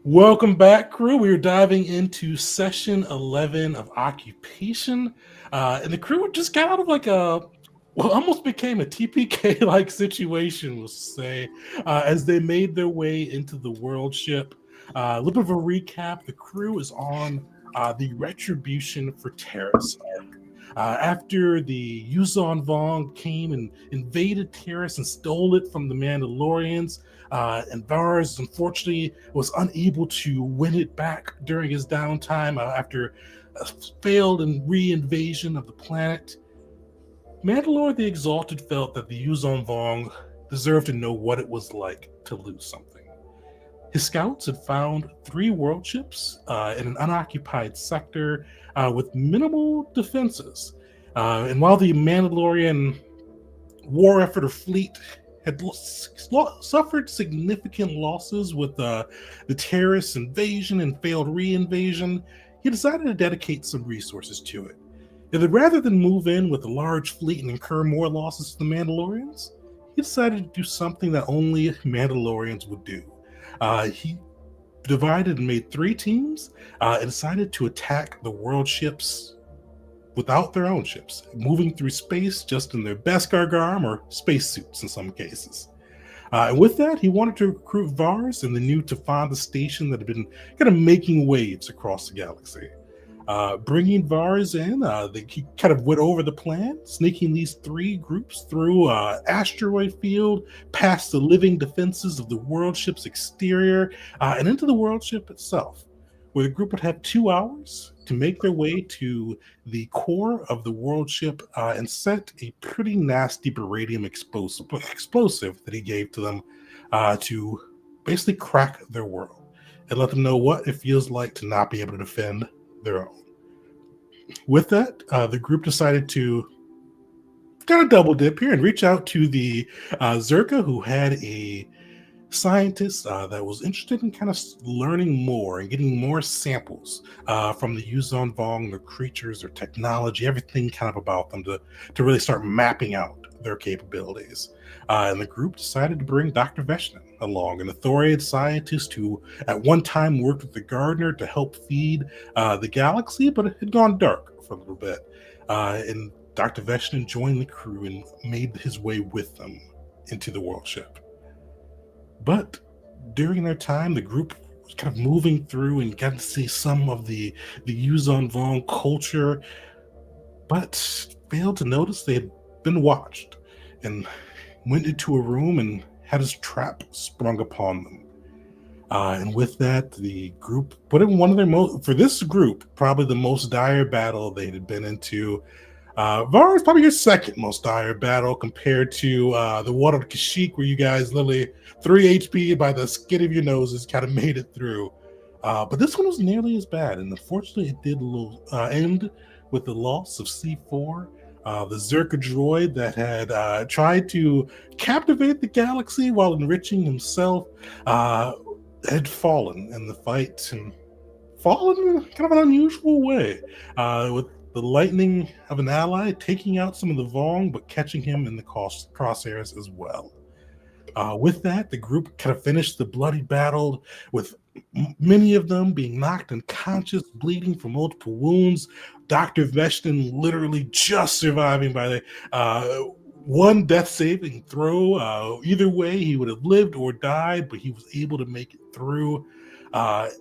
Welcome back, crew. We are diving into session 11 of Occupation. And the crew just got out of almost became a TPK like situation, we'll say, as they made their way into the world ship. A little bit of a recap: the crew is on the Retribution for Taris arc. After the Yuzon Vong came and invaded Taris and stole it from the Mandalorians, and Vars unfortunately was unable to win it back during his downtime after a failed and re-invasion of the planet. Mandalore the Exalted felt that the Yuzon Vong deserved to know what it was like to lose something. His scouts had found three world ships in an unoccupied sector with minimal defenses. And while the Mandalorian war effort or fleet had suffered significant losses with the Taris invasion and failed re-invasion, he decided to dedicate some resources to it. And rather than move in with a large fleet and incur more losses to the Mandalorians, he decided to do something that only Mandalorians would do. He divided and made three teams and decided to attack the world ships without their own ships, moving through space just in their Beskar garb or spacesuits in some cases. And with that, he wanted to recruit Vars and the new Tafanda station that had been kind of making waves across the galaxy. Bringing Vars in, he kind of went over the plan, sneaking these three groups through asteroid field, past the living defenses of the world ship's exterior, and into the world ship itself, where the group would have 2 hours to make their way to the core of the world ship and set a pretty nasty beradium explosive that he gave to them to basically crack their world and let them know what it feels like to not be able to defend their own. With that, the group decided to kind of double dip here and reach out to the Zerka, who had a scientist that was interested in kind of learning more and getting more samples from the Yuzon Vong, their creatures, their technology, everything kind of about them to really start mapping out their capabilities. And the group decided to bring Dr. Veshnin along, an Athoriad scientist who at one time worked with the Gardener to help feed the galaxy, but it had gone dark for a little bit. And Dr. Veshnin joined the crew and made his way with them into the world ship. But during their time, the group was kind of moving through and got to see some of the Yuzon Vong culture, but failed to notice they had been watched and went into a room and had his trap sprung upon them. And with that, the group put in one of their for this group, probably the most dire battle they had been into. Var is probably your second most dire battle compared to the Water of Kashyyyk, where you guys literally 3 HP by the skin of your noses kind of made it through. But this one was nearly as bad, and unfortunately it did end with the loss of C4, the Zerka droid that had tried to captivate the galaxy while enriching himself, had fallen in the fight, and fallen in kind of an unusual way, with the lightning of an ally taking out some of the Vong, but catching him in the crosshairs as well. With that, the group kind of finished the bloody battle with many of them being knocked unconscious, bleeding from multiple wounds. Dr. Veshnin literally just surviving by the one death saving throw. Either way, he would have lived or died, but he was able to make it through. And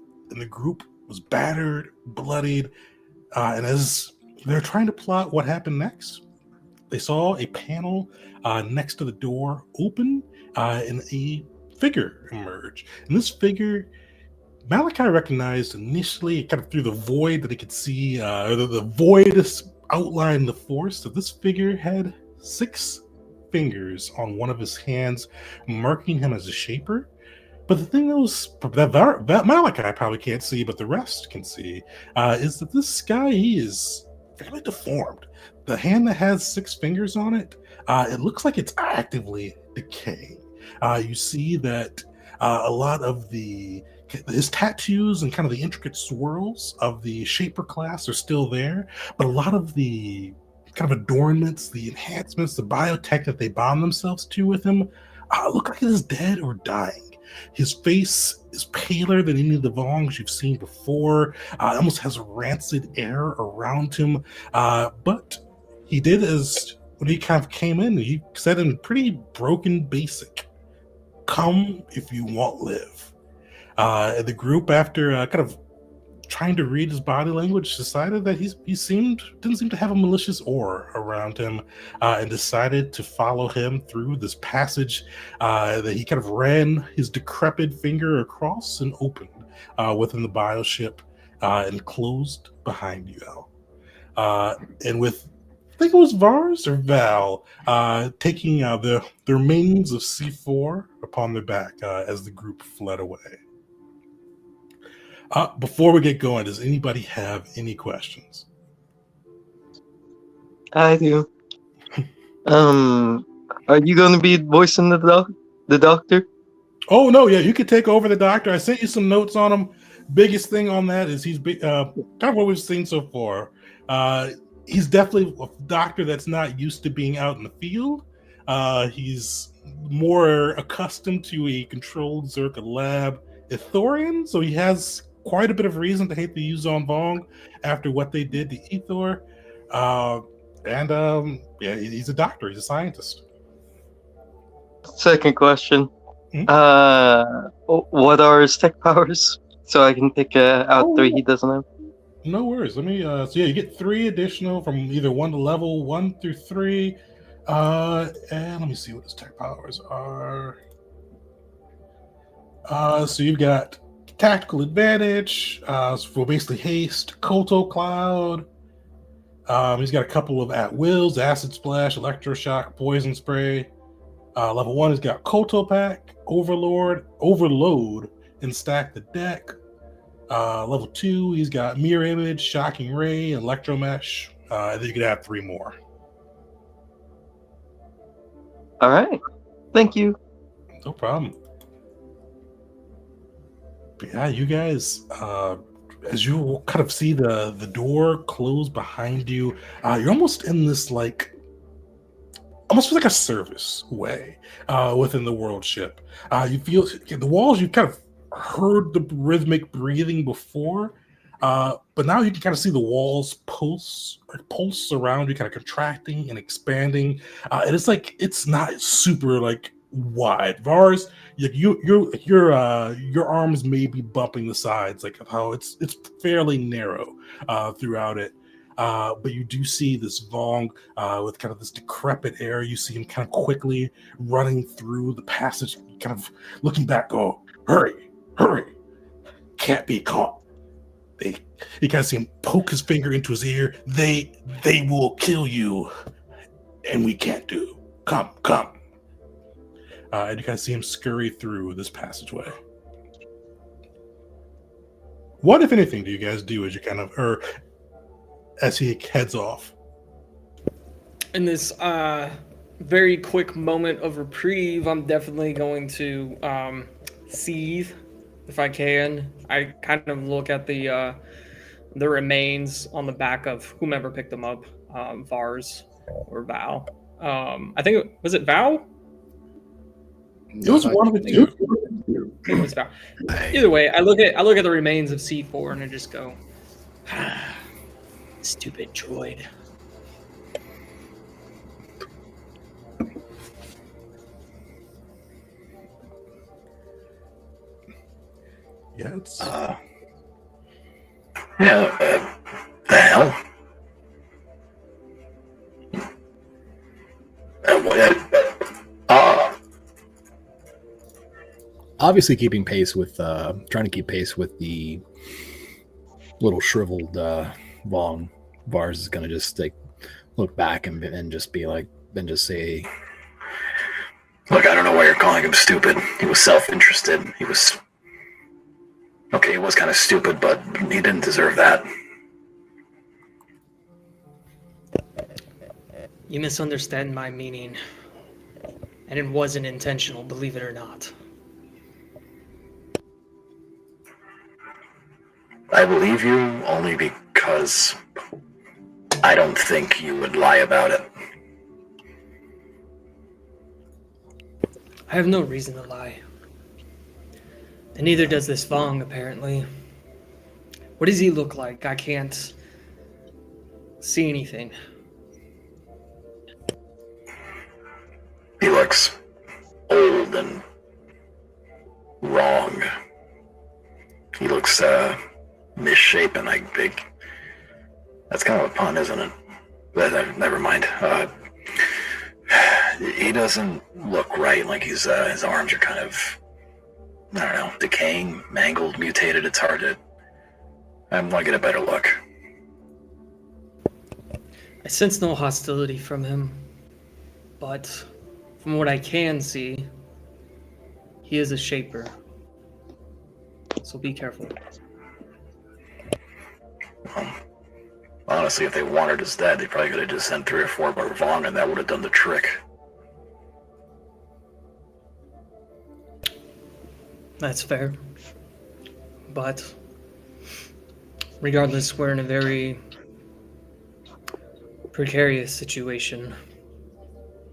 the group was battered, bloodied, and as they're trying to plot what happened next, they saw a panel next to the door open and a figure emerge. And this figure, Malachi recognized initially, kind of through the void that he could see, the void outline the force, that this figure had 6 fingers on one of his hands, marking him as a shaper. But the thing that Malachi probably can't see, but the rest can see, is that this guy, he is fairly deformed. The hand that has 6 fingers on it, it looks like it's actively decaying. You see that a lot of his tattoos and kind of the intricate swirls of the Shaper class are still there, but a lot of the kind of adornments, the enhancements, the biotech that they bond themselves to with him look like it is dead or dying. His face is paler than any of the Vongs you've seen before. Almost has a rancid air around him. But he did as when he kind of came in, he said in pretty broken basic, "Come if you won't live." And the group, after kind of trying to read his body language, decided that he didn't seem to have a malicious aura around him, and decided to follow him through this passage that he kind of ran his decrepit finger across and opened within the bioship and closed behind you, Al. And with, I think it was Vars or Val, taking the remains of C4 upon their back as the group fled away. Before we get going, does anybody have any questions? I do. Are you going to be voicing the doctor? Oh no, yeah, you could take over the doctor. I sent you some notes on him. Biggest thing on that is he's kind of what we've seen so far. He's definitely a doctor that's not used to being out in the field. He's more accustomed to a controlled Zerka lab Ithorian, so he has quite a bit of reason to hate the Yuzon Vong after what they did to Ethor. Yeah, he's a doctor. He's a scientist. Second question. What are his tech powers? So I can pick out 3 he doesn't have. No worries. Let me. So yeah, you get 3 additional from either 1 to level 1 through 3. And let me see what his tech powers are. So you've got tactical advantage for basically haste, Koto Cloud. He's got a couple of at wills, acid splash, electroshock, poison spray. Level 1, he's got Koto Pack, Overload, and Stack the Deck. Level 2, he's got Mirror Image, Shocking Ray, Electromesh. And then you can add 3 more. All right. Thank you. No problem. But yeah, you guys, as you kind of see the door close behind you, you're almost in this almost like a service way within the world ship. You feel the walls, you kind of heard the rhythmic breathing before, but now you can kind of see the walls pulse around you, kind of contracting and expanding. And it's not super wide. Vars, your arms may be bumping the sides, like how it's fairly narrow throughout it. But you do see this Vong with kind of this decrepit air. You see him kind of quickly running through the passage, kind of looking back, go, hurry, can't be caught. You kind of see him poke his finger into his ear. They will kill you, and we can't do. Come. And you kind of see him scurry through this passageway. What, if anything, do you guys do as you as he heads off? In this very quick moment of reprieve, I'm definitely going to seethe if I can. I kind of look at the remains on the back of whomever picked them up, Vars or Val. I think was it Val? It was one of the two. I think it was Val. Either way, I look at the remains of C4 and I just go, stupid droid. Yeah, it's the hell? Obviously keeping pace with trying to keep pace with the little shriveled Vong. Vars is gonna just look back and just be like, and just say, Look, I don't know why you're calling him stupid. He was self-interested. He was kind of stupid, but he didn't deserve that. You misunderstand my meaning. And it wasn't intentional, believe it or not. I believe you only because I don't think you would lie about it. I have no reason to lie. And neither does this Vong, apparently. What does he look like? I can't see anything. He looks old and wrong. He looks misshapen, I think. That's kind of a pun, isn't it? Never mind. He doesn't look right. Like his arms are kind of, I don't know, decaying, mangled, mutated. It's hard to. I want to get a better look. I sense no hostility from him, but from what I can see, he is a shaper. So be careful. Honestly, if they wanted us dead, they probably could have just sent 3 or 4 more Vong, and that would have done the trick. That's fair. But regardless, we're in a very precarious situation.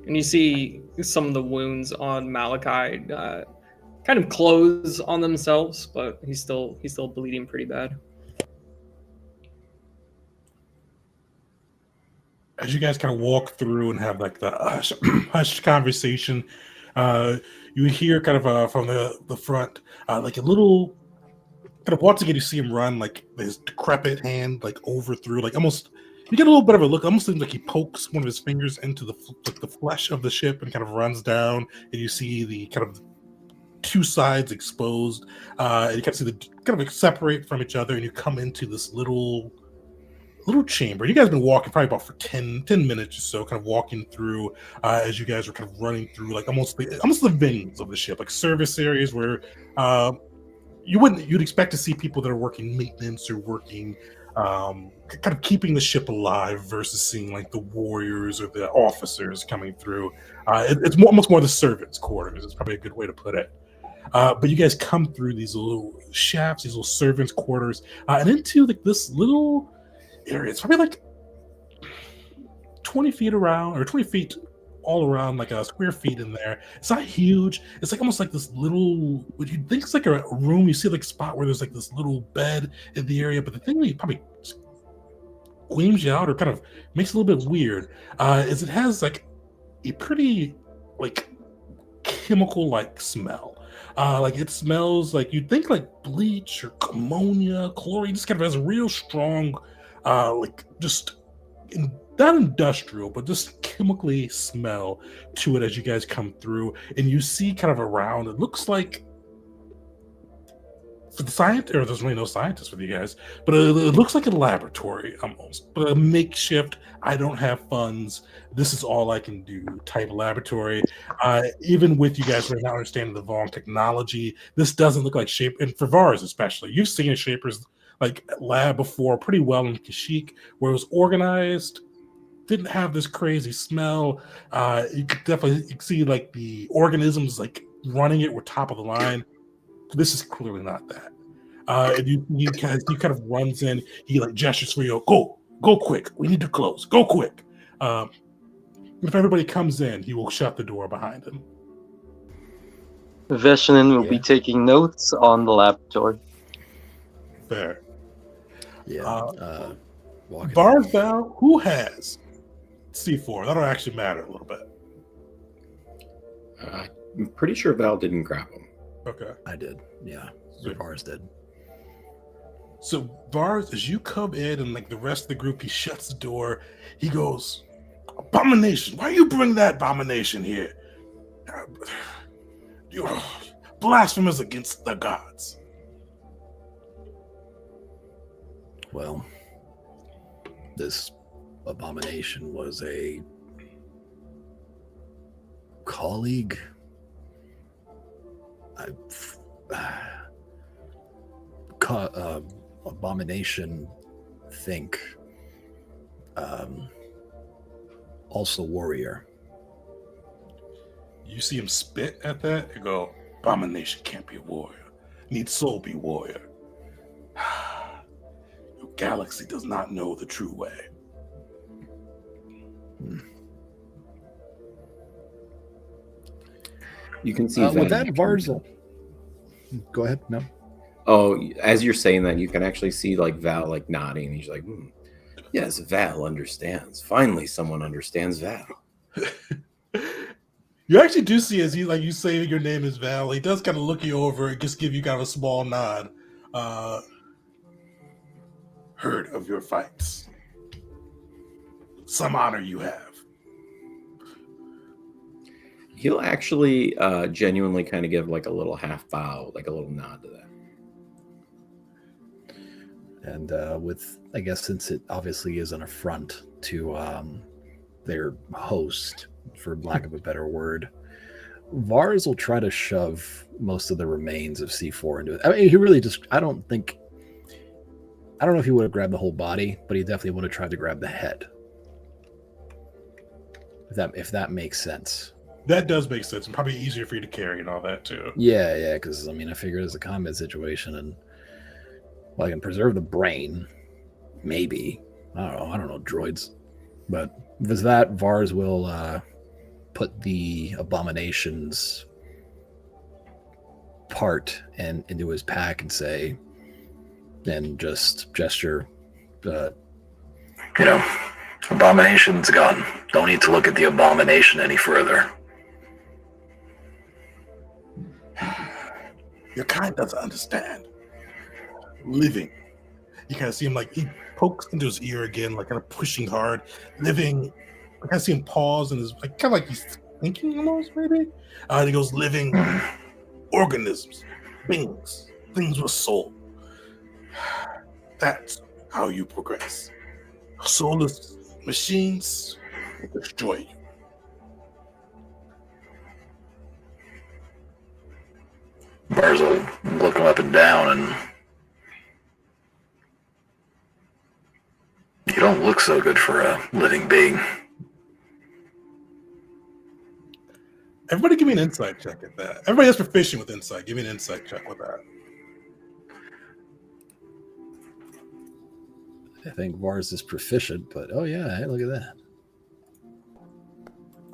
And you see some of the wounds on Malachi kind of close on themselves, but he's still bleeding pretty bad. As you guys kind of walk through and have like the hushed conversation, you hear kind of from the front, like a little kind of once again you see him run like his decrepit hand like over through like almost you get a little bit of a look, almost seems like he pokes one of his fingers into the flesh of the ship and kind of runs down, and you see the kind of 2 sides exposed, and you kind of see the kind of separate from each other, and you come into this little chamber. You guys have been walking probably about for 10 minutes or so, kind of walking through as you guys are kind of running through like almost the veins of the ship, like service areas where you'd expect to see people that are working maintenance or working kind of keeping the ship alive versus seeing like the warriors or the officers coming through. It's almost more the servants' quarters. It's probably a good way to put it. But you guys come through these little shafts, these little servants' quarters, and into like this little area. It's probably like 20 feet around, or 20 feet all around, like a square feet in there. It's not huge. It's like almost like this little, what you think is like a room. You see like a spot where there's like this little bed in the area, but the thing that probably gleams you out or kind of makes it a little bit weird is it has like a pretty like chemical like smell. Like it smells like you'd think like bleach or ammonia, chlorine. Just kind of has a real strong like just not industrial, but just chemically smell to it as you guys come through, and you see kind of around. It looks like for the scientist, or there's really no scientist with you guys, but it looks like a laboratory almost, but a makeshift. I don't have funds. This is all I can do type of laboratory. Even with you guys right now understanding the Vong technology, this doesn't look like shape. And for VARs especially, you've seen a Shaper's like lab before pretty well in Kashyyyk, where it was organized, didn't have this crazy smell. You could definitely see like the organisms like running it were top of the line. This is clearly not that. And he kind of runs in. He like gestures for you. Go quick. We need to close. Go quick. If everybody comes in, he will shut the door behind him. Veshnin will be taking notes on the laboratory. Fair. Yeah. Barzal, who has C4? That'll actually matter a little bit. I'm pretty sure Val didn't grab him. Okay. I did. Yeah. Bars did. So Bars, as you come in and like the rest of the group, he shuts the door. He goes, "Abomination! Why you bring that abomination here? You're blasphemous against the gods." Well, this abomination was a colleague. Abomination, think. Also warrior. You see him spit at that and go, "Abomination can't be a warrior. Need soul be warrior. Your galaxy does not know the true way." You can see with that, Barzal. Go ahead. No. Oh, as you're saying that, you can actually see like Val like nodding. He's like, yes, Val understands. Finally, someone understands Val. You actually do see as you say your name is Val. He does kind of look you over and just give you kind of a small nod. Heard of your fights. Some honor you have. He'll actually genuinely kind of give like a little half bow, like a little nod to that. And with, I guess, since it obviously is an affront to their host, for lack of a better word, Vars will try to shove most of the remains of C4 into it. I mean, he really just, I don't know if he would have grabbed the whole body, but he definitely would have tried to grab the head. If that makes sense. That does make sense, and probably easier for you to carry and all that too. Yeah, because I mean, I figured it's a combat situation, and I can preserve the brain, maybe. I don't know, droids. But if it's that, Vars will put the abomination's part into his pack and say, and just gesture. Abomination's gone. Don't need to look at the abomination any further. Your kind doesn't understand. Living. You kind of see him like he pokes into his ear again, like kind of pushing hard. Living. I kind of see him pause and is like kind of like he's thinking almost maybe. And he goes, living organisms, things with soul. That's how you progress. Soulless machines will destroy you. Bars will look him up and down, and you don't look so good for a living being. Everybody give me an insight check at that. Everybody that's proficient with insight, give me an insight check with that. I think Vars is proficient, but oh yeah, hey, look at that.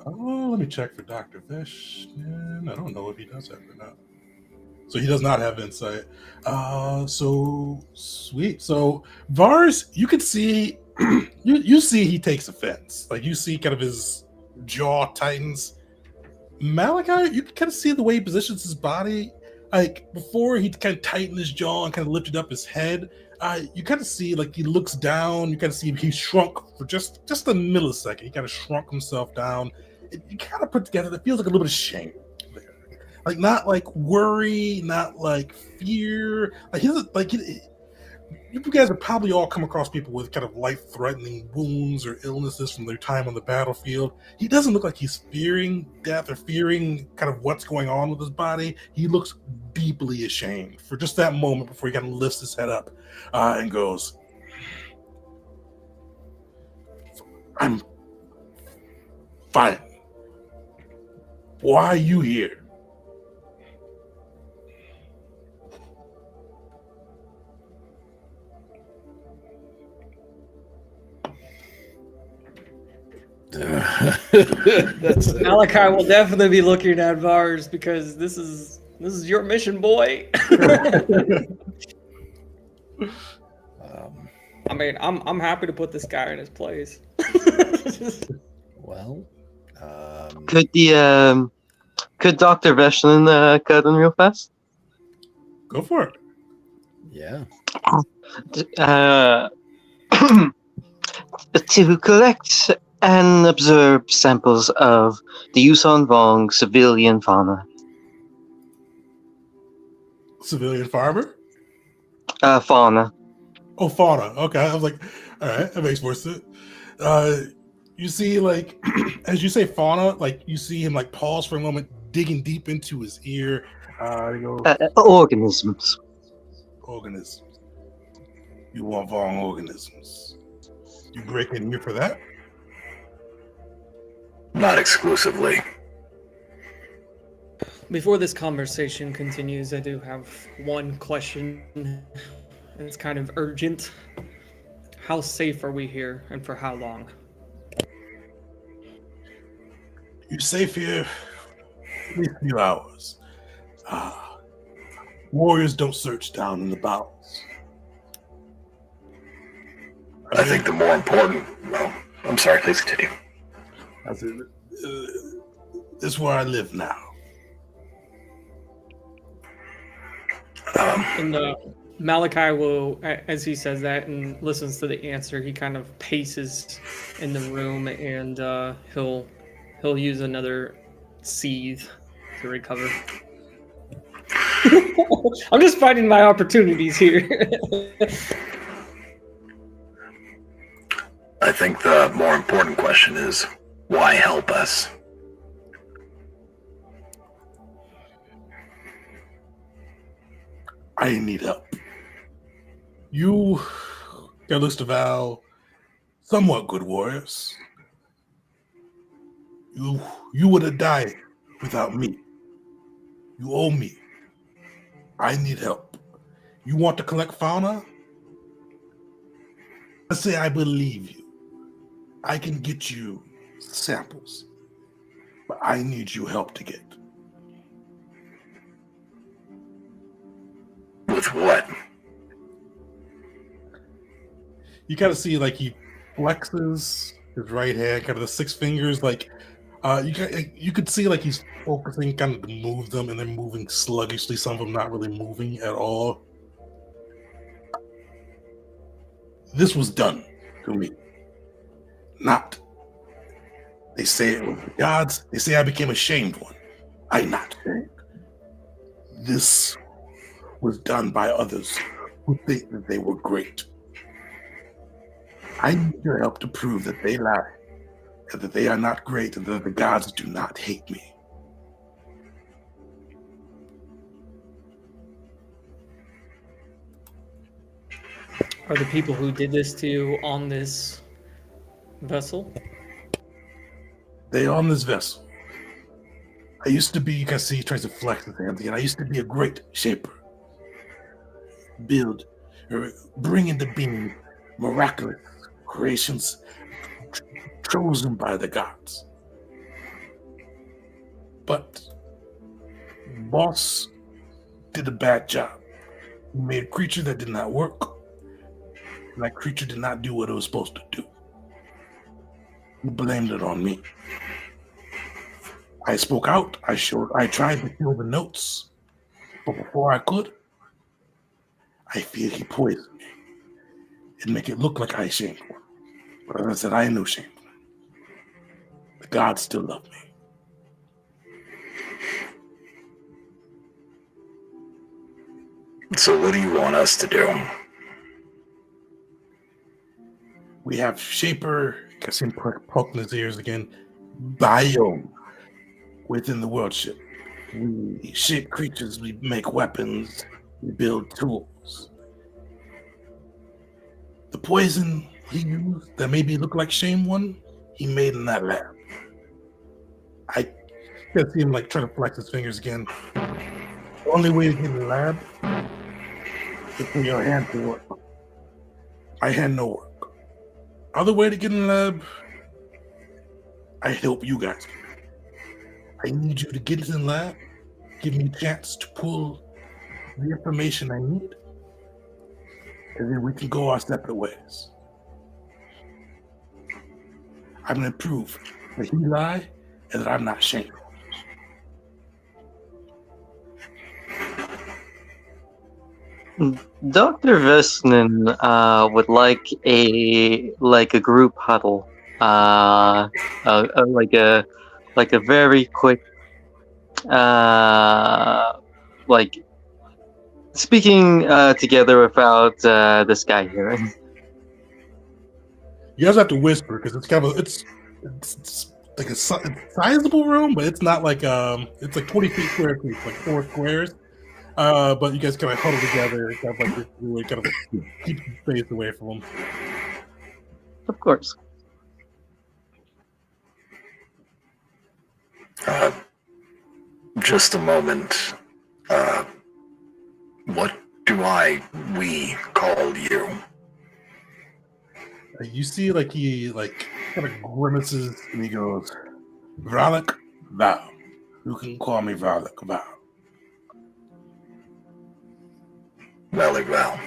Oh, let me check for Dr. Vish. I don't know if he does have it or not. So he does not have insight. So sweet. So Vars, you can see you see he takes offense. Like you see kind of his jaw tightens. Malachi, you can kind of see the way he positions his body. Like before he kind of tightened his jaw and kind of lifted up his head. You kind of see like he looks down. You kind of see he shrunk for just a millisecond. He kind of shrunk himself down. You kind of put together. It feels like a little bit of shame there. Like not like worry, not like fear. Like you guys have probably all come across people with kind of life-threatening wounds or illnesses from their time on the battlefield. He doesn't look like he's fearing death or fearing kind of what's going on with his body. He looks deeply ashamed for just that moment before he kind of lifts his head up and goes, I'm fine. Why are you here? Malachi will definitely be looking at Vars because this is your mission, boy. I mean, I'm happy to put this guy in his place. Well, could Dr. Veshlin cut in real fast? Go for it. yeah. To collect and observe samples of the Yuuzhan Vong civilian fauna. Civilian farmer? Fauna. Oh, fauna. Okay, I was like, all right, that makes more sense. You see, like, as you say fauna, like, you see him, like, pause for a moment, digging deep into his ear. He goes, Organisms. organisms. You want Vong organisms. You break in here for that? Not exclusively. Before this conversation continues, I do have one question. And it's kind of urgent. How safe are we here, and for how long? You're safe here at least a few hours. Warriors don't search down in the bowels. I think the more important. Well, I'm sorry. Please continue. I said, this is where I live now. And Malachi will, as he says that and listens to the answer, he kind of paces in the room, and he'll use another seethe to recover. I'm just finding my opportunities here. I think the more important question is, why help us? I need help. You got a list of our somewhat good warriors. You would have died without me. You owe me. I need help. You want to collect fauna? Let's say I believe you. I can get you samples, but I need you help to get. With what? You kind of see like he flexes his right hand, kind of the 6 fingers, like you could see like he's focusing kind of to move them, and they're moving sluggishly. Some of them not really moving at all. This was done to me. Not. They say it was the gods. They say I became a shamed one. I'm not shamed. This was done by others who think that they were great. I need your help to prove that they lie, and that they are not great, and that the gods do not hate me. Are the people who did this to you on this vessel? They are on this vessel. I used to be, you can see he tries to flex his hands again. I used to be a great shaper. Build, or bring into being miraculous creations chosen by the gods. But boss did a bad job. He made a creature that did not work. And that creature did not do what it was supposed to do. He blamed it on me. I spoke out. I tried to kill the notes. But before I could, I feared he poisoned me and make it look like I shamed one. But as I said, I am no shamed one. The gods still love me. So what do you want us to do? We have Shaper, I see him poking his ears again, biome within the world ship. We shape creatures, we make weapons, we build tools. The poison he used that maybe looked like Shame One, he made in that lab. I can see him like trying to flex his fingers again. The only way to get in the lab is for your hand to work. My hand no work. Other way to get in the lab, I help you guys. I need you to get into the lab, give me a chance to pull the information I need, and then we can go our separate ways. I'm going to prove that he lied and that I'm not shameful. Dr. Vesnin would like a group huddle, like a very quick, like speaking together about this guy here. You guys have to whisper because it's kind of it's like a sizable room, but it's not like it's like 20 feet square feet, like 4 squares. But you guys kind of huddle together, kind of like really kind of keep the space away from them. Of course. Just a moment. What do we call you? You see, like he like kind of grimaces and he goes, "Vralik Val. You can call me Vralik Val." Valid Val.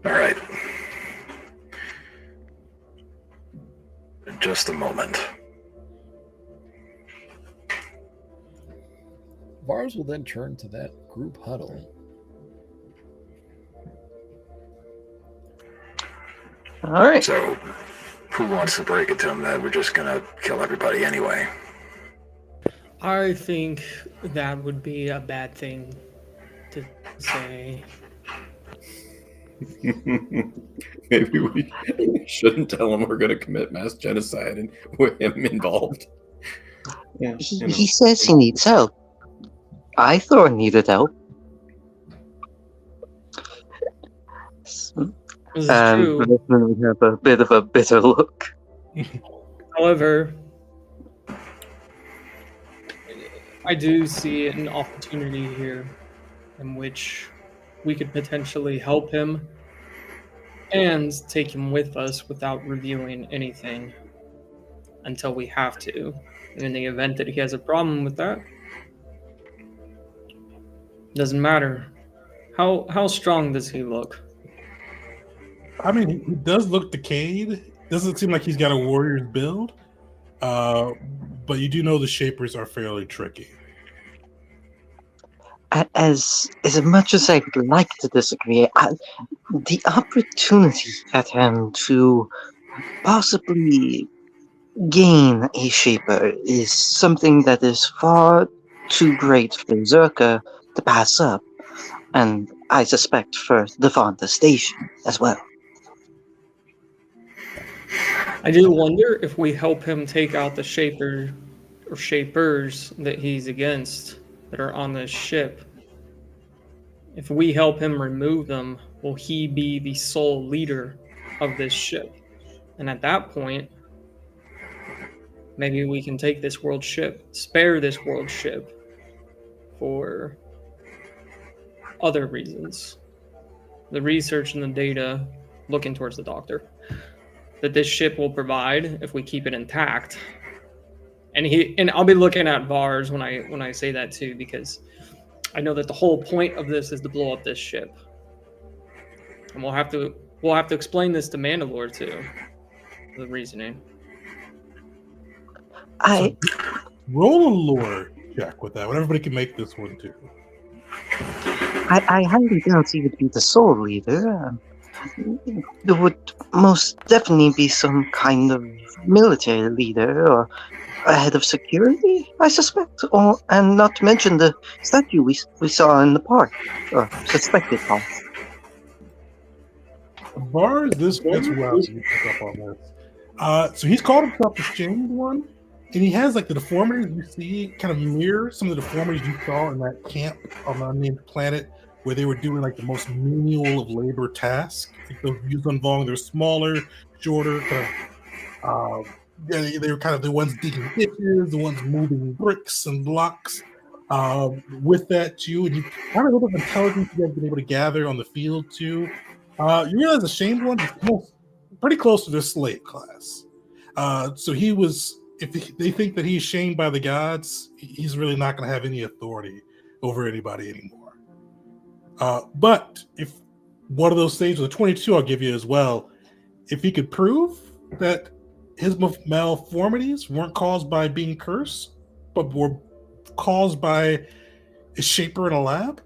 Alright. Just a moment. Vars will then turn to that group huddle. All right. So, who wants to break it to him that we're just gonna kill everybody anyway? I think that would be a bad thing to say. Maybe we shouldn't tell him we're going to commit mass genocide and with him involved. Yeah, He says he needs help. I thought he needed help. This is true. We have a bit of a bitter look. However, I do see an opportunity here in which we could potentially help him and take him with us without reviewing anything until we have to. And in the event that he has a problem with that, doesn't matter. How strong does he look? I mean, he does look decayed. Doesn't seem like he's got a warrior's build. But you do know the Shapers are fairly tricky. As much as I would like to disagree, the opportunity at him to possibly gain a Shaper is something that is far too great for Zerka to pass up, and I suspect for the Fonda Station as well. I do wonder if we help him take out the Shaper or Shapers that he's against that are on this ship. If we help him remove them, will he be the sole leader of this ship? And at that point, maybe we can take this world ship, spare this world ship for other reasons. The research and the data, looking towards the doctor, that this ship will provide if we keep it intact. And I'll be looking at Vars when I say that too, because I know that the whole point of this is to blow up this ship. And we'll have to explain this to Mandalore too. The reasoning. Roll a lore check with that. Everybody can make this one too. I highly doubt he would be the sole leader. There would most definitely be some kind of military leader or a head of security, I suspect. And not to mention the statue we saw in the park, or suspected park. Vars, this fits well. You pick up on this. So he's called himself the Shamed One, and he has like the deformities you see kind of mirror some of the deformities you saw in that camp on the unnamed planet, where they were doing like the most menial of labor tasks. Like those used on Vong, they're smaller, shorter, kind of. They were kind of the ones digging ditches, the ones moving bricks and blocks. With that too, and you kind of a little bit of intelligence you guys been able to gather on the field too. You realize the Shamed One is pretty close to their slave class. So he was. If they think that he's shamed by the gods, he's really not going to have any authority over anybody anymore. But if one of those stages, the 22 I'll give you as well, if he could prove that his malformities weren't caused by being cursed, but were caused by a Shaper in a lab,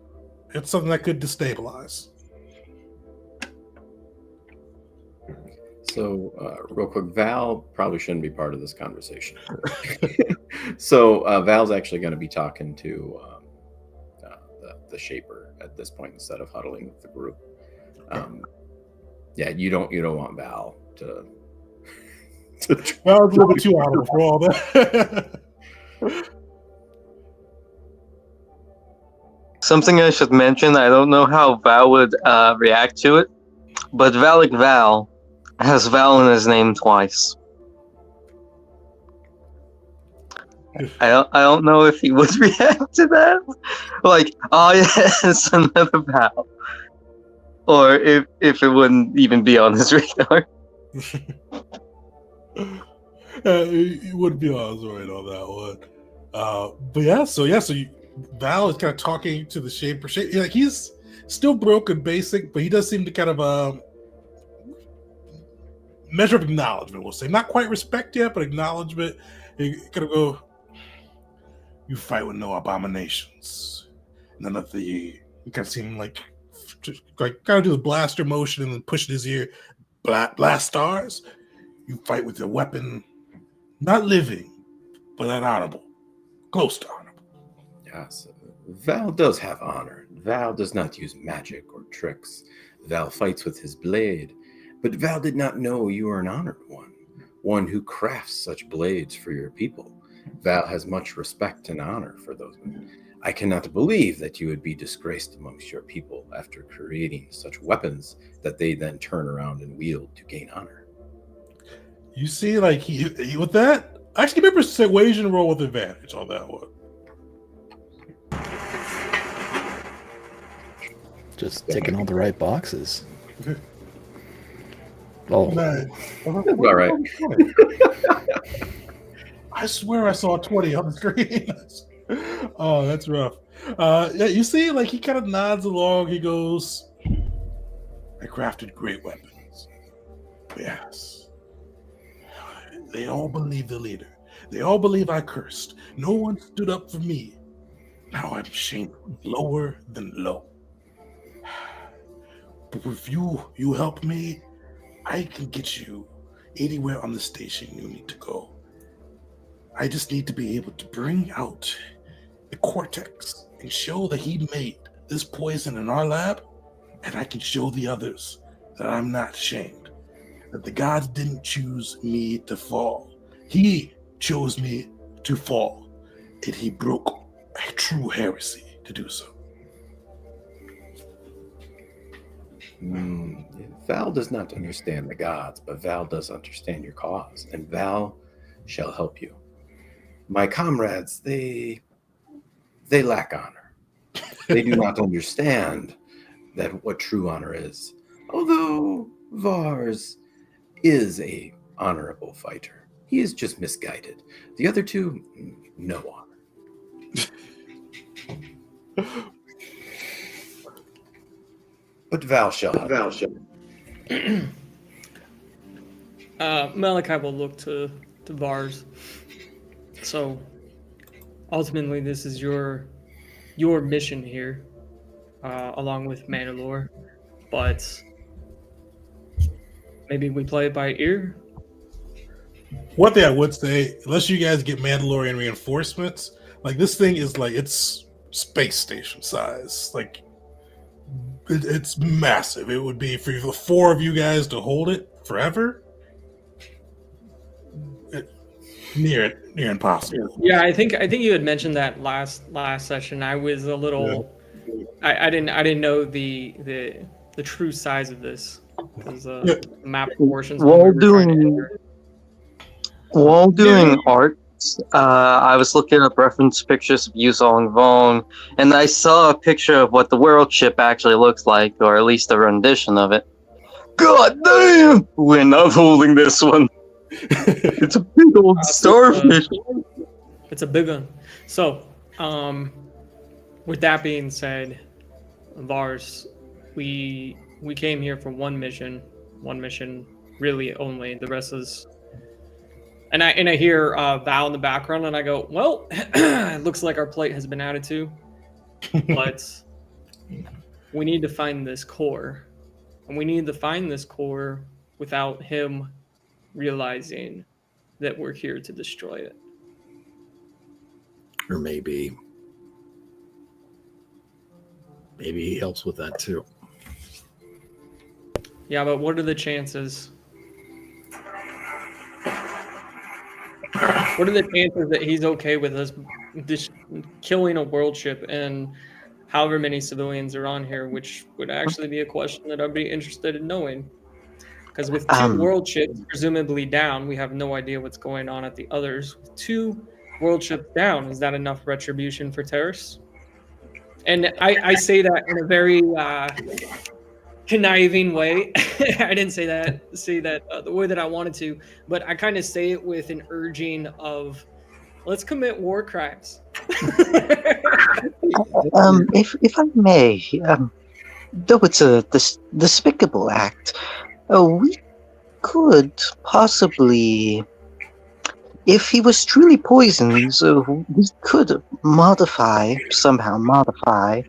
it's something that could destabilize. So, real quick, Val probably shouldn't be part of this conversation. So, Val's actually going to be talking to the Shaper at this point instead of huddling with the group. Yeah, you don't want Val to. Well, it's a little bit too honorable for all that. Something I should mention, I don't know how Val would react to it, but Valak Val has Val in his name twice. I don't know if he would react to that. Like, oh yes, another Val. Or if it wouldn't even be on his radar. It would be on his radar on that one. But so Val is kind of talking to the Shaper. Like he's still broken basic, but he does seem to kind of measure of acknowledgement, we'll say. Not quite respect yet, but acknowledgement. He kind of go, you fight with no abominations. None of the, you kind of seem like kind of do the blaster motion and then push in his ear. Blast stars. You fight with a weapon, not living, but unhonorable. Close to honorable. Yes, Val does have honor. Val does not use magic or tricks. Val fights with his blade. But Val did not know you are an honored one who crafts such blades for your people. Val has much respect and honor for those men. I cannot believe that you would be disgraced amongst your people after creating such weapons that they then turn around and wield to gain honor. You see, like, he with that, actually give me a persuasion roll with advantage on that one. Just ticking all the right boxes. Oh, All right. I swear I saw a 20 on the screen. Oh, that's rough. Yeah, you see, like, he kind of nods along. He goes, I crafted great weapons. Yes. They all believe the leader. They all believe I cursed. No one stood up for me. Now I'm shameful, lower than low. But if you help me, I can get you anywhere on the station you need to go. I just need to be able to bring out the cortex and show that he made this poison in our lab, and I can show the others that I'm not ashamed, that the gods didn't choose me to fall. He chose me to fall, and he broke a true heresy to do so. Val does not understand the gods, but Val does understand your cause, and Val shall help you. My comrades, they lack honor. They do not understand that what true honor is. Although Vars is a honorable fighter, he is just misguided. The other two, no honor. But Val shall help. Val shall. Malachi will look to Vars. So, ultimately, this is your mission here, along with Mandalore. But maybe we play it by ear. One thing I would say, unless you guys get Mandalorian reinforcements, like this thing is like it's space station size. Like it's massive. It would be for the four of you guys to hold it forever. Near impossible. Yeah, I think you had mentioned that last session. I was a little, I didn't know the true size of this because map portions. While doing art, I was looking up reference pictures of Yuzong Vong, and I saw a picture of what the world ship actually looks like, or at least a rendition of it. God damn! We're not holding this one. It's a big old starfish. It's a big one. So, with that being said, Vars, we came here for one mission really only. The rest is, and I hear Val in the background, and I go, well, it looks like our plate has been added to, but we need to find this core, and we need to find this core without him realizing that we're here to destroy it. Or maybe he helps with that too. Yeah, but what are the chances? What are the chances that he's okay with us just killing a world ship and however many civilians are on here, which would actually be a question that I'd be interested in knowing. Because with two world ships presumably down, we have no idea what's going on at the others. With two world ships down, is that enough retribution for Taris? And I say that in a very conniving way. I didn't say that the way that I wanted to, but I kind of say it with an urging of, let's commit war crimes. If I may, though it's a despicable act, we could possibly, if he was truly poisoned, we could somehow modify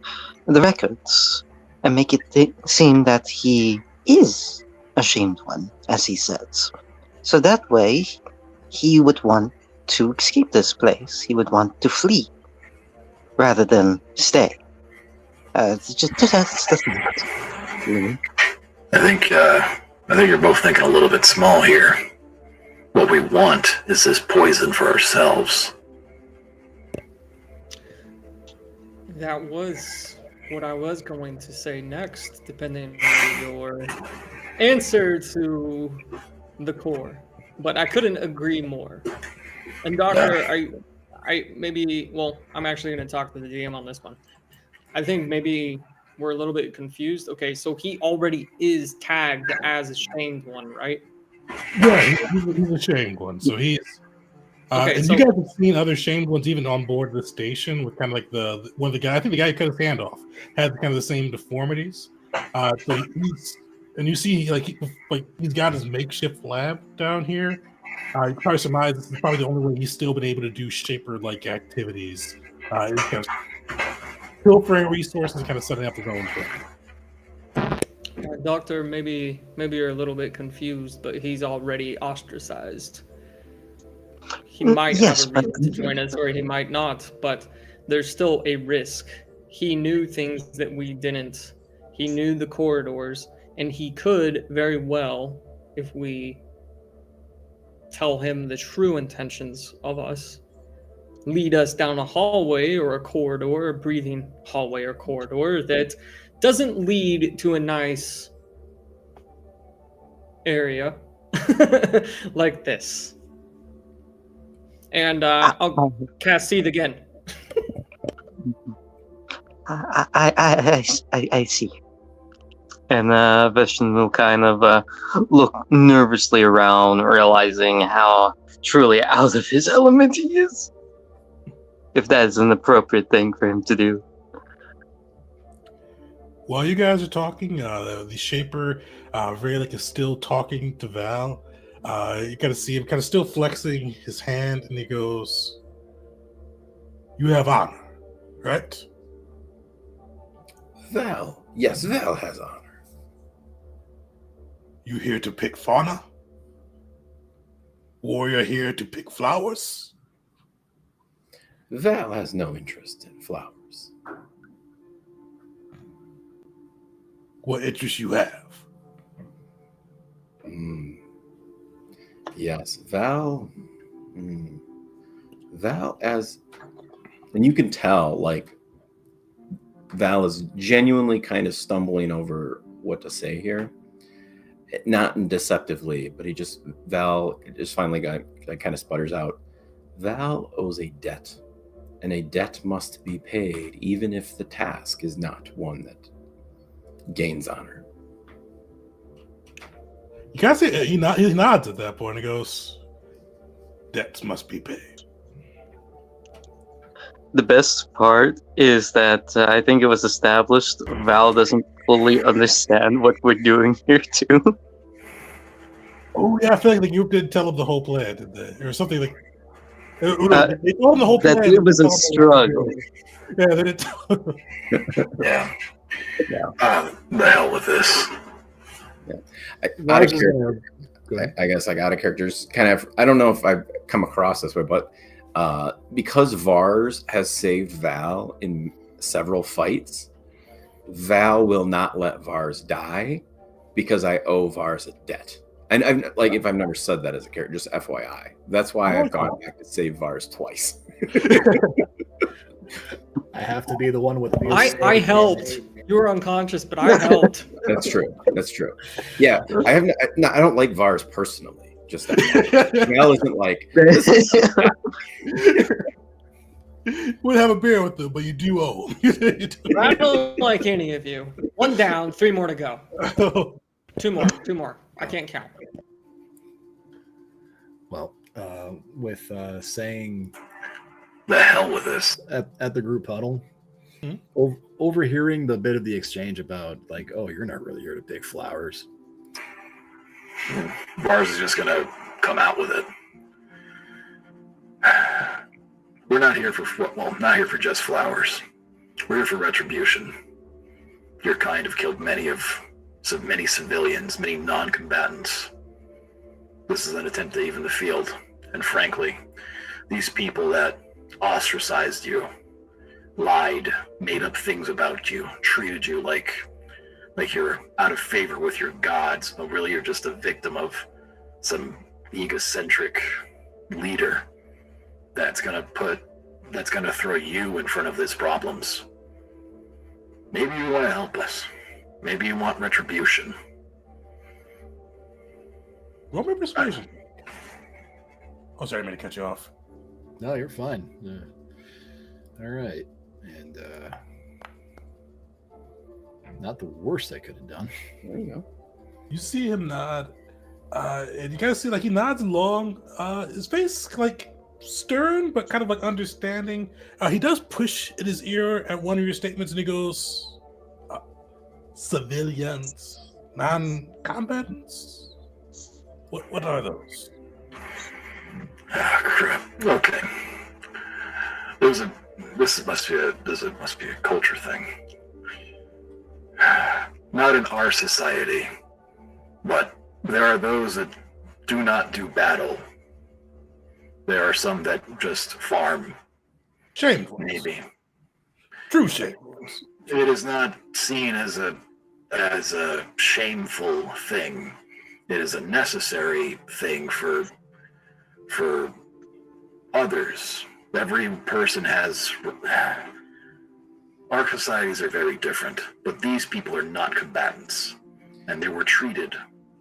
the records and make it seem that he is a shamed one, as he says. So that way, he would want to escape this place. He would want to flee rather than stay. It's just that's really. I think you're both thinking a little bit small here. What we want is this poison for ourselves. That was what I was going to say next, depending on your answer to the core. But I couldn't agree more. And Doctor, I'm actually going to talk to the GM on this one. I think maybe we're a little bit confused. Okay, so he already is tagged as a shamed one, right? Yeah, he's a shamed one. So he's. Okay, and so- you guys have seen other shamed ones even on board the station with kind of like one of the guy. I think the guy who cut his hand off had kind of the same deformities. So you see he's got his makeshift lab down here. You probably surmise this is probably the only way he's still been able to do shaper-like activities. He's kind of pilfering resources and kind of setting up his own thing. Doctor, maybe you're a little bit confused, but he's already ostracized. He might Yes, have a reason to join us, or he might not, but there's still a risk. He knew things that we didn't. He knew the corridors, and he could very well, if we tell him the true intentions of us, lead us down a hallway or a corridor, a breathing hallway or corridor that doesn't lead to a nice area like this. And I'll cast Seethe again. I see. And Vishnu will kind of look nervously around, realizing how truly out of his element he is. If that is an appropriate thing for him to do. While you guys are talking, the Shaper is still talking to Val. You kind of see him kind of still flexing his hand, and he goes, "You have honor, right?" Val. Yes, Val has honor. You here to pick fauna? Warrior here to pick flowers? Val has no interest in flowers. What interest you have? Yes, Val. Val and you can tell, like, Val is genuinely kind of stumbling over what to say here. Not deceptively, but Val just finally kind of sputters out. Val owes a debt, and a debt must be paid, even if the task is not one that gains honor. You guys see, he nods at that point and goes, "Debts must be paid." The best part is that I think it was established Val doesn't fully understand what we're doing here too. Oh yeah, I feel like you did tell him the whole plan, didn't they? Or something like. They told him the whole plan. That it was a struggle. Yeah, they didn't. Yeah. The hell with this. Out of character, I guess out of characters, kind of. I don't know if I've come across this way, but because Vars has saved Val in several fights, Val will not let Vars die because I owe Vars a debt. And if I've never said that as a character, just FYI. That's why I've gone back to save Vars twice. I have to be the one with the I helped. You were unconscious, but I helped. That's true. Yeah, I don't like Vars personally. Just that. Val isn't like. We'd have a beer with them, but you do owe him. I don't like any of you. One down, 3 more to go. Two more. I can't count. Well, with saying The hell with this. at the group huddle, Overhearing the bit of the exchange about like, oh, you're not really here to pick flowers. Vars is just gonna come out with it. We're not here not here for just flowers. We're here for retribution. Your kind have killed many civilians, many non-combatants. This is an attempt at even the field. And frankly, these people that ostracized you, lied, made up things about you, treated you like you're out of favor with your gods, but really you're just a victim of some egocentric leader that's gonna throw you in front of these problems. Maybe you want to help us. Maybe you want retribution. Roll me persuasion. Oh, sorry, I meant to cut you off. No, you're fine. All right. And not the worst I could have done. There you go. You see him nod, and you guys see like he nods along. His face like stern, but kind of like understanding. He does push in his ear at one of your statements, and he goes, "Civilians, non-combatants. What are those?" Ah, crap. Okay. This must be a culture thing. Not in our society, but there are those that do not do battle. There are some that just farm. Shameful. Maybe. True shameful. It is not seen as a shameful thing. It is a necessary thing for others. Every person has. Our societies are very different, but these people are not combatants, and they were treated.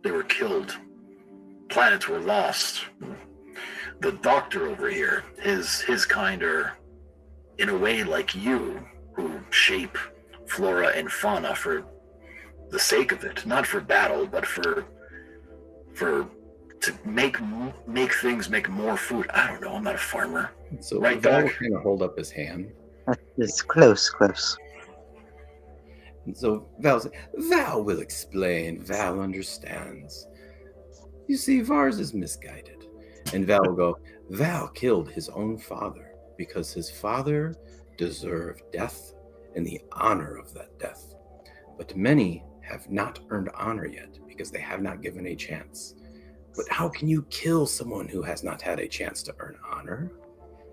They were killed. Planets were lost. The doctor over here, his kind are, in a way, like you, who shape flora and fauna for the sake of it, not for battle, but for to make things, make more food. I don't know. I'm not a farmer. So Right, Val will Doc? kind of hold up his hand. It's close. And so Val will explain. Val understands. You see, Vars is misguided. And Val will go, Val killed his own father because his father deserved death and the honor of that death. But many have not earned honor yet because they have not given a chance. But how can you kill someone who has not had a chance to earn honor?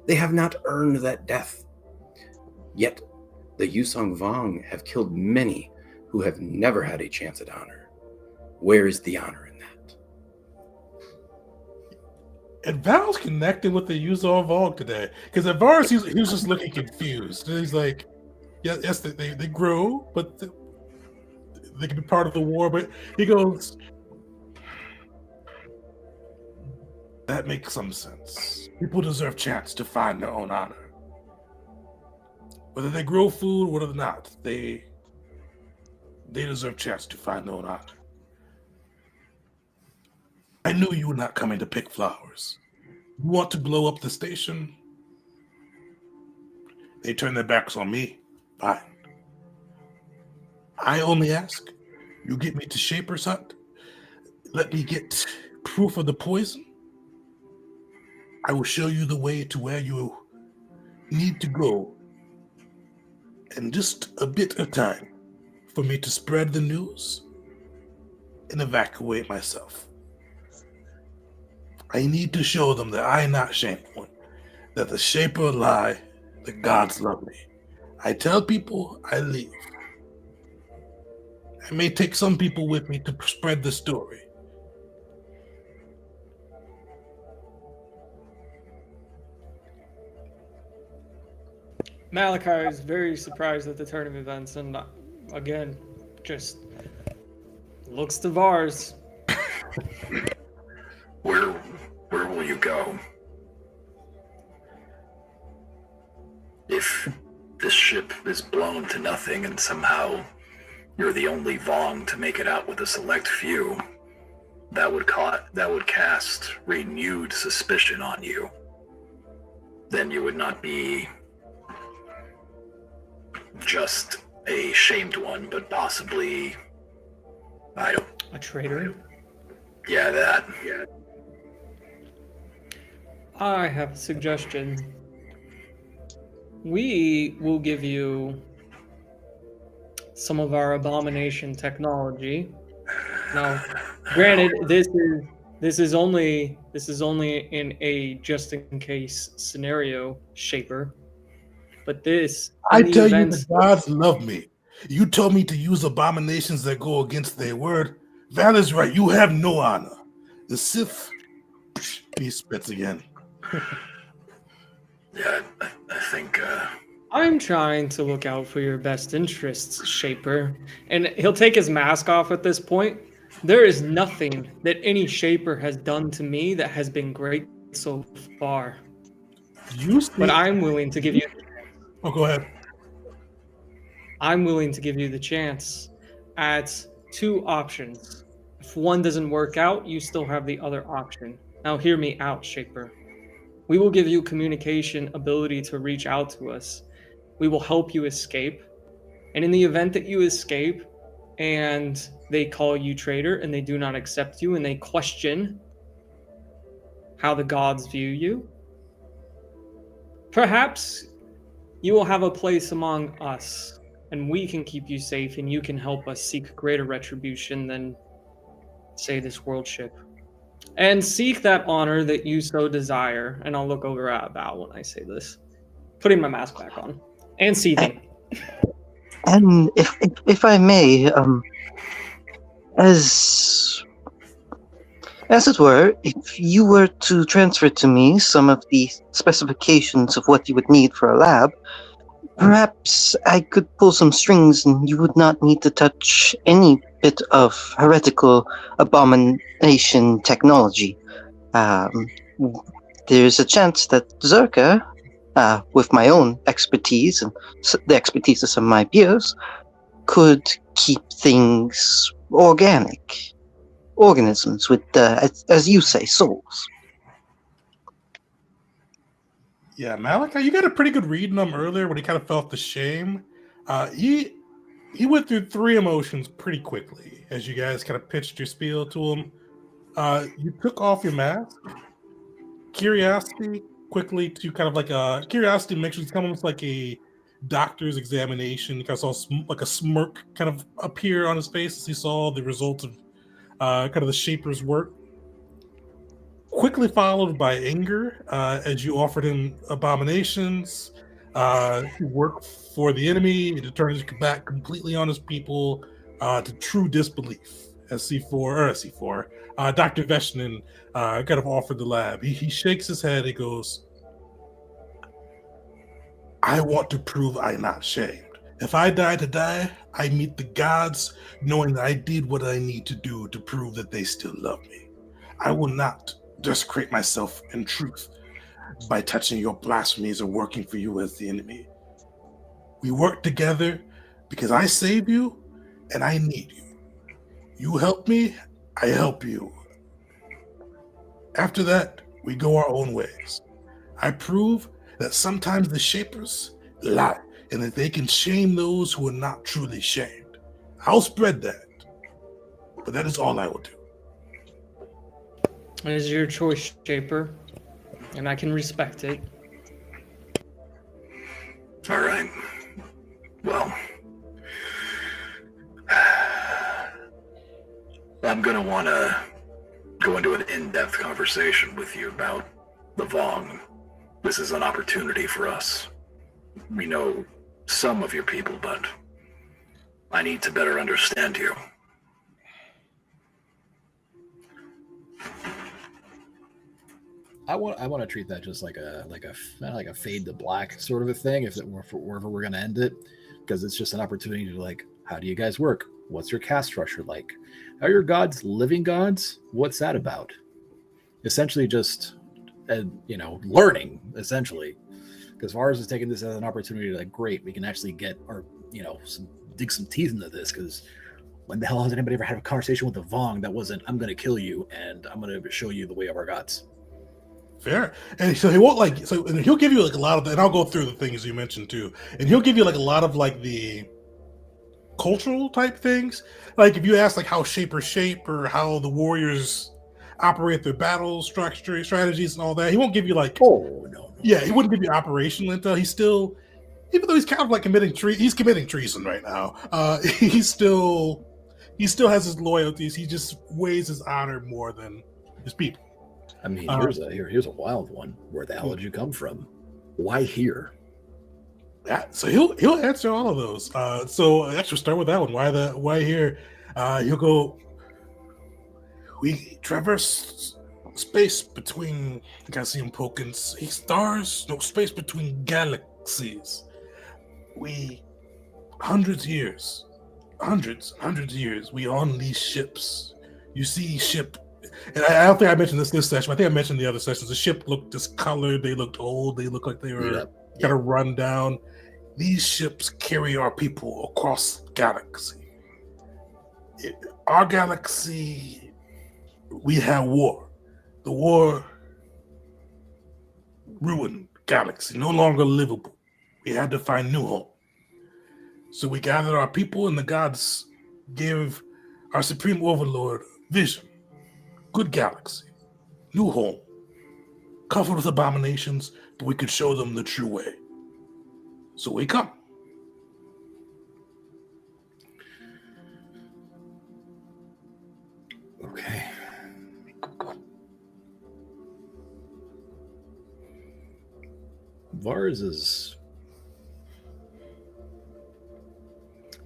They have not earned that death. Yet, the Yusong Vong have killed many who have never had a chance at honor. Where is the honor in that? And Val's connecting with the user of Vogue today. Because at Vars, he was just looking confused. And he's like, yes, they grow, but they can be part of the war. But he goes, that makes some sense. People deserve chance to find their own honor. Whether they grow food, whether or not, they deserve chance to find their own honor. I knew you were not coming to pick flowers. You want to blow up the station? They turn their backs on me. Fine. I only ask, you get me to Shaper's hut, let me get proof of the poison. I will show you the way to where you need to go. And just a bit of time for me to spread the news and evacuate myself. I need to show them that I am not shameful, that the Shaper lie, the gods love me. I tell people I leave. I may take some people with me to spread the story. Malachi is very surprised at the turn of events, and again, just looks to Vars. Where will you go? If this ship is blown to nothing and somehow you're the only Vong to make it out with a select few, that would cast renewed suspicion on you. Then you would not be just a shamed one, but possibly, I don't. A traitor? Yeah, that. Yeah. I have a suggestion. We will give you some of our abomination technology. Now, granted, this is only in a just in case scenario, Shaper. But this, I in the tell you, event, the gods love me. You told me to use abominations that go against their word. Val is right. You have no honor. The Sith, he spits again. Yeah, I think. I'm trying to look out for your best interests, Shaper. And he'll take his mask off at this point. There is nothing that any Shaper has done to me that has been great so far. You see, But I'm willing to give you oh, go ahead. I'm willing to give you the chance at two options. If one doesn't work out, you still have the other option. Now hear me out, Shaper. We will give you communication ability to reach out to us. We will help you escape. And in the event that you escape and they call you traitor and they do not accept you and they question how the gods view you, perhaps you will have a place among us and we can keep you safe and you can help us seek greater retribution than, say, this world ship. And seek that honor that you so desire. And I'll look over at Val when I say this. Putting my mask back on. And seething. And if I may, as it were, if you were to transfer to me some of the specifications of what you would need for a lab, perhaps I could pull some strings and you would not need to touch any bit of heretical abomination technology. There's a chance that Zerka, with my own expertise and the expertise of some of my peers, could keep things organic. Organisms with, as you say, souls. Yeah, Malachi, you got a pretty good read on him earlier when he kind of felt the shame. He went through three emotions pretty quickly as you guys kind of pitched your spiel to him. You took off your mask. Curiosity quickly to kind of like a curiosity makes it almost like a doctor's examination. You guys saw like a smirk kind of appear on his face as he saw the results of kind of the Shaper's work. Quickly followed by anger as you offered him abominations. He worked for the enemy. He turned his back completely on his people to true disbelief. As C4, Dr. Veshnin kind of offered the lab. He shakes his head. He goes, I want to prove I'm not shamed. If I die to die, I meet the gods knowing that I did what I need to do to prove that they still love me. I will not desecrate myself in truth by touching your blasphemies or working for you as the enemy. We work together because I save you and I need you. You help me, I help you. After that, we go our own ways. I prove that sometimes the Shapers lie and that they can shame those who are not truly shamed. I'll spread that, but that is all I will do. It is your choice, Shaper, and I can respect it. All right. Well, I'm going to want to go into an in-depth conversation with you about the Vong. This is an opportunity for us. We know some of your people, but I need to better understand you. I want to treat that just like a fade to black sort of a thing. If wherever we're gonna end it, because it's just an opportunity to like, how do you guys work? What's your caste structure like? Are your gods living gods? What's that about? Essentially, just learning. Essentially, because Vars is taking this as an opportunity to like, great, we can actually get our dig some teeth into this. Because when the hell has anybody ever had a conversation with the Vong that wasn't, I'm gonna kill you and I'm gonna show you the way of our gods? Fair. And so he won't like so and he'll give you like a lot of and I'll go through the things you mentioned too. And he'll give you like a lot of like the cultural type things. Like if you ask like how Shapers shape or how the warriors operate their battle structure strategies and all that, he won't give you like no. Yeah, he wouldn't give you operational intel. He's still even though he's kind of like he's committing treason right now. He still has his loyalties. He just weighs his honor more than his people. I mean, here's a wild one. Where the hell did you come from? Why here? Yeah, so he'll answer all of those. So actually start with that one. Why here? He'll go. We traverse space between. I think I see him poking stars. No space between galaxies. We hundreds of years. We on these ships. You see ship. And I don't think I mentioned this session. I think I mentioned the other sessions. The ship looked discolored. They looked old. They looked like they were kind of run down. These ships carry our people across the galaxy. Our galaxy, we had war. The war ruined the galaxy, no longer livable. We had to find new home. So we gathered our people, and the gods gave our supreme overlord vision. Good galaxy, new home, covered with abominations, but we could show them the true way. So we come. Okay. Vars is...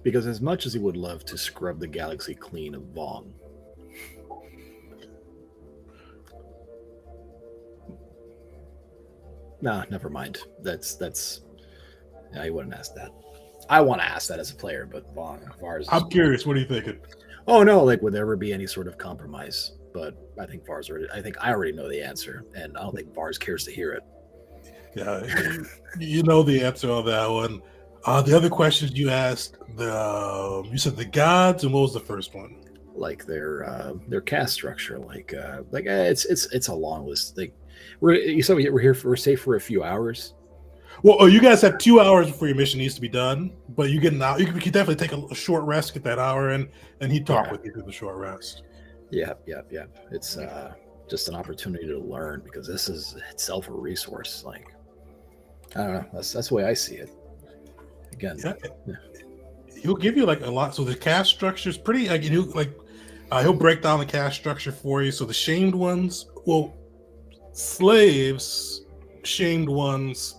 Because as much as he would love to scrub the galaxy clean of Vong, nah, never mind. That's. I wouldn't ask that. I want to ask that as a player, but Vars. I'm curious. What are you thinking? Oh no! Like, would there ever be any sort of compromise? But I think Vars already. I think I already know the answer, and I don't think Vars cares to hear it. Yeah, you know the answer on that one. The other questions you asked, you said the gods, and what was the first one? Like their caste structure, it's a long list. Like we're safe for a few hours. Well, you guys have 2 hours before your mission needs to be done, but you get an hour. You can definitely take a short rest, get that hour in, and he'd talk with you through the short rest. Yeah. It's just an opportunity to learn because this is itself a resource. Like I don't know. That's the way I see it. Again, he'll give you like a lot. So the caste structure is pretty. Like he'll break down the caste structure for you. So the shamed ones, slaves, shamed ones,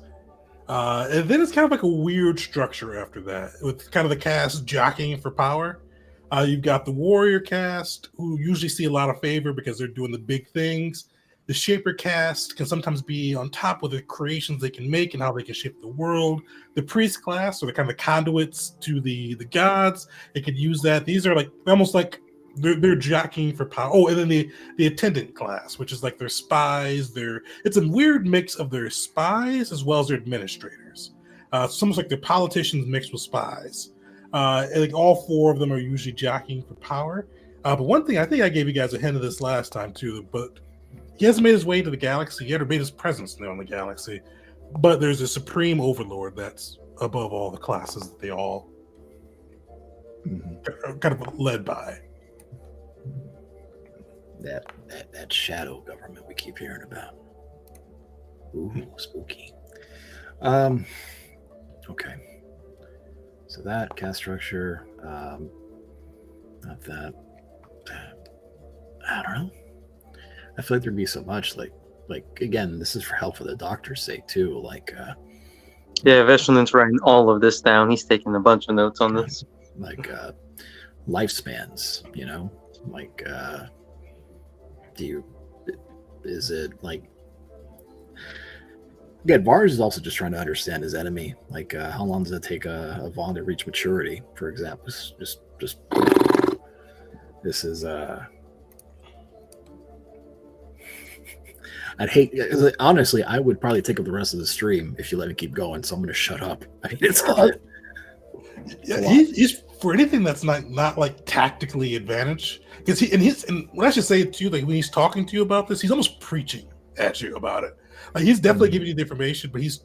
and then it's kind of like a weird structure after that, with kind of the caste jockeying for power. You've got the warrior caste, who usually see a lot of favor because they're doing the big things. The shaper caste can sometimes be on top with the creations they can make and how they can shape the world. The priest class are the kind of conduits to the gods. They could use that. These are like almost like they're jockeying for power. Oh, and then the attendant class, which is like their spies. It's a weird mix of their spies as well as their administrators. It's almost like they're politicians mixed with spies. And like all four of them are usually jockeying for power. But one thing, I think I gave you guys a hint of this last time too, but he hasn't made his way to the galaxy yet or made his presence there on the galaxy. But there's a supreme overlord that's above all the classes that they all are kind of led by. That shadow government we keep hearing about. Ooh, spooky. Okay. So that caste structure, not that. I don't know. I feel like there'd be so much like again, this is for help for the doctor's sake too. Veshalin's writing all of this down. He's taking a bunch of notes on this. Lifespans, is it like again, Vars is also just trying to understand his enemy. How long does it take a Vaughn to reach maturity, for example? Just this is I'd hate, honestly, I would probably take up the rest of the stream if you let me keep going, so I'm going to shut up. I mean, it's hard. Yeah, he's for anything that's not like tactically advantage, because and what I should say too, like when he's talking to you about this, he's almost preaching. at you about it. Like he's definitely giving you the information, but he's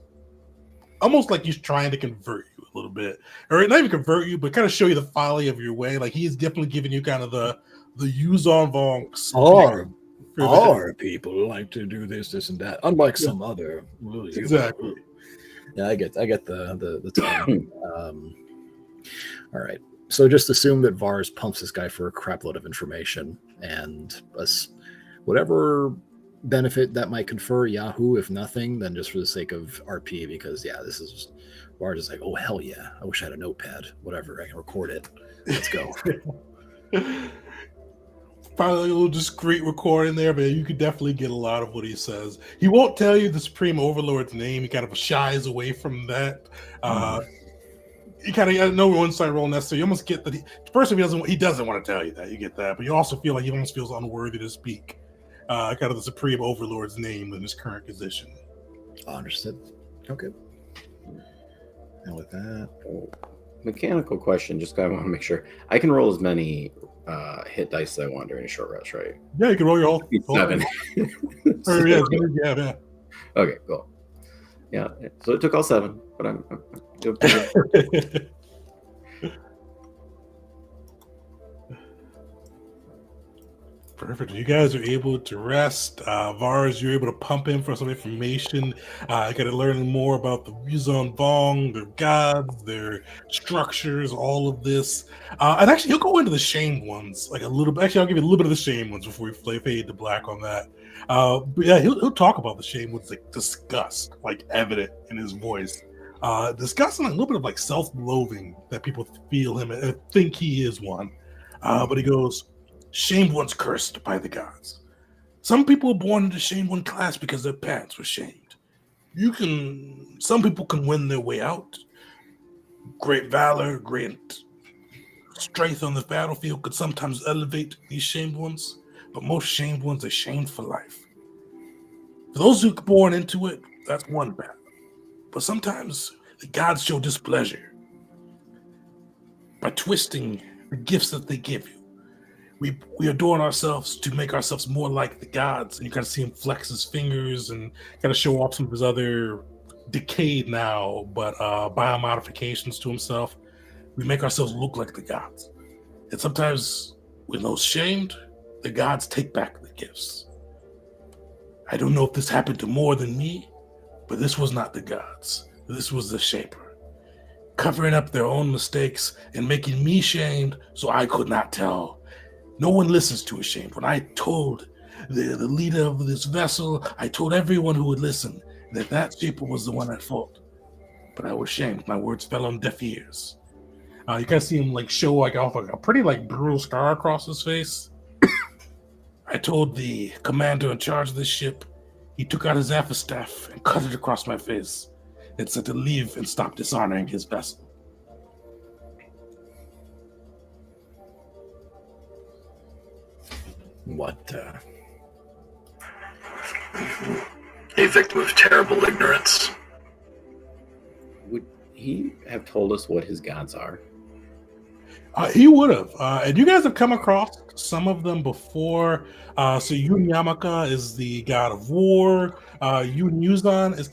almost like he's trying to convert you a little bit, or not even convert you, but kind of show you the folly of your way. Like he's definitely giving you kind of the Yuzon Vong. Or people like to do this and that, unlike some other. Exactly. Yeah, I get the tone. All right. So just assume that Vars pumps this guy for a crap load of information, and whatever benefit that might confer, Yahoo. If nothing, then just for the sake of RP, because this is Vars is like, oh hell yeah, I wish I had a notepad. Whatever, I can record it. Let's go. Probably a little discreet recording there, but you could definitely get a lot of what he says. He won't tell you the Supreme Overlord's name. He kind of shies away from that. You kind of know one side role necessary. You almost get that he doesn't want to tell you that. You get that, but you also feel like he almost feels unworthy to speak kind of the Supreme Overlord's name in his current position. Understood. Okay. And with that, mechanical question. Just I want to make sure I can roll as many hit dice as I want during a short rest, right? Yeah, you can roll your all 7. Yeah. Okay, cool. Yeah, so it took all 7, but I'm Perfect. You guys are able to rest. Vars, you're able to pump in for some information. I got to learn more about the Yuzon Vong, their gods, their structures, all of this. And actually, he'll go into the shamed ones like a little bit. Actually, I'll give you a little bit of the shamed ones before we fade to black on that. But yeah, he'll talk about the shamed ones, like disgust, like evident in his voice. Disgust and a little bit of like self-loathing that people feel him and think he is one. But he goes, shamed ones cursed by the gods. Some people are born into shamed one class because their parents were shamed. Some people can win their way out. Great valor, great strength on the battlefield could sometimes elevate these shamed ones, but most shamed ones are shamed for life. For those who are born into it, that's one battle. But sometimes the gods show displeasure by twisting the gifts that they give you. We adorn ourselves to make ourselves more like the gods, and you kind of see him flex his fingers and kind of show off some of his other decayed now, but biomodifications to himself. We make ourselves look like the gods, and sometimes when those shamed, the gods take back the gifts. I don't know if this happened to more than me, but this was not the gods. This was the Shaper, covering up their own mistakes and making me shamed so I could not tell. No one listens to a shamed. When I told the leader of this vessel, I told everyone who would listen that Shaper was the one at fault. But I was shamed. My words fell on deaf ears. You kind of see him like show like off a pretty like brutal scar across his face. I told the commander in charge of this ship. He took out his staff and cut it across my face and said to leave and stop dishonoring his vessel. what? A victim of terrible ignorance. Would he have told us what his gods are? He would have. And you guys have come across some of them before. So Yun Yamaka is the god of war. Yun Yuzan is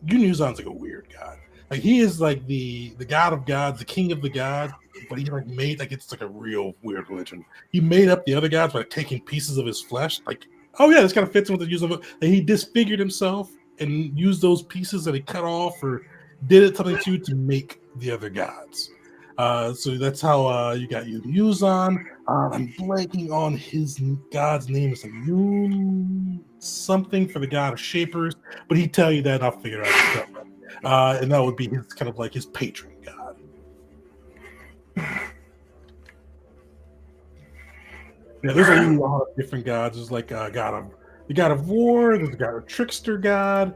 Yun Yuzan's like a weird god. Like he is like the god of gods, the king of the gods, but he like made like it's like a real weird religion. He made up the other gods by taking pieces of his flesh. Like, oh yeah, this kind of fits in with the Yuzan. And he disfigured himself and used those pieces that he cut off or did it something to make the other gods. So that's how you got Yun Yuzan. I'm blanking on his god's name. It's like Yun something for the god of shapers, but he'd tell you that and I'll figure it out. And that would be his kind of like his patron god. Yeah, there's a lot of different gods. There's like the god of war. There's the god of trickster god.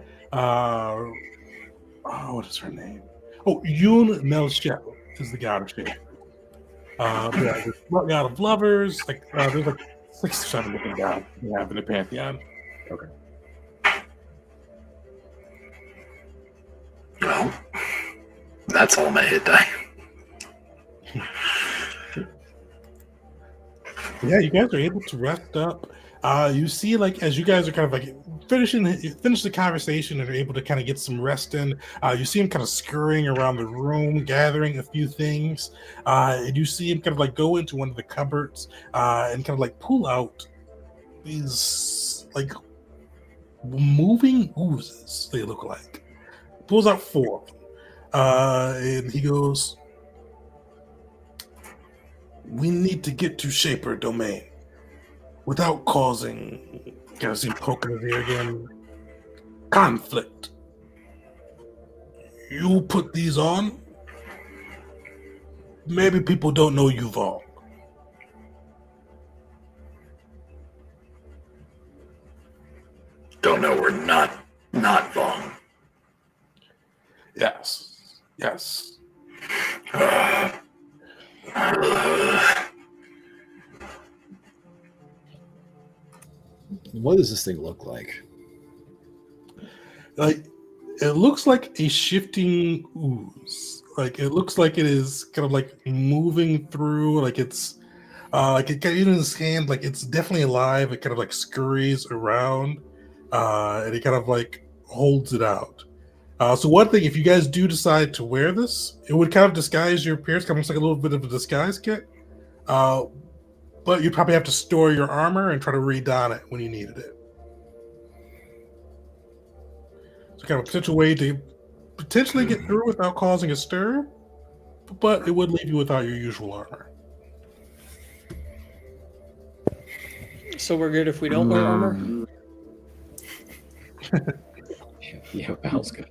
What is her name? Oh, Yun Melchel is the god of shape. The god of lovers. Like there's like 6 or 7 different gods you have in the pantheon. Okay. Well, that's all my hit die. Yeah, you guys are able to rest up. You see, like, as you guys are kind of like finish the conversation and are able to kind of get some rest in, you see him kind of scurrying around the room, gathering a few things. And you see him kind of like go into one of the cupboards and kind of like pull out these like moving oozes, they look like. Pulls out 4 of them. And he goes, "We need to get to Shaper Domain without causing," kind of see him poking his ear again, "conflict. You put these on, maybe people don't know you wrong." Don't know we're not wrong. Yes. What does this thing look like? Like, it looks like a shifting ooze. Like, it looks like it is kind of like moving through, like it's like it in his hand, like it's definitely alive. It kind of like scurries around, and he kind of like holds it out. So one thing, if you guys do decide to wear this, it would kind of disguise your appearance, kind of looks like a little bit of a disguise kit. But you'd probably have to store your armor and try to redon it when you needed it. So kind of a potential way to potentially get through without causing a stir, but it would leave you without your usual armor. So we're good if we don't wear armor? Yeah, Val's good.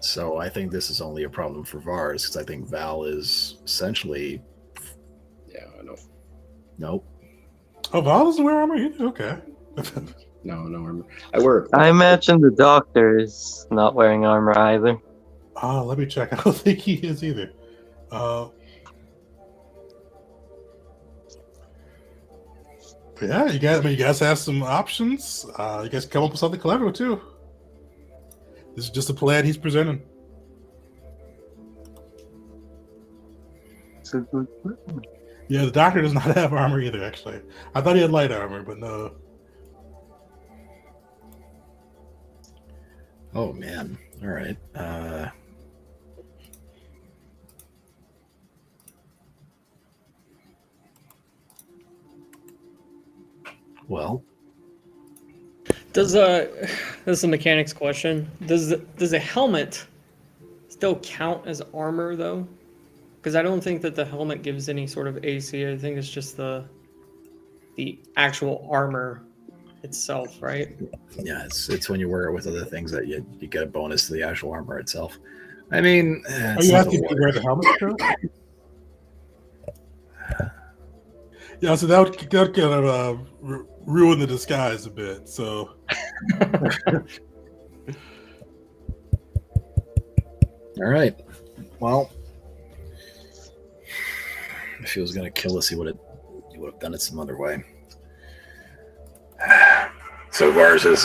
So I think this is only a problem for Vars because I think Val is essentially. Yeah, I know. Nope. Oh, Val doesn't wear armor either? Okay. No armor. I wear. I imagine the doctor is not wearing armor either. Let me check. I don't think he is either. But yeah, you guys have some options. You guys come up with something clever too. This is just a plan he's presenting. Yeah, the doctor does not have armor either, actually. I thought he had light armor, but no. Oh man. All right. Well, Does this is a mechanics question. Does a helmet still count as armor though? Because I don't think that the helmet gives any sort of AC. I think it's just the actual armor itself, right? yeah, it's when you wear it with other things that you get a bonus to the actual armor itself. I mean, Are it's you not asking the if you wear the helmet too? Yeah, so that would kind of ruin the disguise a bit. So, all right. Well, if he was going to kill us, he would have done it some other way. So Vars is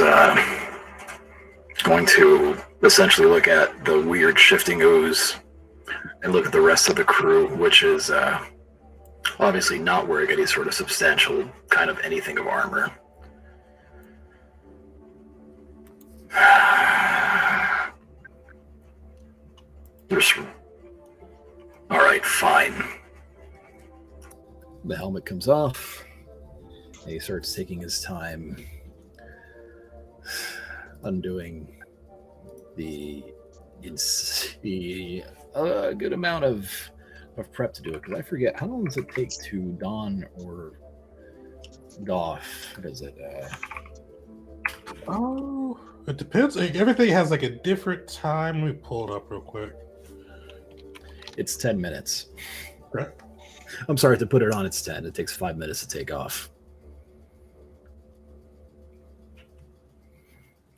going to essentially look at the weird shifting ooze and look at the rest of the crew, which is obviously not wearing any sort of substantial kind of anything of armor. All right, fine. The helmet comes off, and he starts taking his time undoing the good amount of prep to do it. Because I forget, how long does it take to don or doff? Does it? oh, it depends. Like, everything has like a different time. Let me pull it up real quick. It's 10 minutes. Okay. I'm sorry, to put it on, it's 10. It takes 5 minutes to take off.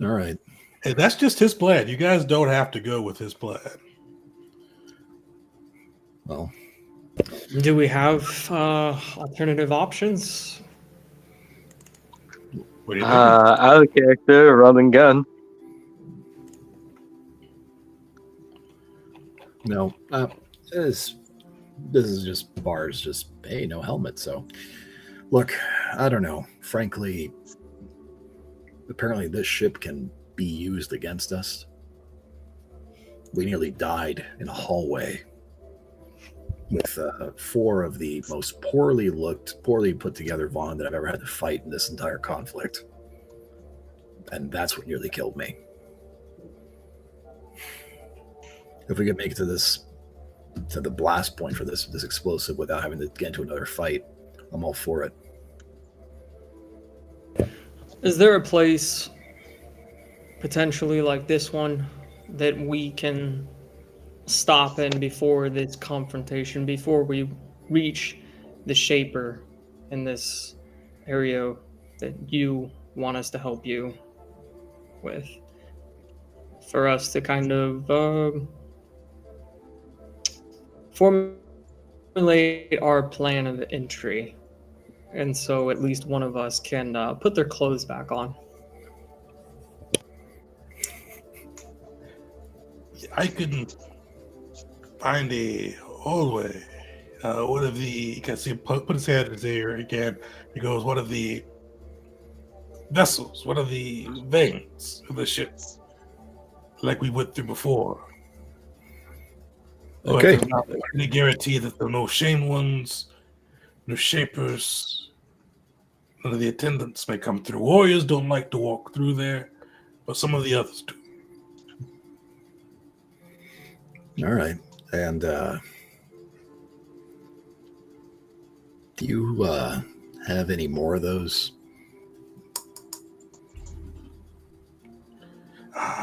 All right. Hey, that's just his plan. You guys don't have to go with his plan. Well, Do we have alternative options? What do you think? Out of character, run and gun. no. this is just bars, just, hey, no helmet. So, look, I don't know. Frankly, apparently this ship can be used against us. We nearly died in a hallway with 4 of the most poorly put together Vaughn that I've ever had to fight in this entire conflict. And that's what nearly killed me. If we could make it to the blast point for this explosive without having to get into another fight, I'm all for it. Is there a place, potentially like this one, that we can stop in before this confrontation, before we reach the Shaper in this area that you want us to help you with? For us to kind of formulate our plan of entry. And so at least one of us can put their clothes back on. I couldn't find a hallway. One of the, you can see him put his hand in his ear again. He goes, one of the vessels, one of the veins of the ship, like we went through before. Okay. But there's not any guarantee that there are no shame ones, no shapers. None of the attendants may come through. Warriors don't like to walk through there, but some of the others do. All right. And do you have any more of those?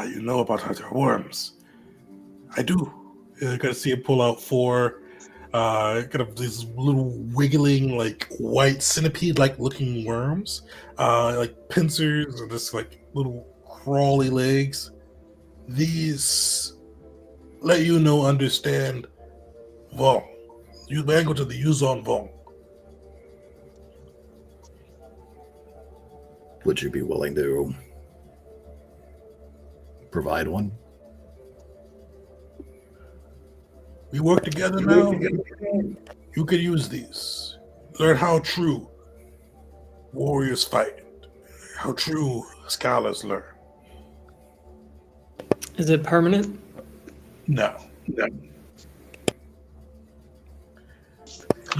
You know about how they're worms. I do. You're going to see him pull out 4 kind of these little wiggling, like white centipede-like looking worms, like pincers and just like little crawly legs. These let you know, understand Vong. You language of the Yuzon Vong. Would you be willing to provide one? We work together now. You can use these. Learn how true warriors fight, how true scholars learn. Is it permanent? No. You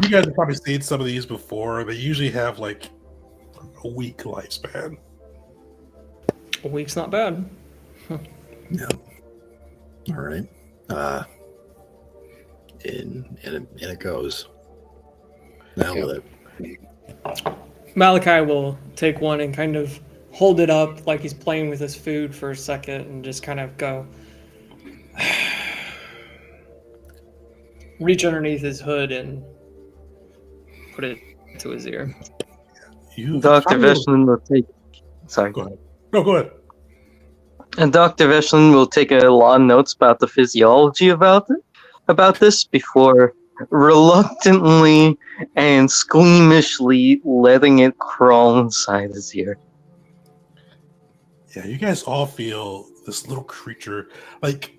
guys have probably seen some of these before. They usually have like a week lifespan. A week's not bad. No. All right. In it goes. Now with it. Malachi will take one and kind of hold it up like he's playing with his food for a second and just kind of go reach underneath his hood and put it to his ear. Dr. Veshlin will take... Sorry. Go ahead. No, go ahead. And Dr. Veshlin will take a lot of notes about the physiology about this before reluctantly and squeamishly letting it crawl inside his ear. Yeah, you guys all feel this little creature, like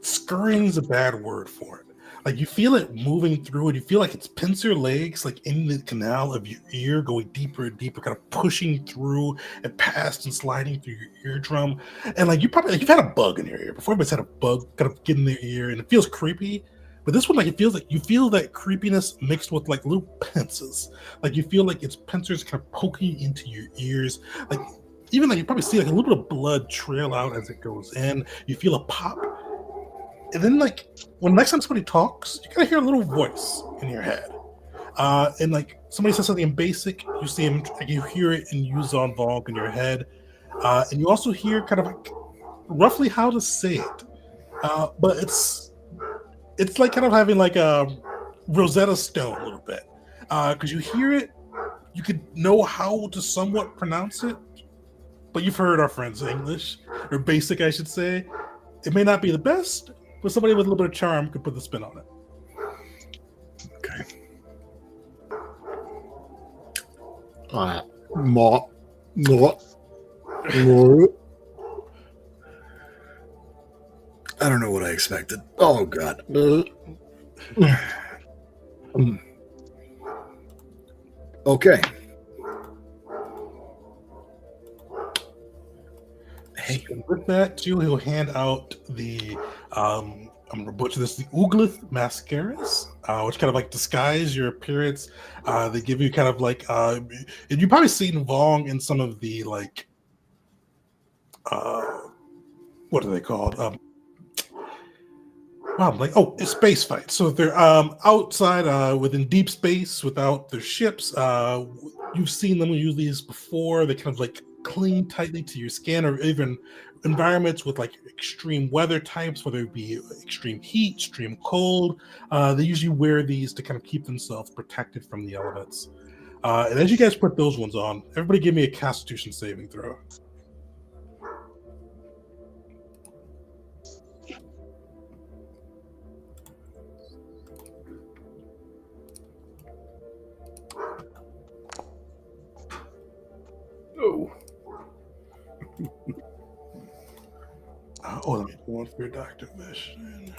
scurrying is a bad word for it. Like you feel it moving through and you feel like its pincer legs like in the canal of your ear going deeper and deeper, kind of pushing through and past and sliding through your eardrum. And like you probably, like you've had a bug in your ear before, everybody's had a bug kind of get in their ear and it feels creepy. But this one, like it feels like you feel that creepiness mixed with like little pincers. Like you feel like its pincers kind of poking into your ears. Like even like you probably see like a little bit of blood trail out as it goes in. You feel a pop. And then like when next time somebody talks, you kind of hear a little voice in your head. And like somebody says something in basic, you see him, like you hear it in Yuzon Vong in your head. And you also hear kind of like roughly how to say it. But it's like kind of having like a Rosetta Stone a little bit. Because you hear it, you could know how to somewhat pronounce it, but you've heard our friends' English, or basic, I should say. It may not be the best, but somebody with a little bit of charm could put the spin on it. Okay. Mo. I don't know what I expected. Oh God. Okay. Hey. And with that, too, he'll hand out the I'm gonna butcher this, the Uglith mascaras, which kind of like disguise your appearance. They give you kind of like and you've probably seen Vong in some of the like what are they called? It's space fights. So if they're outside within deep space without their ships, you've seen them use these before. They kind of like cling tightly to your skin, or even environments with like extreme weather types, whether it be extreme heat, extreme cold. They usually wear these to kind of keep themselves protected from the elements. And as you guys put those ones on, everybody give me a Constitution saving throw. Oh. Let me pull one for your Dr. Mission.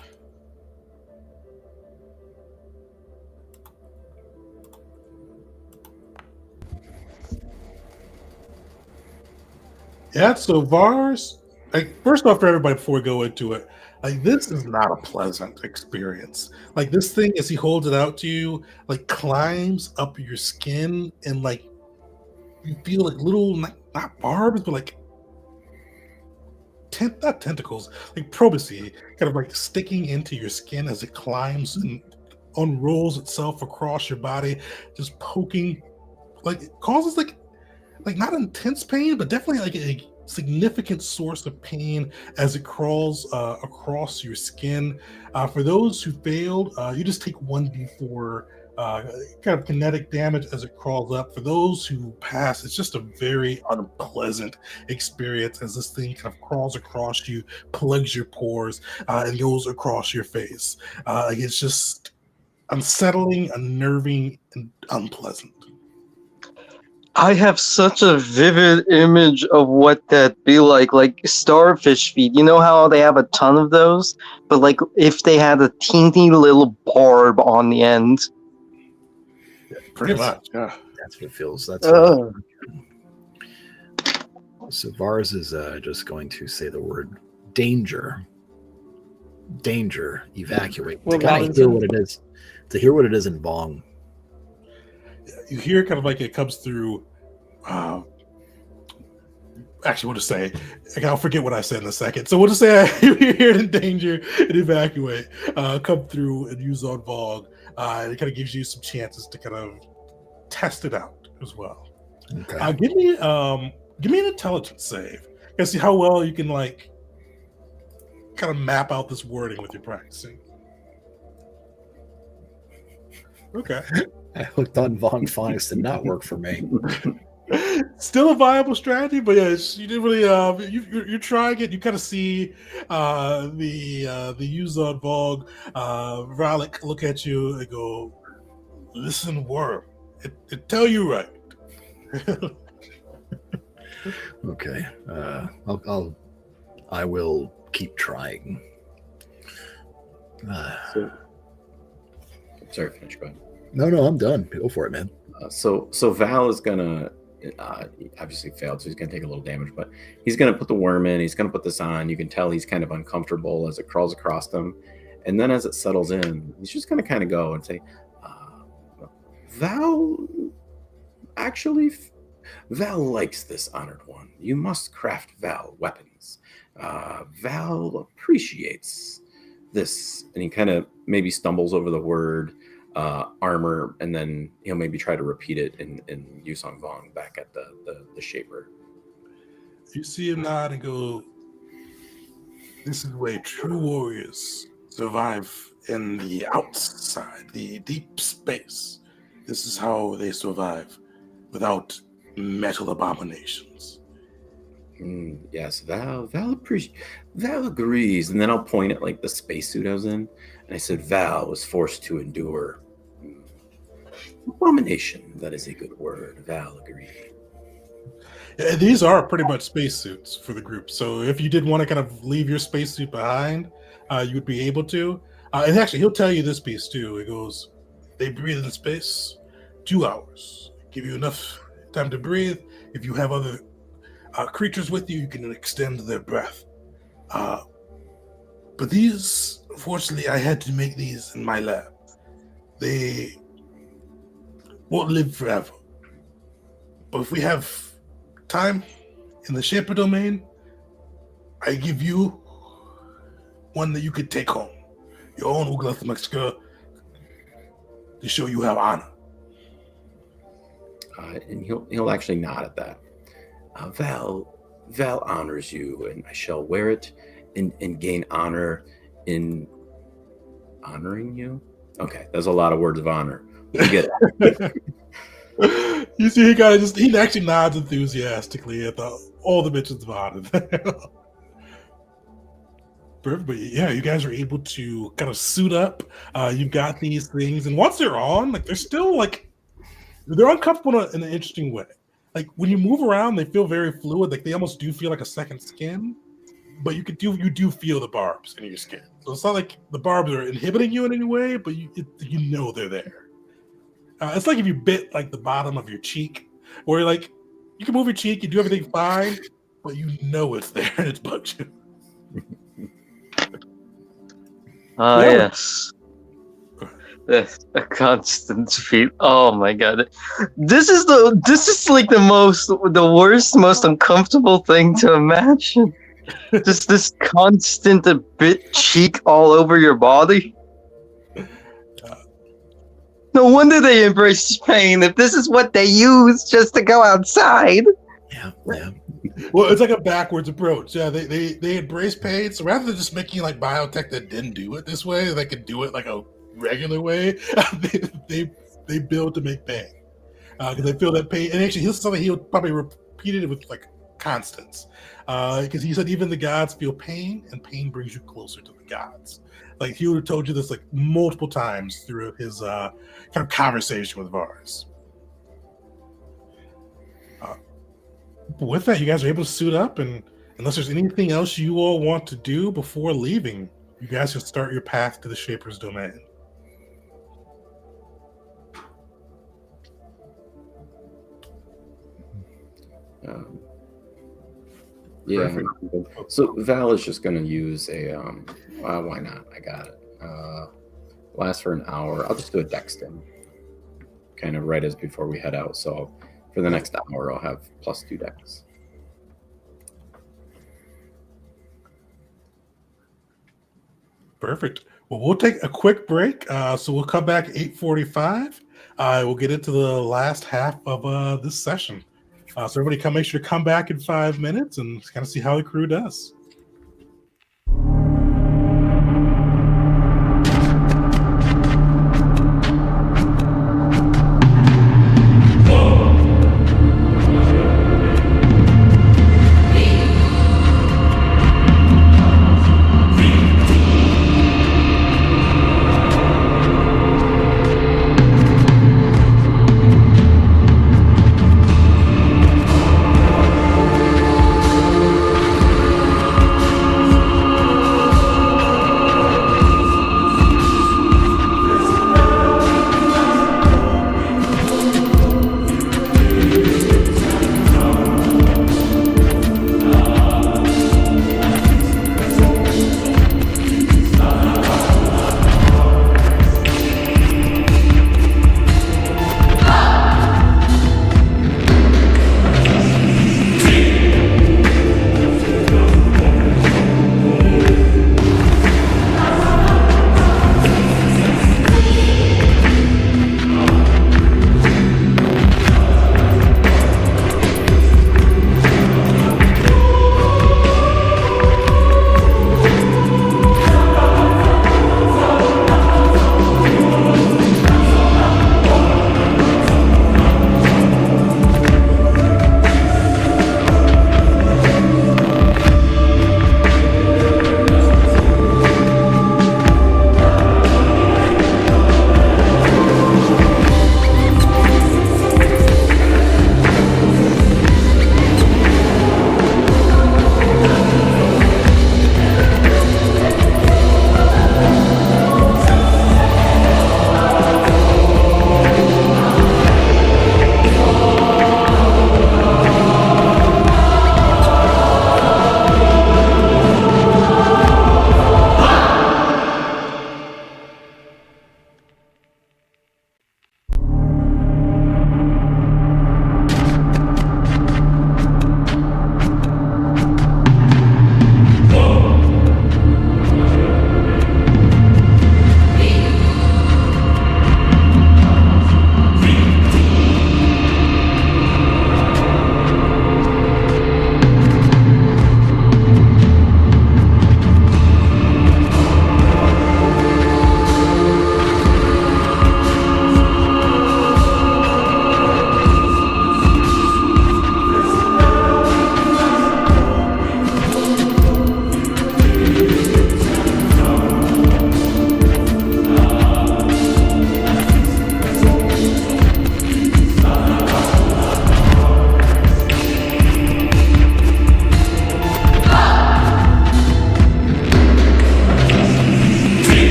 Yeah, so Vars, like, first off, for everybody, before we go into it, like, this is not a pleasant experience. Like, this thing, as he holds it out to you, like, climbs up your skin, and like, you feel like little, not barbs, but like, not tentacles, like proboscis, kind of like sticking into your skin as it climbs and unrolls itself across your body, just poking, like, it causes like not intense pain, but definitely like a significant source of pain as it crawls across your skin. For those who failed, you just take 1d4 kind of kinetic damage as it crawls up. For those who pass, it's just a very unpleasant experience as this thing kind of crawls across you, plugs your pores, and goes across your face. It's just unsettling, unnerving, and unpleasant. I have such a vivid image of what that'd be like starfish feet. You know how they have a ton of those? But like if they had a teeny little barb on the end. Pretty much, yeah. That's what it feels. So Vars is just going to say the word danger. Danger. Evacuate. To kind of hear what it is. To hear what it is in Vong. You hear kind of like it comes through. Actually, we'll just say, I'll forget what I said in a second. So we'll just say you hear it in danger and evacuate. Come through and use on Vong. It kind of gives you some chances to kind of test it out as well. Okay. Give me an intelligence save. You see how well you can like kind of map out this wording with your practicing. Okay. I hooked on Vong Phonics did not work for me. Still a viable strategy, but yeah, you didn't really. You're trying it. You kind of see the user on Vong, Ralik, look at you and go, "Listen, worm, it tell you right." Okay. I will keep trying. Sorry, finish. Go ahead. No, I'm done. Go for it, man. So Val is gonna obviously failed, so he's gonna take a little damage, but he's gonna put the worm in. He's gonna put this on. You can tell he's kind of uncomfortable as it crawls across him, and then as it settles in, he's just gonna kind of go and say, "Val, actually, Val likes this honored one. You must craft Val weapons. Val appreciates this," and he kind of maybe stumbles over the word armor, and then he'll maybe try to repeat it in Yusong Vong back at the shaper. You see him nod and go, "This is the way true warriors survive in the outside, the deep space. This is how they survive without metal abominations." Yes, Val agrees. And then I'll point at like the spacesuit I was in, and I said, "Val was forced to endure abomination." That is a good word. Val agreed. Yeah, these are pretty much spacesuits for the group. So if you did want to kind of leave your spacesuit behind, you would be able to. And actually, he'll tell you this piece too. It goes, they breathe in space 2 hours. Give you enough time to breathe. If you have other creatures with you, you can extend their breath. But these, unfortunately, I had to make these in my lab. They won't live forever. But if we have time in the Shaper domain, I give you one that you could take home. Your own Uglathmaxka, to show you have honor. And he'll actually nod at that. Val honors you, and I shall wear it and gain honor in honoring you. Okay, there's a lot of words of honor. You get it. You see, he actually nods enthusiastically at all the mentions of honor. Perfect. But yeah, you guys are able to kind of suit up. You've got these things, and once they're on, like they're still like they're uncomfortable in an interesting way. Like when you move around, they feel very fluid. Like they almost do feel like a second skin. But you do feel the barbs in your skin. So it's not like the barbs are inhibiting you in any way, but you know they're there. It's like if you bit like the bottom of your cheek, where like you can move your cheek, you do everything fine, but you know it's there and it's bugged you. Yes. That's a constant feat. Oh my god. This is like the worst, most uncomfortable thing to imagine. Just this constant bit cheek all over your body. No wonder they embrace pain if this is what they use just to go outside. Yeah. Well, it's like a backwards approach. Yeah, they embrace pain. So rather than just making like biotech that didn't do it this way, they could do it like a regular way. they build to make pain because they feel that pain. And actually, he'll probably repeat it with like constants because he said even the gods feel pain, and pain brings you closer to the gods. Like he would have told you this like multiple times through his kind of conversation with Vars. But with that, you guys are able to suit up, and unless there's anything else you all want to do before leaving, you guys can start your path to the Shaper's domain. Yeah. So Val is just going to use a why not? I got it. Lasts for an hour. I'll just do a Dextin, kind of right as before we head out. So for the next hour, I'll have +2 Dex. Perfect. Well, we'll take a quick break. So we'll come back 8:45. We'll get into the last half of this session. So everybody make sure to come back in 5 minutes and kind of see how the crew does.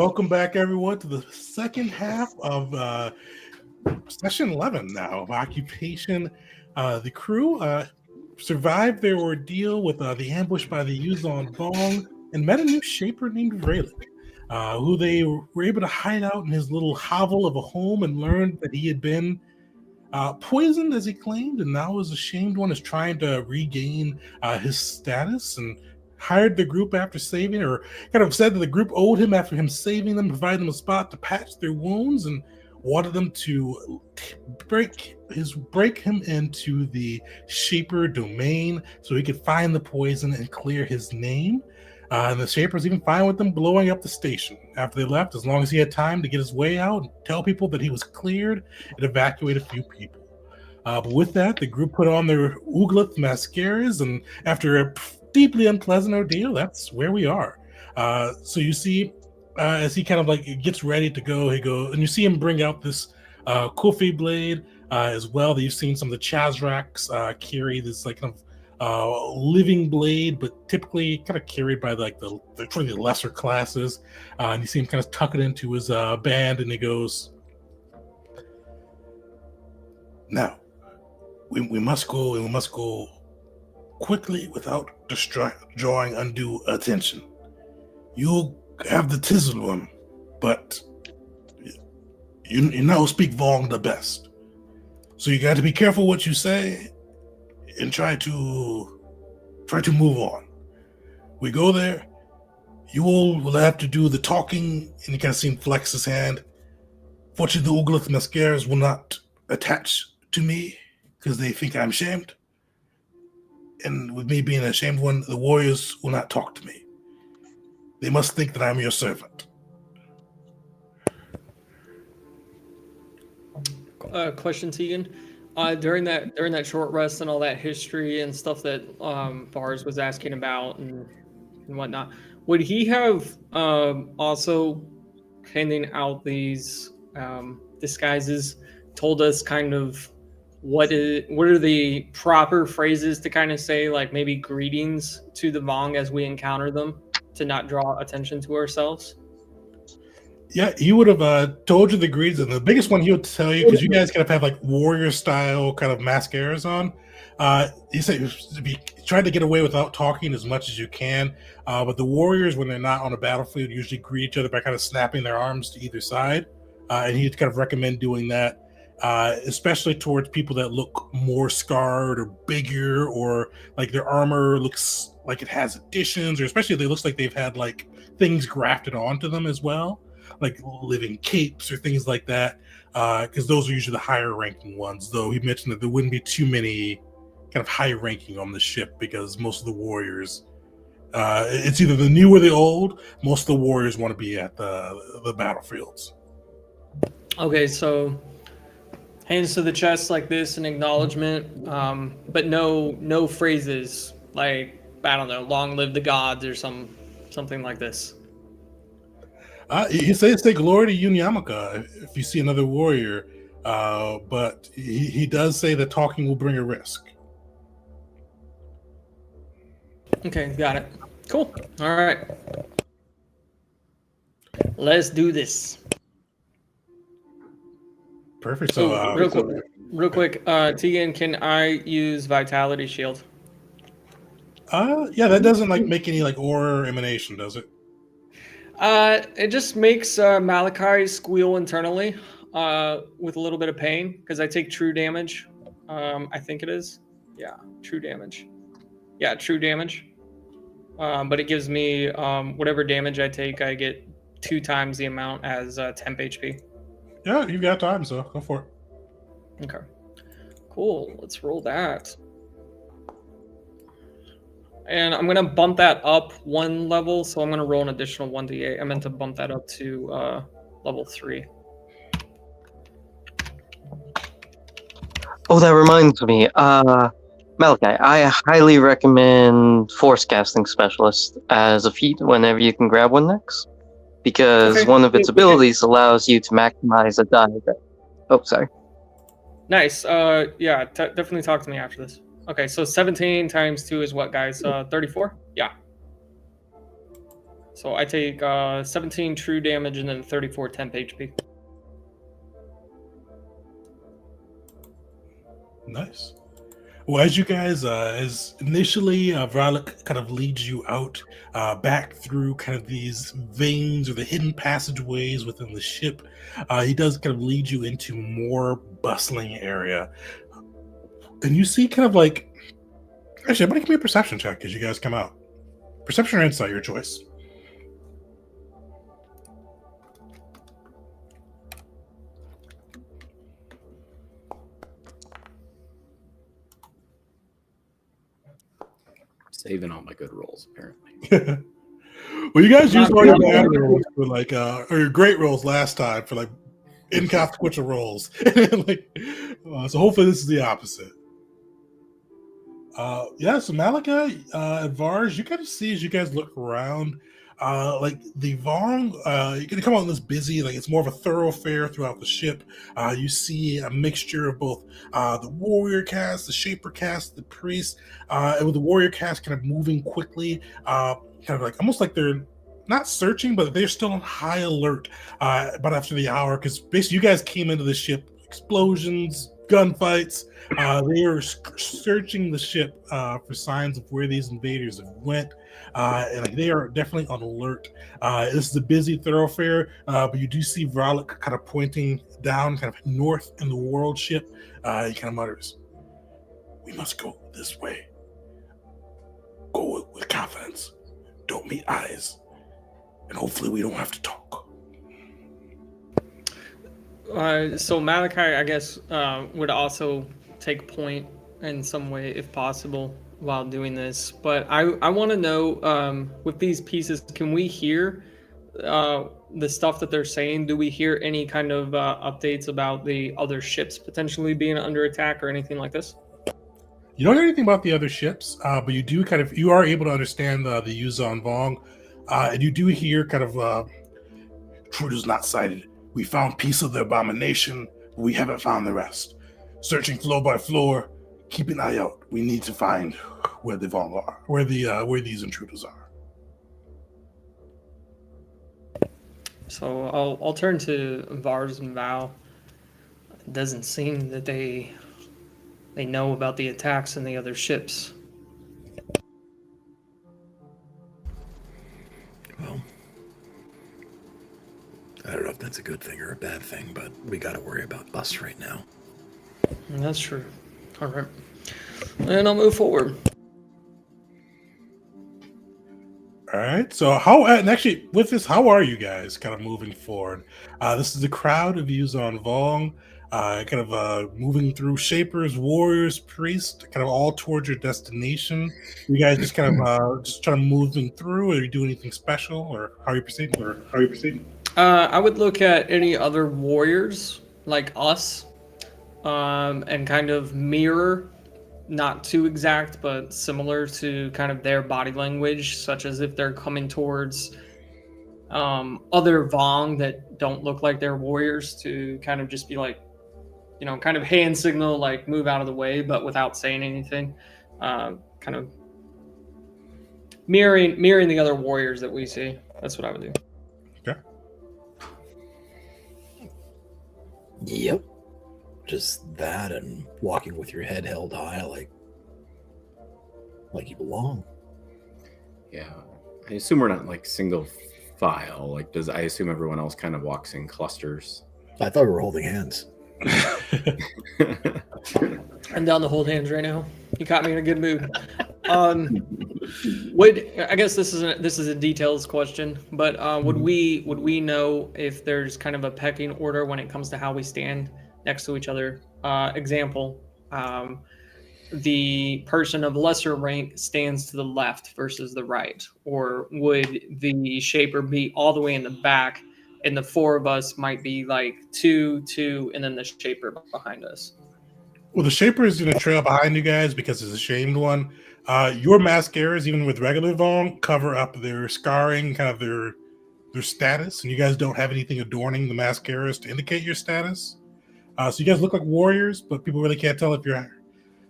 welcome back, everyone, to the second half of session 11 now of Occupation. The crew survived their ordeal with the ambush by the Yuzon Bong and met a new shaper named Vralik, who they were able to hide out in his little hovel of a home and learned that he had been poisoned, as he claimed, and now his ashamed one is trying to regain his status, and hired the group after saving, or kind of said that the group owed him after him saving them, providing them a spot to patch their wounds, and wanted them to break him into the Shaper domain so he could find the poison and clear his name. And the Shaper was even fine with them blowing up the station after they left, as long as he had time to get his way out and tell people that he was cleared and evacuate a few people. But with that, the group put on their Oogloth mascaras, and after a deeply unpleasant ordeal, that's where we are. So you see, as he kind of like gets ready to go, and you see him bring out this Kofi blade as well. That you've seen some of the Chazraks carry this like kind of living blade, but typically kind of carried by like the lesser classes. And you see him kind of tuck it into his band, and he goes, "Now, we must go, and we must go quickly without drawing undue attention. You have the Tizzle, but you now speak Vong the best. So you got to be careful what you say and try to move on. We go there, you all will have to do the talking," and you kind of see him flex his hand. "Fortunately, the Oogloth mascaras will not attach to me because they think I'm shamed. And with me being a shamed one, the warriors will not talk to me. They must think that I'm your servant." Question, Tegan. During that short rest and all that history and stuff that Bars was asking about and whatnot, would he have also, handing out these disguises, told us kind of what are the proper phrases to kind of say, like maybe greetings to the Vong as we encounter them, to not draw attention to ourselves? Yeah, he would have told you the greetings, and the biggest one he would tell you, because you guys kind of have like warrior style kind of mascaras on. He said he tried to get away without talking as much as you can, but the warriors, when they're not on a battlefield, usually greet each other by kind of snapping their arms to either side, and he'd kind of recommend doing that. Especially towards people that look more scarred or bigger, or like their armor looks like it has additions, or especially if it looks like they've had like things grafted onto them as well, like living capes or things like that, because those are usually the higher ranking ones. Though he mentioned that there wouldn't be too many kind of high ranking on the ship, because most of the warriors, it's either the new or the old. Most of the warriors want to be at the battlefields. Okay, so hands to the chest like this, an acknowledgement, but no phrases like, I don't know, "Long live the gods" or something like this. He says, "Say glory to Yunyamaka if you see another warrior," but he does say that talking will bring a risk. Okay, got it. Cool. All right. Let's do this. Perfect. So, real quick, Tegan, can I use Vitality Shield? yeah, that doesn't like make any like aura or emanation, does it? It just makes Malachi squeal internally with a little bit of pain, because I take true damage. I think it is. Yeah, true damage. Yeah, true damage. But it gives me whatever damage I take, I get 2 times the amount as temp HP. Yeah, you've got time, so go for it. Okay. Cool. Let's roll that. And I'm going to bump that up 1 level, so I'm going to roll an additional 1d8. I meant to bump that up to level 3. Oh, that reminds me. Malachi, I highly recommend Force Casting Specialist as a feat whenever you can grab one next. Because Okay. one of its abilities allows you to maximize a die that... Oh, sorry. Nice. Yeah, definitely talk to me after this. Okay, so 17 times 2 is what, guys? 34? Yeah. So I take 17 true damage and then 34 temp HP. Nice. Well, as you guys, as initially Varlik kind of leads you out back through kind of these veins or the hidden passageways within the ship, he does kind of lead you into more bustling area. And you see kind of like, actually, everybody give me a perception check as you guys come out. Perception or insight, your choice. Saving all my good rolls, apparently. Well, you guys used all your bad rolls for like, or your great rolls last time for like inconsequential rolls. Like, so hopefully this is the opposite. Yeah, so Malachi and Vars, you kind of see as you guys look around, like the Vong, you're gonna come out in this busy, like it's more of a thoroughfare throughout the ship. You see a mixture of both the warrior cast, the shaper cast, the priest, and with the warrior cast kind of moving quickly, kind of like almost like they're not searching, but they're still on high alert about after the hour, because basically you guys came into the ship, explosions, gunfights. They are searching the ship for signs of where these invaders have went, and like, they are definitely on alert. This is a busy thoroughfare, but you do see Vralik kind of pointing down, kind of north in the world ship. He kind of mutters, "We must go this way. Go with confidence. Don't meet eyes, and hopefully we don't have to talk." So Malachi, I guess, would also take point in some way if possible while doing this. But I want to know, with these pieces, can we hear the stuff that they're saying? Do we hear any kind of updates about the other ships potentially being under attack or anything like this? You don't hear anything about the other ships, but you are able to understand the Yuzon Vong, and you do hear kind of intruders not sighted. We found piece of the abomination, but we haven't found the rest. Searching floor by floor, keep an eye out. We need to find where the Vong are, where these intruders are. So I'll turn to Vars and Val. It doesn't seem that they know about the attacks in the other ships. Well, I don't know if that's a good thing or a bad thing, but we got to worry about us right now. That's true. All right. And I'll move forward. All right. So and actually with this, how are you guys kind of moving forward? This is the crowd of Yuzon Vong, kind of moving through shapers, warriors, priests, kind of all towards your destination. You guys just kind of just trying to moving through, or you do anything special, or how are you proceeding? I would look at any other warriors like us, and kind of mirror, not too exact, but similar to kind of their body language, such as if they're coming towards other Vong that don't look like they're warriors, to kind of just be like, kind of hand signal, like move out of the way, but without saying anything. Kind of mirroring the other warriors that we see. That's what I would do. Okay. Yep. Just that and walking with your head held high like you belong. Yeah. I assume we're not like single file. Like, I assume everyone else kind of walks in clusters? I thought we were holding hands. I'm down to hold hands right now. You caught me in a good mood. I guess this is a details question, but would we know if there's kind of a pecking order when it comes to how we stand next to each other? Example, the person of lesser rank stands to the left versus the right, or would the shaper be all the way in the back, and the four of us might be like two, and then the shaper behind us? Well, the shaper is going to trail behind you guys because it's a shamed one. Your mascaras, even with regular Vong, cover up their scarring, kind of their status, and you guys don't have anything adorning the mascaras to indicate your status. So you guys look like warriors, but people really can't tell if you're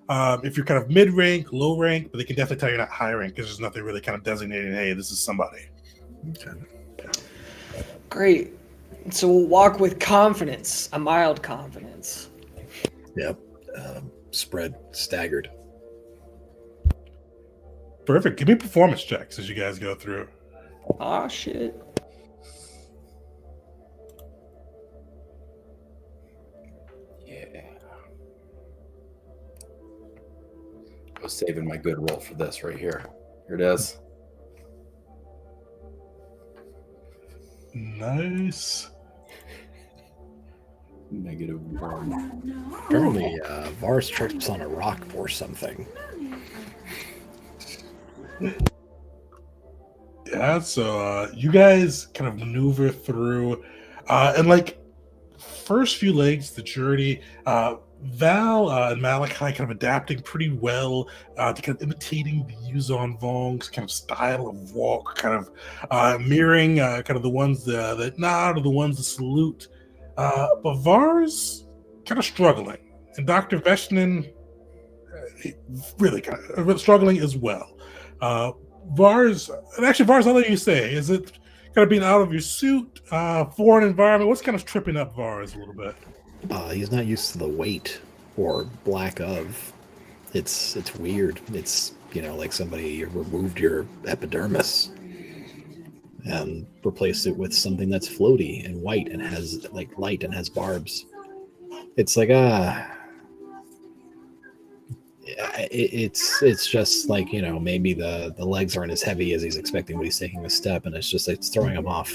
kind of mid rank, low rank, but they can definitely tell you're not high rank because there's nothing really kind of designating, hey, this is somebody. Okay. Great. So we'll walk with confidence, a mild confidence. Yep. Spread staggered. Perfect. Give me performance checks as you guys go through. Ah, shit. Yeah. I was saving my good roll for this right here. Here it is. Nice. -1. Apparently, Vars trips on a rock or something. Yeah, so you guys kind of maneuver through, and like first few legs, the journey, Val and Malachi kind of adapting pretty well to kind of imitating the Yuzon Vong's kind of style of walk, kind of mirroring kind of the ones that nod or the ones that salute. But Vars kind of struggling, and Dr. Veshnin really kind of struggling as well. Vars, and actually, Vars, I'll let you say, is it kind of being out of your suit, foreign environment? What's kind of tripping up Vars a little bit? He's not used to the weight or lack of. It's weird. It's, like somebody removed your epidermis and replaced it with something that's floaty and white and has like light and has barbs. It's like it's just like, maybe the legs aren't as heavy as he's expecting when he's taking a step, and it's throwing him off.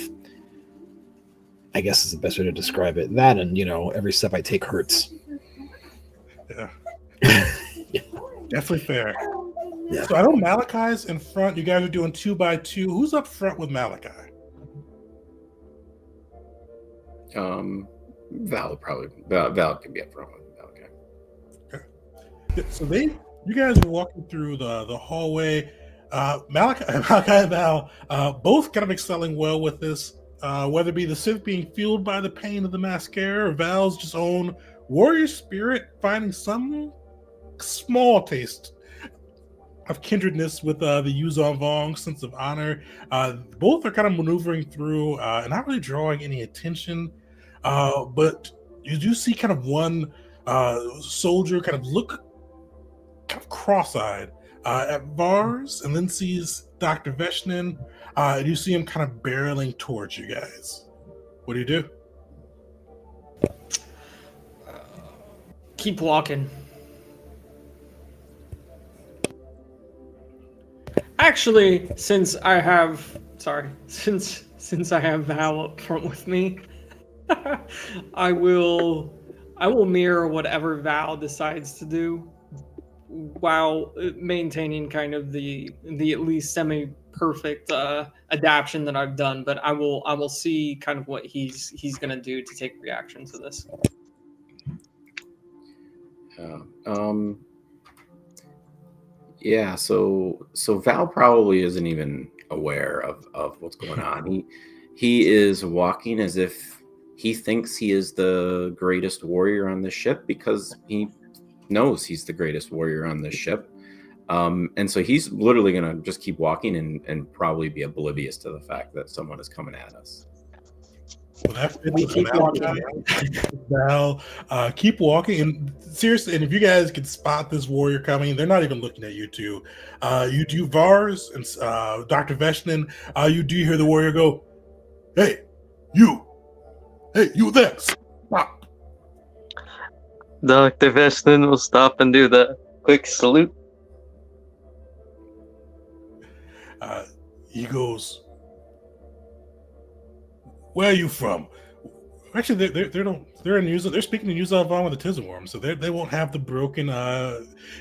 I guess is the best way to describe it. That, and every step I take hurts. Yeah. Yeah. Definitely fair. Yeah. So I know Malachi's in front. You guys are doing 2 by 2. Who's up front with Malachi? Val can be up front with Malachi. Okay. Yeah, so you guys are walking through the hallway. Malachi and Val both kind of excelling well with this. Whether it be the synth being fueled by the pain of the mascara, or Val's just own warrior spirit finding some small taste of kindredness with the Yuzon Vong sense of honor. Both are kind of maneuvering through and not really drawing any attention. But you do see kind of one soldier kind of look kind of cross-eyed at Vars, and then sees Dr. Veshnin, and you see him kind of barreling towards you guys. What do? Keep walking. Actually, since I have Val up front with me, I will mirror whatever Val decides to do, while maintaining kind of the at least semi-perfect adaptation that I've done. But I will see kind of what he's gonna do to take reaction to this. Yeah, so Val probably isn't even aware of what's going on. He is walking as if he thinks he is the greatest warrior on the ship, because he knows he's the greatest warrior on this ship. And so he's literally going to just keep walking and probably be oblivious to the fact that someone is coming at us. Well, we keep walking. Val, keep walking. And seriously, and if you guys can spot this warrior coming, they're not even looking at you two. You do Vars and Dr. Veshnin. You do hear the warrior go, "Hey, you there, stop." Dr. Veshnin will stop and do the quick salute. He goes, "Where are you from?" Actually, they're in Yuzon. They're speaking in Yuzon Vong with the Tizaworm, so they won't have the broken.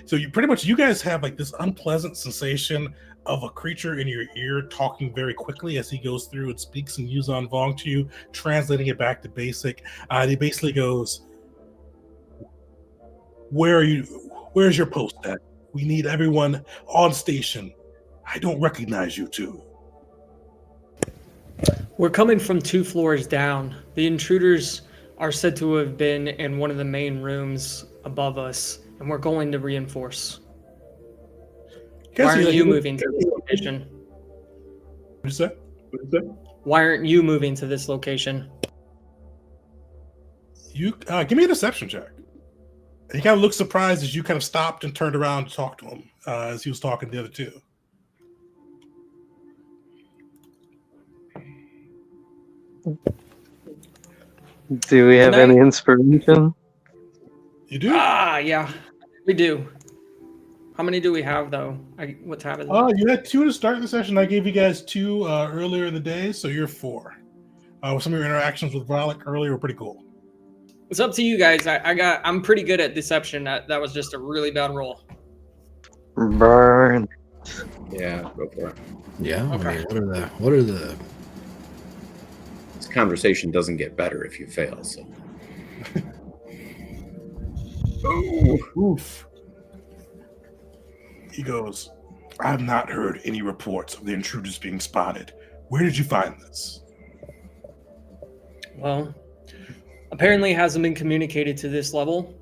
So you guys have like this unpleasant sensation of a creature in your ear talking very quickly as he goes through and speaks in Yuzon Vong to you, translating it back to basic. He basically goes, "Where are you? Where's your post at? We need everyone on station. I don't recognize you two." We're coming from 2 floors down. The intruders are said to have been in one of the main rooms above us, and we're going to reinforce. Why are you moving to this location? What'd you say? Why aren't you moving to this location? You give me a deception check. He kind of looked surprised as you kind of stopped and turned around to talk to him as he was talking to the other two. Do we have any inspiration? You do? Yeah, we do. How many do we have, though? What tab is it? You had 2 to start the session. I gave you guys 2 earlier in the day, so you're 4. Some of your interactions with Vralik earlier were pretty cool. It's up to you guys. I'm pretty good at deception. That was just a really bad roll. Burn. Yeah, go for it. Yeah. Okay. I mean, what are the? This conversation doesn't get better if you fail. So. Oof. He goes, I have not heard any reports of the intruders being spotted. Where did you find this? Well, apparently it hasn't been communicated to this level,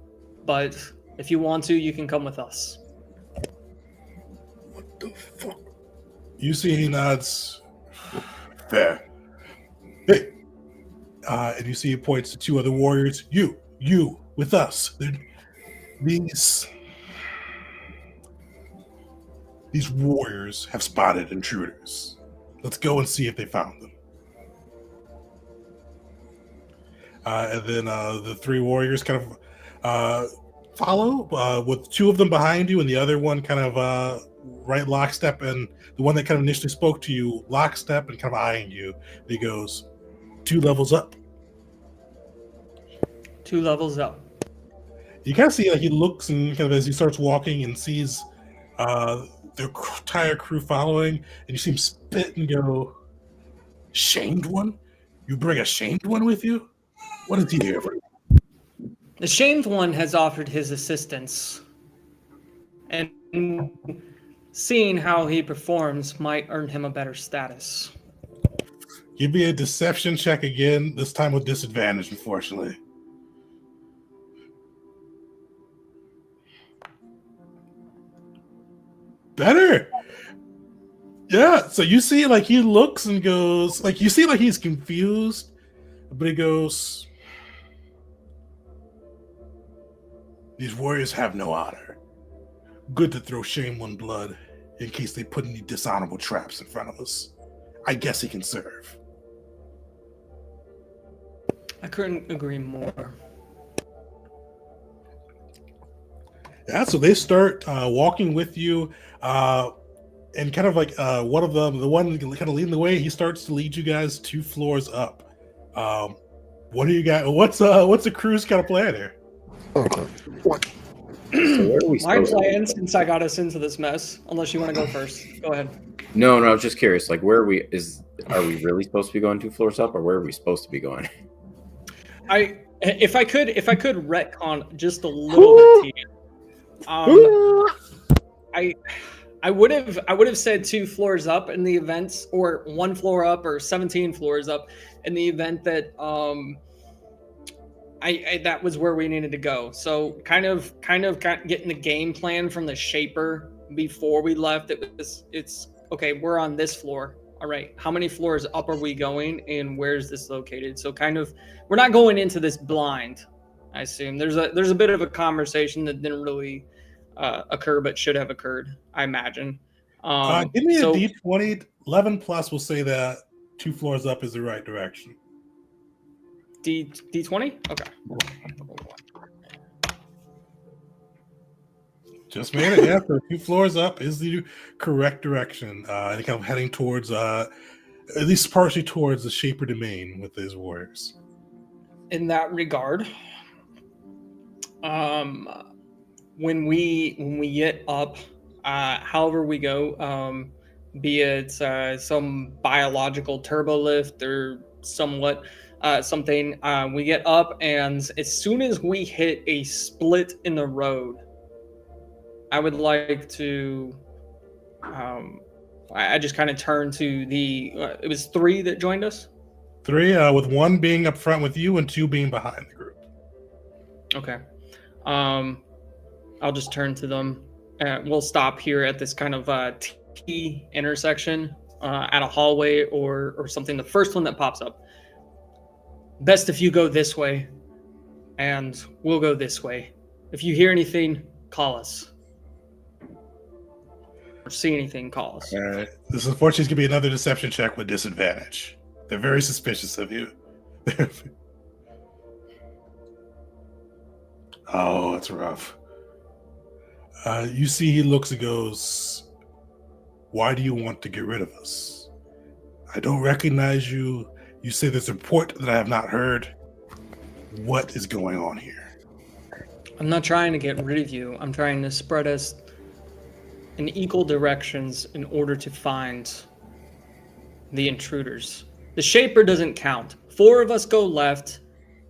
but if you want to, you can come with us. What the fuck? You see he nods. Fair. Hey. And you see he points to 2 other warriors. You, with us. These warriors have spotted intruders. Let's go and see if they found them. And then the 3 warriors kind of follow with 2 of them behind you and the other one kind of right lockstep, and the one that kind of initially spoke to you lockstep and kind of eyeing you. He goes, 2 levels up. 2 levels up. You kind of see he looks and kind of as he starts walking and sees the entire crew following, and you see him spit and go, shamed one? You bring a shamed one with you? What is he here for? The shamed one has offered his assistance, and seeing how he performs might earn him a better status. Give me a deception check again, this time with disadvantage, unfortunately. Better. Yeah, so you see he looks and goes, you see he's confused, but he goes, these warriors have no honor. Good to throw shame on blood in case they put any dishonorable traps in front of us. I guess he can serve. I couldn't agree more. Yeah, so they start walking with you, and kind of one of them, the one kind of leading the way, he starts to lead you guys 2 floors up. What do you got? What's the crew's kind of plan here? So where are we My supposed to be? plan, since I got us into this mess, unless you want to go first, go ahead. No, I was just curious. Where are we? Are we really supposed to be going 2 floors up, or where are we supposed to be going? If I could retcon just a little bit to you. I would have said 2 floors up in the event, or 1 floor up, or 17 floors up in the event that that was where we needed to go. So kind of getting the game plan from the Shaper before we left. It's okay. We're on this floor. All right. How many floors up are we going, and where's this located? So we're not going into this blind. I assume there's a bit of a conversation that didn't really occur, but should have occurred, I imagine. Give me a D20. 11 plus will say that 2 floors up is the right direction. D20? Okay. Just made it. Yeah, so 2 floors up is the correct direction. And kind of heading towards, at least partially towards the Shaper domain with his warriors. In that regard, when we get up, however we go, be it some biological turbo lift or somewhat something, we get up, and as soon as we hit a split in the road, I would like to I just kind of turned to the it was 3 that joined us. 3 with 1 being up front with you and 2 being behind the group. Okay. I'll just turn to them. We'll stop here at this kind of T intersection at a hallway or something. The first one that pops up. Best if you go this way, and we'll go this way. If you hear anything, call us. Or see anything, call us. All right. This unfortunately is going to be another deception check with disadvantage. They're very suspicious of you. Oh, that's rough. You see he looks and goes, "Why do you want to get rid of us? I don't recognize you. You say there's a report that I have not heard. What is going on here?" I'm not trying to get rid of you. I'm trying to spread us in equal directions in order to find the intruders. The Shaper doesn't count. 4 of us go left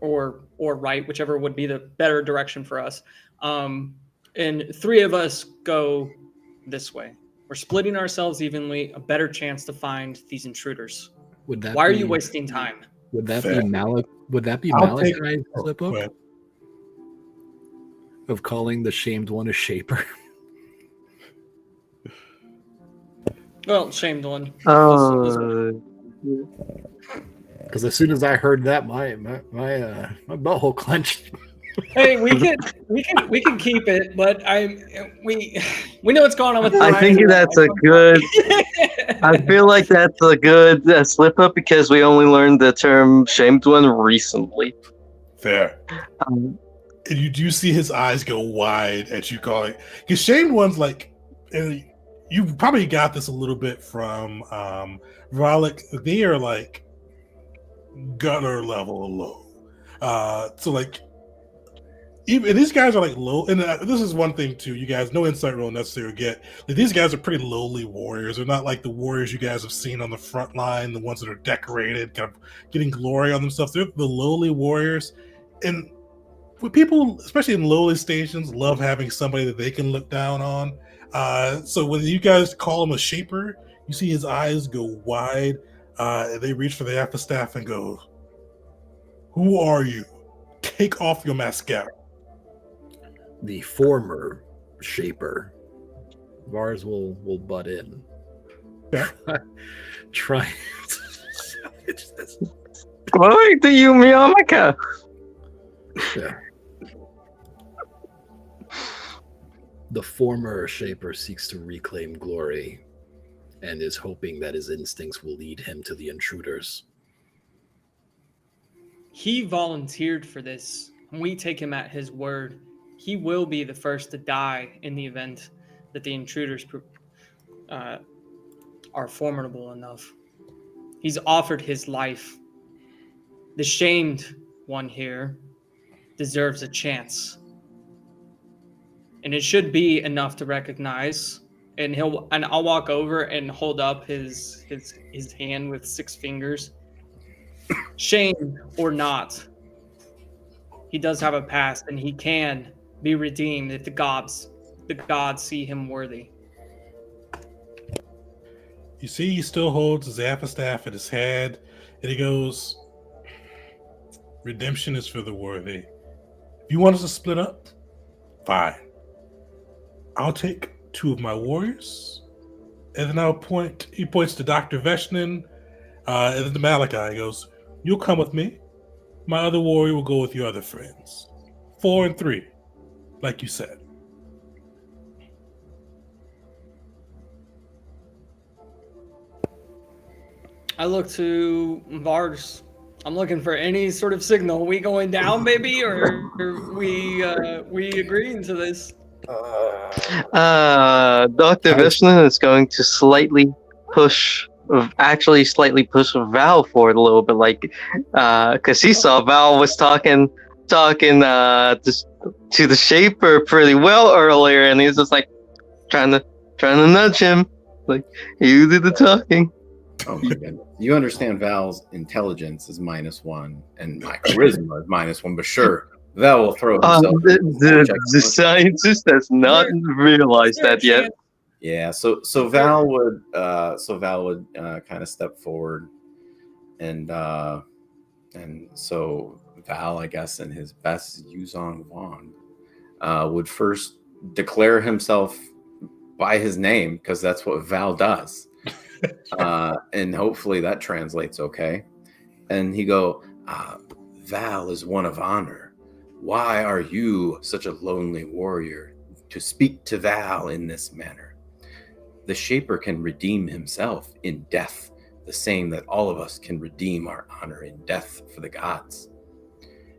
or right, whichever would be the better direction for us. And 3 of us go this way. We're splitting ourselves evenly, a better chance to find these intruders. Why are you wasting time? Would that Fair. be Malik? Would that be I'll take- Malachi's slip Go up ahead. of calling the shamed one a shaper? Well, shamed one. Because as soon as I heard that, my butthole clenched. Hey, we can keep it, but we know what's going on with. I think that's a good. I feel like that's a good slip up because we only learned the term "shamed one" recently. Fair. And you do see his eyes go wide at you calling. Because shamed one's like, and you probably got this a little bit from Vralik. They are like gutter level low. So like, even these guys are like low. And this is one thing too. You guys, no insight roll necessary to get. Like, these guys are pretty lowly warriors. They're not like the warriors you guys have seen on the front line, the ones that are decorated, kind of getting glory on themselves. They're the lowly warriors. And people, especially in lowly stations, love having somebody that they can look down on. So when you guys call him a shaper, you see his eyes go wide. They reach for the Aphostaff and go, "Who are you? Take off your mascara." The former shaper. Vars will butt in. Yeah. Try. Glory to you, Miyamaka! Yeah. The former shaper seeks to reclaim glory and is hoping that his instincts will lead him to the intruders. He volunteered for this. We take him at his word. He will be the first to die in the event that the intruders are formidable enough. He's offered his life. The shamed one here deserves a chance. And it should be enough to recognize. And I'll walk over and hold up his hand with 6 fingers. Shamed or not, he does have a past, and he can be redeemed if the gods see him worthy. You see, he still holds his Aphostaff at his head, and he goes, "Redemption is for the worthy. If you want us to split up, fine. I'll take 2 of my warriors, and then he points to Dr. Veshnin, and then to Malachi. He goes, "You'll come with me. My other warrior will go with your other friends. 4 and 3, like you said." I look to Vars. I'm looking for any sort of signal. We going down, baby, or we agreeing to this? Dr. Vishnu is going to slightly push Val forward a little bit, like, because he saw Val was talking to the Shaper pretty well earlier, and he's just like trying to nudge him, like, you did the talking. Oh my goodness. You understand Val's intelligence is -1 and my charisma is -1, but sure, Val will throw himself. The scientist has not realized that yet. Yeah, so Val would kind of step forward, and so Val, I guess, in his best Yuzong wand, would first declare himself by his name, because that's what Val does. And hopefully that translates okay. And he go, Val is one of honor. Why are you such a lonely warrior to speak to Val in this manner? The Shaper can redeem himself in death, the same that all of us can redeem our honor in death for the gods.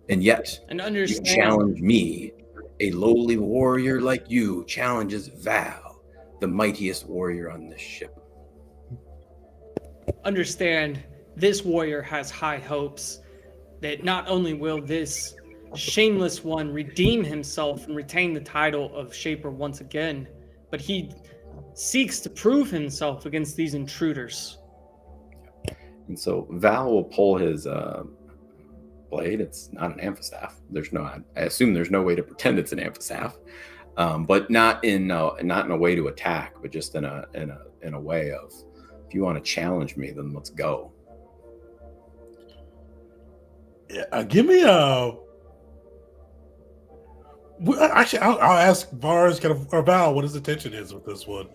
And yet, And you understand, challenge me, a lowly warrior like you challenges Val, the mightiest warrior on this ship. understand, this warrior has high hopes that not only will this shameless one redeem himself and retain the title of Shaper once again, but he seeks to prove himself against these intruders. And so Val will pull his blade. It's not an amphistaff. I assume there's no way to pretend it's an amphistaff, but not in a way to attack, but just in a way of, if you want to challenge me, then let's go. Yeah, give me a. Actually, I'll ask Vars or Val what his intention is with this one.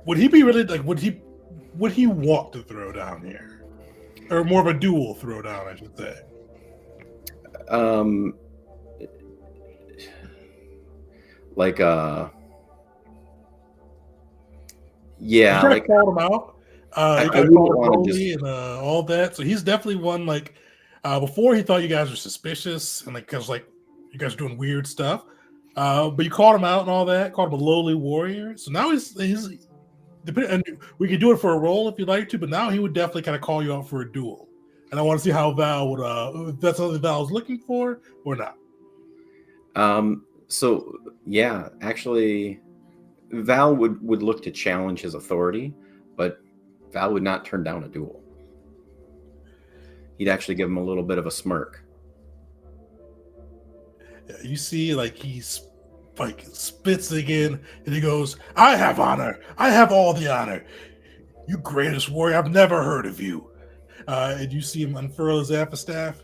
Would he be really like? Would he want to throw down here, or more of a dual throw down? I should say. Like yeah, like called him out. I wouldn't want to just and all that. So he's definitely one like. Before he thought you guys were suspicious and like because like you guys are doing weird stuff, but you called him out and all that. Called him a lowly warrior. So now he's and we could do it for a role if you'd like to, but now he would definitely kind of call you out for a duel. And I want to see how Val would if that's something Val was looking for or not. So yeah, actually, Val would look to challenge his authority, but Val would not turn down a duel. He'd actually give him a little bit of a smirk. Yeah, you see, like he's like spits again, and he goes, "I have honor. I have all the honor. You greatest warrior. I've never heard of you." And you see him unfurl his amphistaff.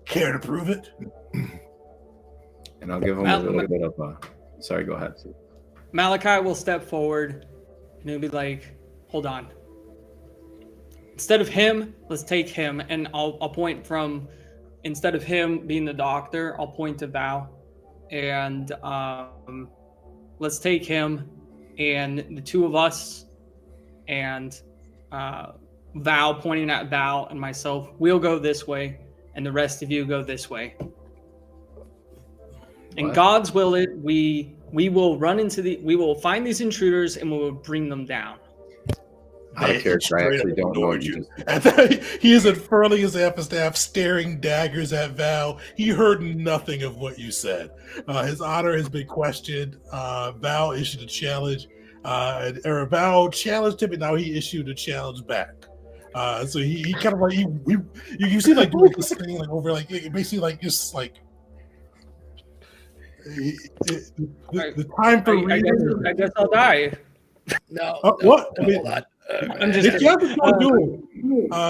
Care to prove it? And I'll give him a little bit of sorry, go ahead. Malachi will step forward, and he'll be like, "Hold on. Instead of him, let's take him." And I'll point from, instead of him being the doctor, I'll point to Val. And let's take him and the two of us and Val, pointing at Val and myself, we'll go this way and the rest of you go this way. And What? God's will it, we will we will find these intruders and we will bring them down. Out of character, I actually don't know what you just... He is unfurling his amphistaff, staring daggers at Val. He heard nothing of what you said. His honor has been questioned. Val issued a challenge, or Val challenged him, and now he issued a challenge back. So he kind of like you see like doing this thing like over like basically like just like the time for reading. I guess I'll die. No. What? I mean, hold on. I'm just it's a duel.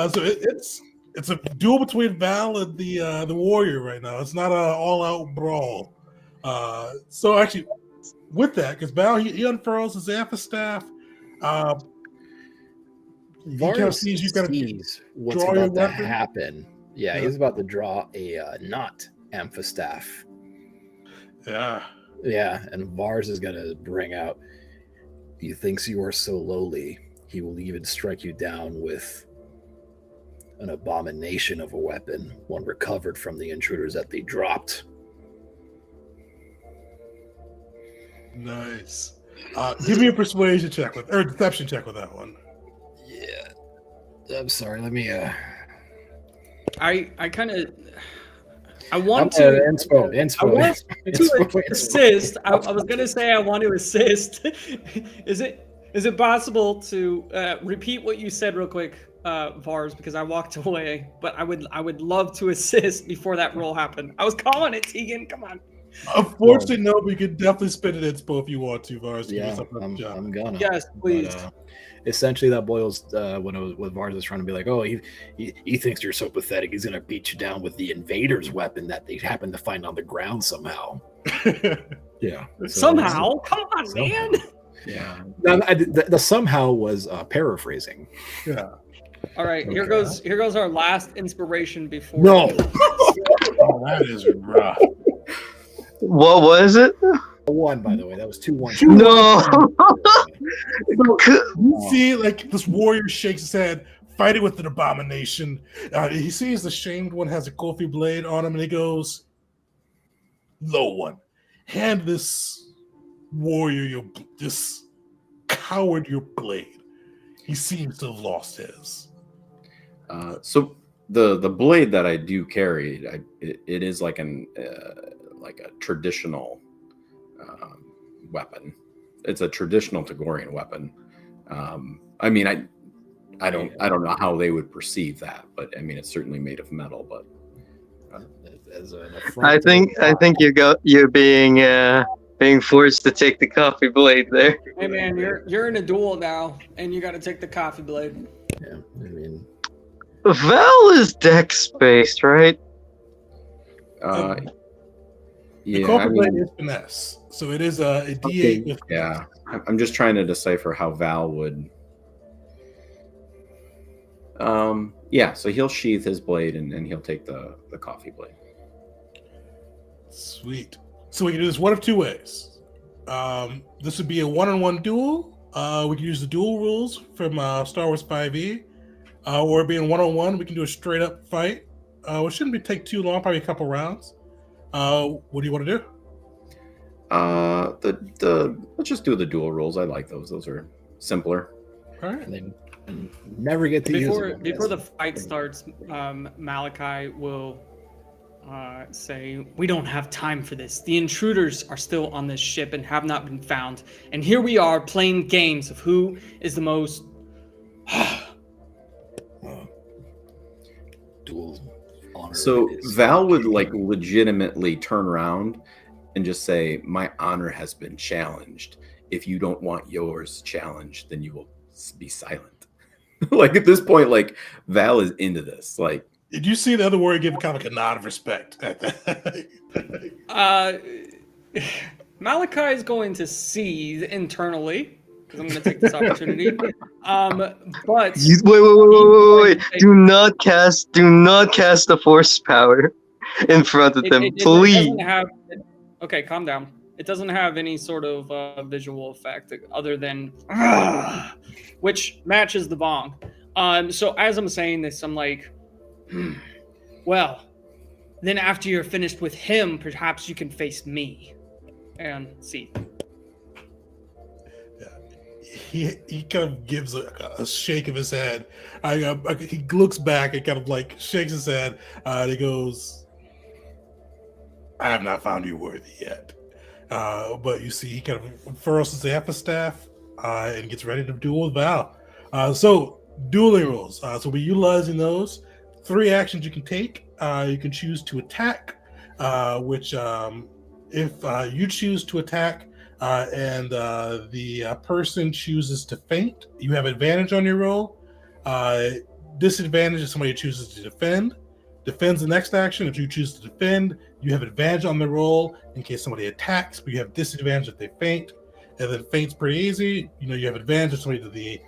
So it's a duel between Val and the warrior right now. It's not an all-out brawl. So actually, with that, because Val he unfurls his amphistaff. Varus sees you gotta sees what's draw your about to weapon. happen. Yeah, Yeah. he's about to draw a not amphistaff. Yeah. Yeah, and Vars is going to bring out, he thinks you are so lowly, he will even strike you down with an abomination of a weapon, one recovered from the intruders that they dropped. Nice. Give me a persuasion check or deception check with that one. Yeah. I'm sorry, let me I want to inspo. I want to assist. I was gonna say I want to assist. Is it possible to repeat what you said real quick, Vars? Because I walked away, but I would love to assist before that roll happened. I was calling it, Tegan. Come on. Unfortunately, no, but you can definitely spin it inspo if you want to, Vars. Yeah, I'm gonna. Yes, please. But, essentially, that boils when Vars is trying to be like, oh, he thinks you're so pathetic. He's gonna beat you down with the invader's weapon that they happen to find on the ground somehow. Yeah. Somehow, come on, man. Yeah. Now, the somehow was paraphrasing. Yeah. All right, here goes our last inspiration before. No. Oh, that is rough. What was it? 1, by the way. That was 2-1. No. You see, like, this warrior shakes his head, fighting with an abomination. He sees the shamed one has a coffee blade on him, and he goes, "Low one, hand this warrior this coward your blade. He seems to have lost his." So the blade that I do carry, it is like like a traditional weapon. It's a traditional Tagorian weapon. I mean, I don't know how they would perceive that, but I mean, it's certainly made of metal. But I think you're being forced to take the coffee blade there. Hey man, you're in a duel now, and you got to take the coffee blade. Yeah, I mean, Val is dex based, right? The Yeah, coffee I blade mean, is finesse, so it is a D8 with yeah. I'm just trying to decipher how Val would. Yeah, so he'll sheath his blade and he'll take the coffee blade. Sweet. So we can do this one of two ways. This would be a one-on-one duel. We can use the duel rules from Star Wars 5e. Or being one-on-one, we can do a straight-up fight. Which shouldn't take too long, probably a couple rounds. What do you want to do? Let's just do the dual rules. I like those. Those are simpler. All right. and then never get to use it. Before the fight starts, Malachi will say, "We don't have time for this. The intruders are still on this ship and have not been found. And here we are playing games of who is the most." Dual honor. So is- Val would like legitimately turn around and just say, "My honor has been challenged. If you don't want yours challenged, then you will be silent." Like at this point, like Val is into this. Like, Did you see the other warrior give kind of like a nod of respect at that? Malachi is going to seethe internally because I'm going to take this opportunity. But Wait. Do not cast the force power in front of them, please. Okay, calm down. It doesn't have any sort of visual effect other than which matches the bong. So as I'm saying this, I'm like, well, then after you're finished with him, perhaps you can face me and see. He kind of gives a shake of his head. He looks back and kind of like shakes his head. And he goes, "I have not found you worthy yet." But you see, he kind of unfurls his epitaff and gets ready to duel with Val. So, dueling rules. So, we're utilizing those. 3 actions you can take. You can choose to attack, which if you choose to attack and the person chooses to feint, you have advantage on your roll. Disadvantage if somebody chooses to defend. Defends the next action. If you choose to defend, you have advantage on the roll in case somebody attacks, but you have disadvantage if they feint. And then feint's pretty easy. You have advantage if somebody did the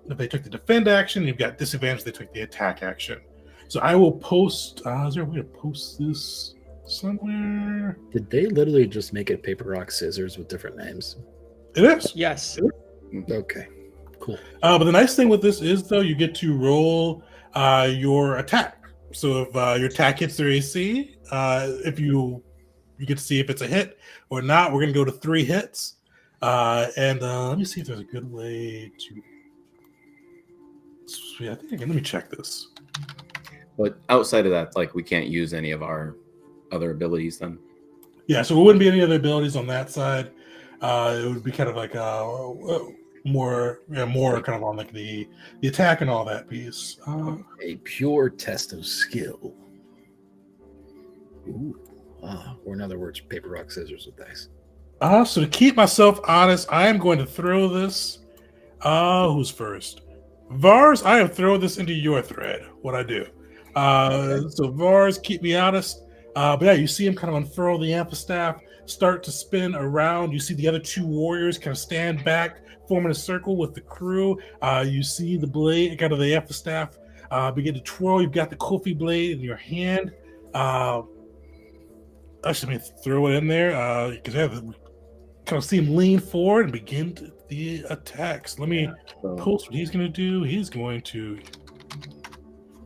if they took the defend action, you've got disadvantage if they took the attack action. So I will post. Is there a way to post this somewhere? Did they literally just make it paper, rock, scissors with different names? It is. Yes. Okay, cool. But the nice thing with this is, though, you get to roll your attack. So if your attack hits their AC, if you get to see if it's a hit or not. We're going to go to 3 hits. And let me see if there's a good way to... I think let me check this. but outside of that, like we can't use any of our other abilities then. Yeah, so it wouldn't be any other abilities on that side. It would be kind of like more kind of on like the attack and all that piece. A pure test of skill. Ooh. Or in other words, paper, rock, scissors with dice. So to keep myself honest, I am going to throw this. Who's first? Vars, I am throwing this into your thread. What I do. So Vars, keep me honest. But yeah, you see him kind of unfurl the amphistaff, start to spin around. You see the other two warriors kind of stand back, forming a circle with the crew. You see the blade, kind of the amphistaff, begin to twirl. You've got the Kofi blade in your hand. Actually, let me throw it in there because kind of see him lean forward and begin the attacks. Let me post what he's going to do. He's going to.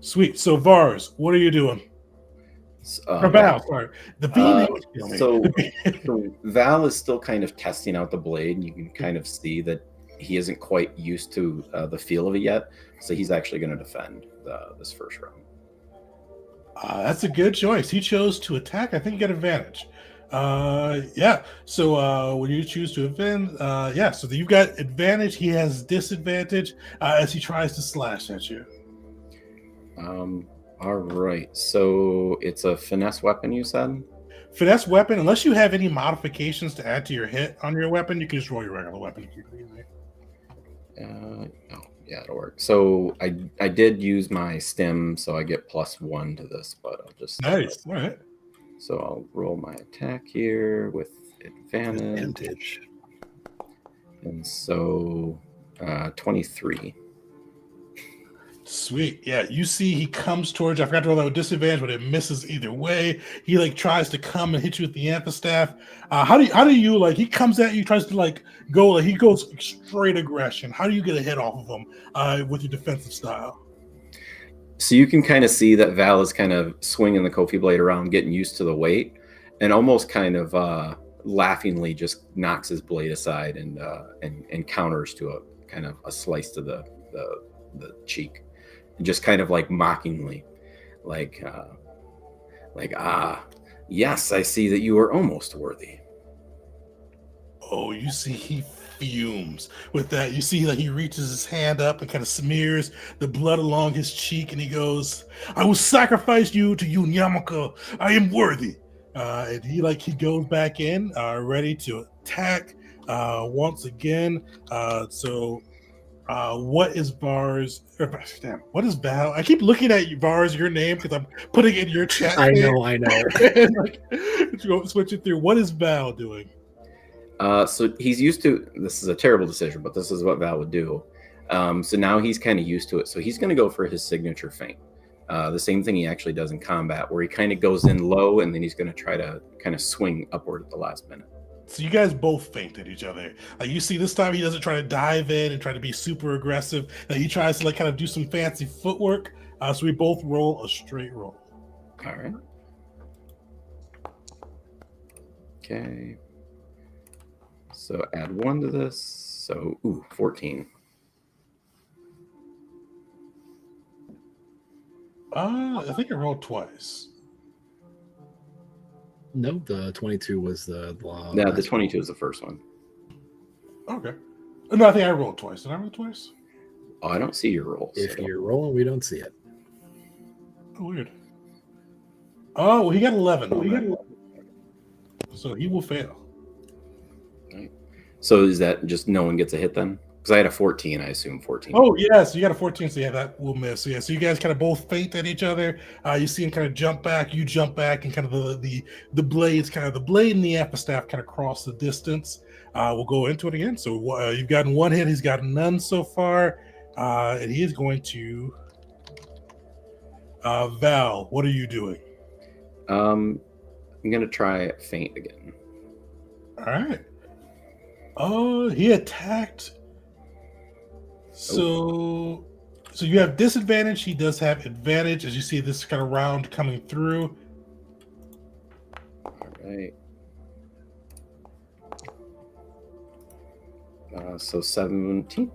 Sweet. So, Vars, what are you doing? Val, sorry. The so Val is still kind of testing out the blade, and you can kind of see that he isn't quite used to the feel of it yet. So he's actually going to defend this first round. That's a good choice. He chose to attack. I think you got advantage. Yeah. So when you choose to defend, yeah. So you've got advantage. He has disadvantage as he tries to slash at you. All right. So it's a finesse weapon, you said? Finesse weapon. Unless you have any modifications to add to your hit on your weapon, you can just roll your regular weapon. Oh, yeah, it'll work. So I did use my stem, so I get +1 to this, but I'll just nice. All right. So I'll roll my attack here with advantage. And so 23. Sweet. Yeah, you see he comes towards you. I forgot to roll that with disadvantage, but it misses either way. He like tries to come and hit you with the amphistaff. How do you like he comes at you, tries to like go, like he goes straight aggression. How do you get a hit off of him with your defensive style? So you can kind of see that Val is kind of swinging the Kofi blade around, getting used to the weight, and almost kind of laughingly just knocks his blade aside and counters to a kind of a slice to the cheek. Just kind of like mockingly, like, yes, I see that you are almost worthy. Oh, you see he fumes with that. You see like he reaches his hand up and kind of smears the blood along his cheek, and he goes, I will sacrifice you to you, Nyamaka. I am worthy. And he goes back in, ready to attack once again. What is Vars? Damn, what is Val? I keep looking at you, Vars, your name, because I'm putting it in your chat. I know. Switch it through. What is Val doing? So he's used to, this is a terrible decision, but this is what Val would do. So now he's kind of used to it. So he's going to go for his signature feint. The same thing he actually does in combat, where he kind of goes in low, and then he's going to try to kind of swing upward at the last minute. So you guys both feinted each other. Like you see, this time he doesn't try to dive in and try to be super aggressive. Like he tries to like kind of do some fancy footwork. So we both roll a straight roll. All right. Okay. So add 1 to this. So 14. I think I rolled twice. No, the 22 was the law. No, the 22 is the first one. Okay. No, I think I rolled twice. Did I roll twice? Oh, I don't see your rolls. If you're rolling, we don't see it. Oh, weird. Oh, well, he got 11. So he will fail. Right. So is that just no one gets a hit then? Because I had a 14, I assume 14. Oh, yeah, so you got a 14, so yeah, that will miss. So, yeah, so you guys kind of both feint at each other. You see him kind of jump back, you jump back, and kind of the blades, kind of the blade and the amphistaff kind of cross the distance. We'll go into it again. So you've gotten 1 hit, he's gotten none so far. And he is going to... Val, what are you doing? I'm going to try feint again. All right. Oh, he attacked... So you have disadvantage. He does have advantage, as you see this kind of round coming through. All right. So 17.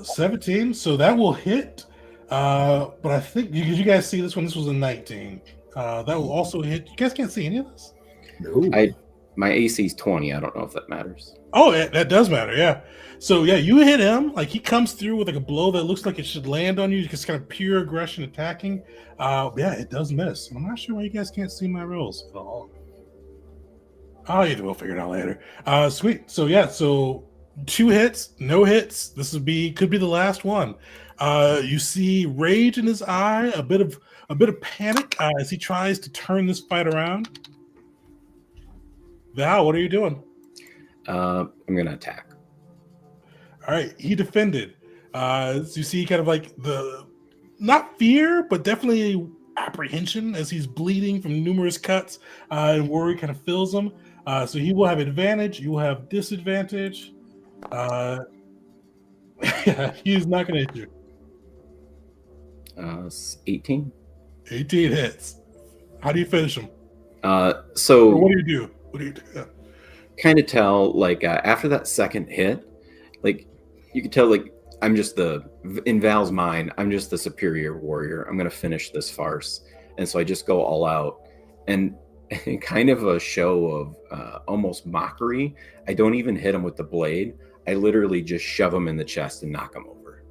17. So that will hit. But I think you guys see this one. This was a 19. That will also hit. You guys can't see any of this. No. My AC is 20. I don't know if that matters. Oh, that does matter, yeah. So, yeah, you hit him. Like, he comes through with, like, a blow that looks like it should land on you. Just kind of pure aggression attacking. Yeah, it does miss. I'm not sure why you guys can't see my rolls at all. Oh, yeah, we'll figure it out later. Sweet. So, yeah, so 2 hits, no hits. This could be the last one. You see rage in his eye, a bit of panic as he tries to turn this fight around. Val, what are you doing? I'm gonna attack. All right, he defended. So you see kind of like the, not fear, but definitely apprehension as he's bleeding from numerous cuts, and worry kind of fills him. So he will have advantage. You will have disadvantage. Yeah, he's not going to hit you. 18. 18 hits. How do you finish him? So Or what do you do? What do you do? Yeah. kind of tell, like, after that second hit, like, you can tell, like, I'm just in Val's mind, I'm just the superior warrior. I'm going to finish this farce. And so I just go all out. And kind of a show of almost mockery, I don't even hit him with the blade. I literally just shove him in the chest and knock him over.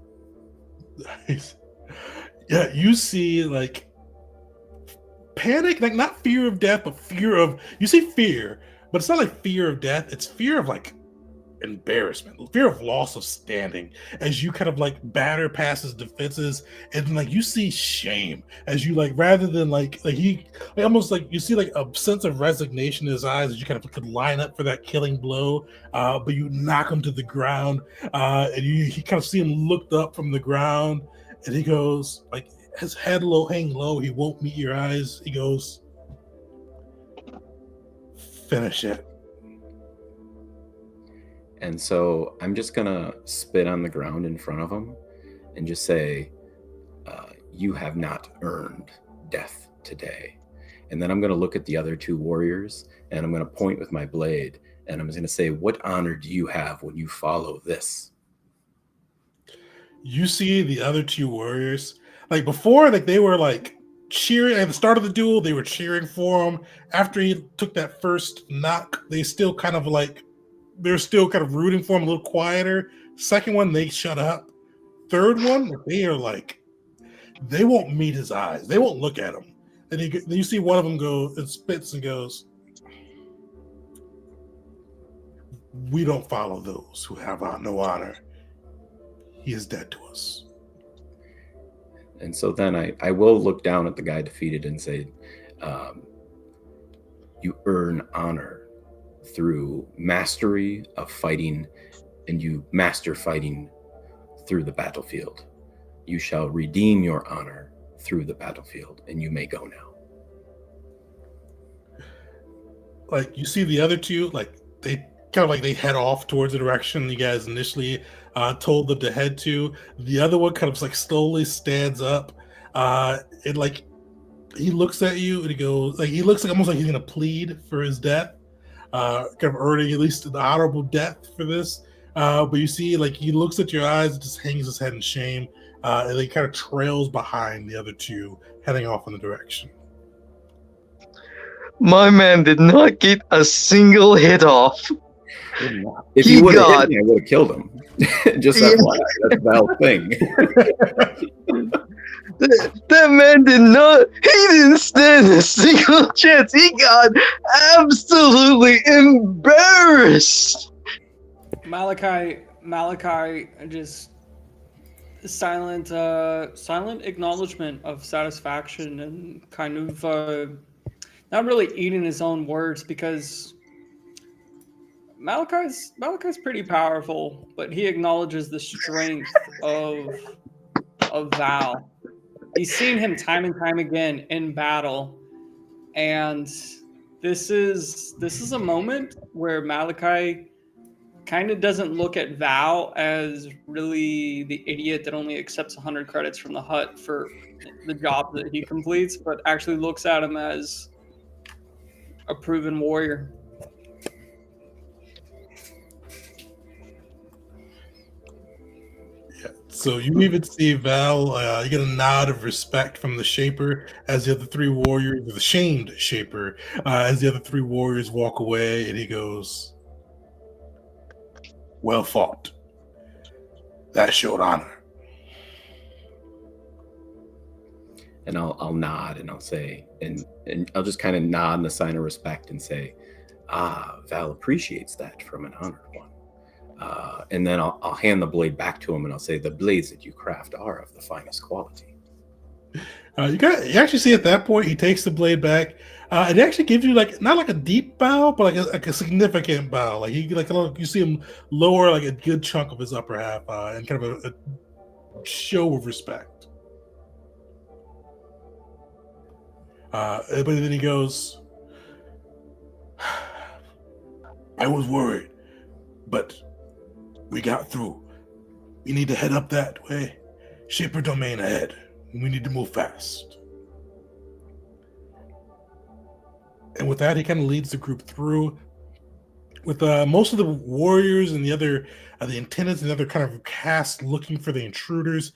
Nice. Yeah, you see, like, panic, like, not fear of death, but you see fear, but it's not like fear of death. It's fear of, like, embarrassment, fear of loss of standing as you kind of like batter past his defenses, and like you see shame as you like, rather than like he like, almost like you see like a sense of resignation in his eyes as you kind of could line up for that killing blow, but you knock him to the ground, and he kind of see him looked up from the ground, and he goes like, his head hanging low, he won't meet your eyes. He goes, finish it. And so I'm just going to spit on the ground in front of him and just say, you have not earned death today. And then I'm going to look at the other 2 warriors and I'm going to point with my blade and I'm going to say, what honor do you have when you follow this? You see the other 2 warriors, like before, like they were like cheering at the start of the duel, they were cheering for him. After he took that first knock, they still kind of like, they're still kind of rooting for him, a little quieter. Second one, they shut up. Third one, they are like, they won't meet his eyes. They won't look at him. And then you see one of them go and spits and goes, we don't follow those who have no honor. He is dead to us. And so then I will look down at the guy defeated and say, you earn honor through mastery of fighting, and you master fighting through the battlefield. You shall redeem your honor through the battlefield, and you may go now. Like you see the other 2, like they kind of like they head off towards the direction you guys initially told them to head to. The other one kind of like slowly stands up, and like he looks at you and he goes, like he looks like almost like he's gonna plead for his death. Kind of earning at least an honorable death for this. But you see, like, he looks at your eyes, just hangs his head in shame, and he kind of trails behind the other 2, heading off in the direction. My man did not get a single hit off. If he would have hit me, I would have killed him. Just FYI, that's Val's thing. That man did not. He didn't stand a single chance. He got absolutely embarrassed. Malachi just silent acknowledgement of satisfaction and kind of not really eating his own words, because Malachi's pretty powerful, but he acknowledges the strength of Val. He's seen him time and time again in battle, and this is a moment where Malachi kind of doesn't look at Val as really the idiot that only accepts 100 credits from the hut for the job that he completes, but actually looks at him as a proven warrior. So you even see Val, you get a nod of respect from the Shaper as the other 3 warriors, the shamed Shaper, as the other 3 warriors walk away, and he goes, well fought. That showed honor. And I'll nod and I'll say, and I'll just kind of nod in the sign of respect and say, Val appreciates that from an honored one. And then I'll hand the blade back to him, and I'll say, "The blades that you craft are of the finest quality." You actually see at that point he takes the blade back. And he actually gives you not like a deep bow, but like a significant bow. Like you see him lower like a good chunk of his upper half, and kind of a show of respect. But then he goes, "I was worried, but we got through. We need to head up that way. Shaper domain ahead. We need to move fast." And with that, he kind of leads the group through. With most of the warriors and the intendants and the other kind of cast looking for the intruders,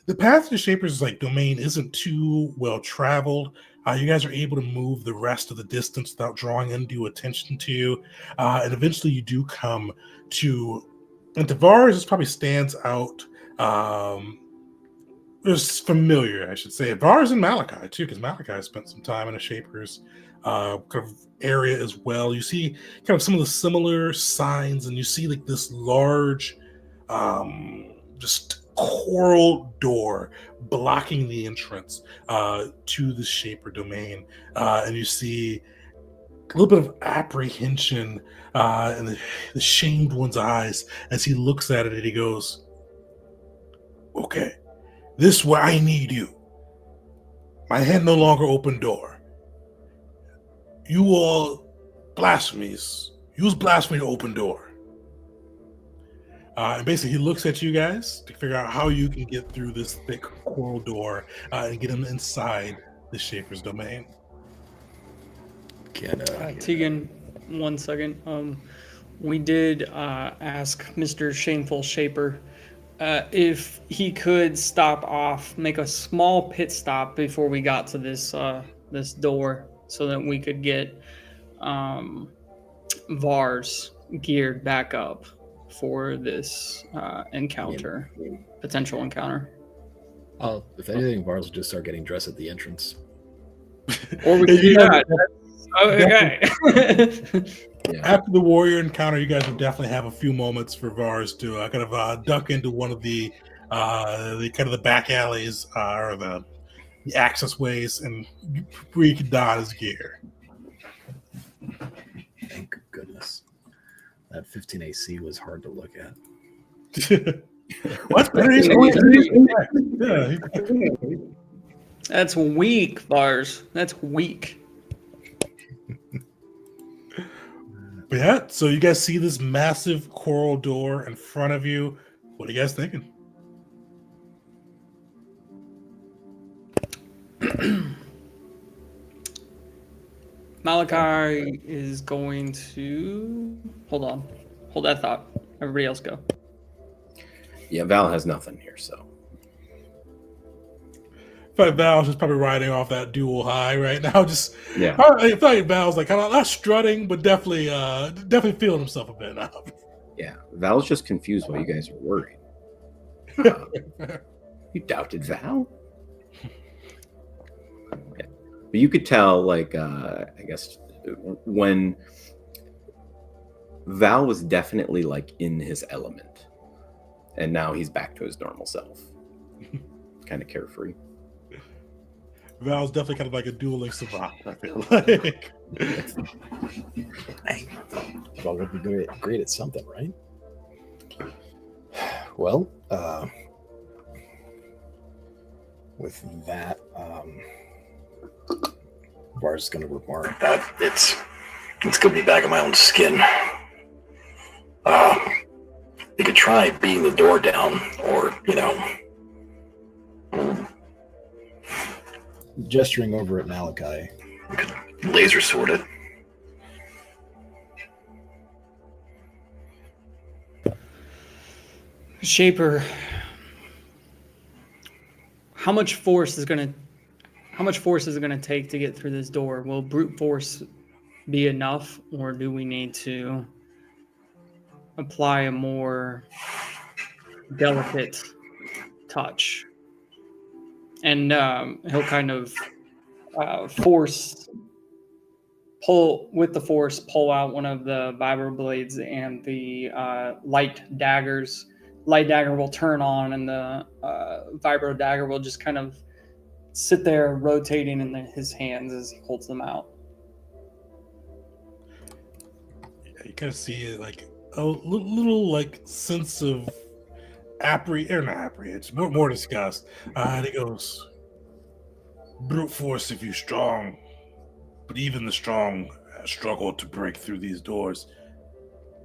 the path to Shaper's domain isn't too well traveled. You guys are able to move the rest of the distance without drawing undue attention to you. And eventually you do come to, and Tavares just probably stands out. It's familiar, I should say. Tavares and Malachi too, because Malachi spent some time in a Shaper's kind of area as well. You see kind of some of the similar signs, and you see this large just coral door blocking the entrance to the Shaper domain, and you see a little bit of apprehension in the shamed one's eyes as he looks at it, and he goes, "Okay, this is where I need you. My hand no longer open door. You all blasphemies. Use blasphemy to open door." And basically, he looks at you guys to figure out how you can get through this thick coral door and get him inside the Shaper's domain. Tegan, 1 second. We did ask Mr. Shameful Shaper if he could stop off, make a small pit stop before we got to this this door, so that we could get Vars geared back up for this potential encounter. If anything, Vars will just start getting dressed at the entrance. Or we could do that. Okay. After the warrior encounter, you guys will definitely have a few moments for Vars to kind of duck into one of the kind of the back alleys or the access ways, and where you can don his gear. Thank goodness. That 15 AC was hard to look at. What's better? That's weak, Vars. That's weak. But yeah, so you guys see this massive coral door in front of you. What are you guys thinking? Malachi is going to hold that thought. Everybody else go. Yeah, Val has nothing here, so. But Val's just probably riding off that dual high right now. Just Yeah. I feel like Val's kind of not strutting, but definitely feeling himself a bit now. Yeah, Val's just confused why you guys are worried. You doubted Val? Yeah. But you could tell, I guess, when Val was definitely in his element, and now he's back to his normal self, kind of carefree. Val's definitely kind of like a dueling savant, I feel like. Well, we'll be great at something, right? Well, with that, Vars is going to remark. It's good to be back in my own skin. You could try beating the door down, or gesturing over at Malachi. you could laser sword it. Shaper, how much force is it going to take to get through this door? Will brute force be enough, or do we need to apply a more delicate touch? And he'll kind of pull out one of the vibro blades, and the light daggers. Light dagger will turn on, and the vibro dagger will just kind of sit there rotating in his hands as he holds them out. You kind of see like a little like sense of apprehension, more disgust. And he goes, "Brute force if you strong, but even the strong struggle to break through these doors.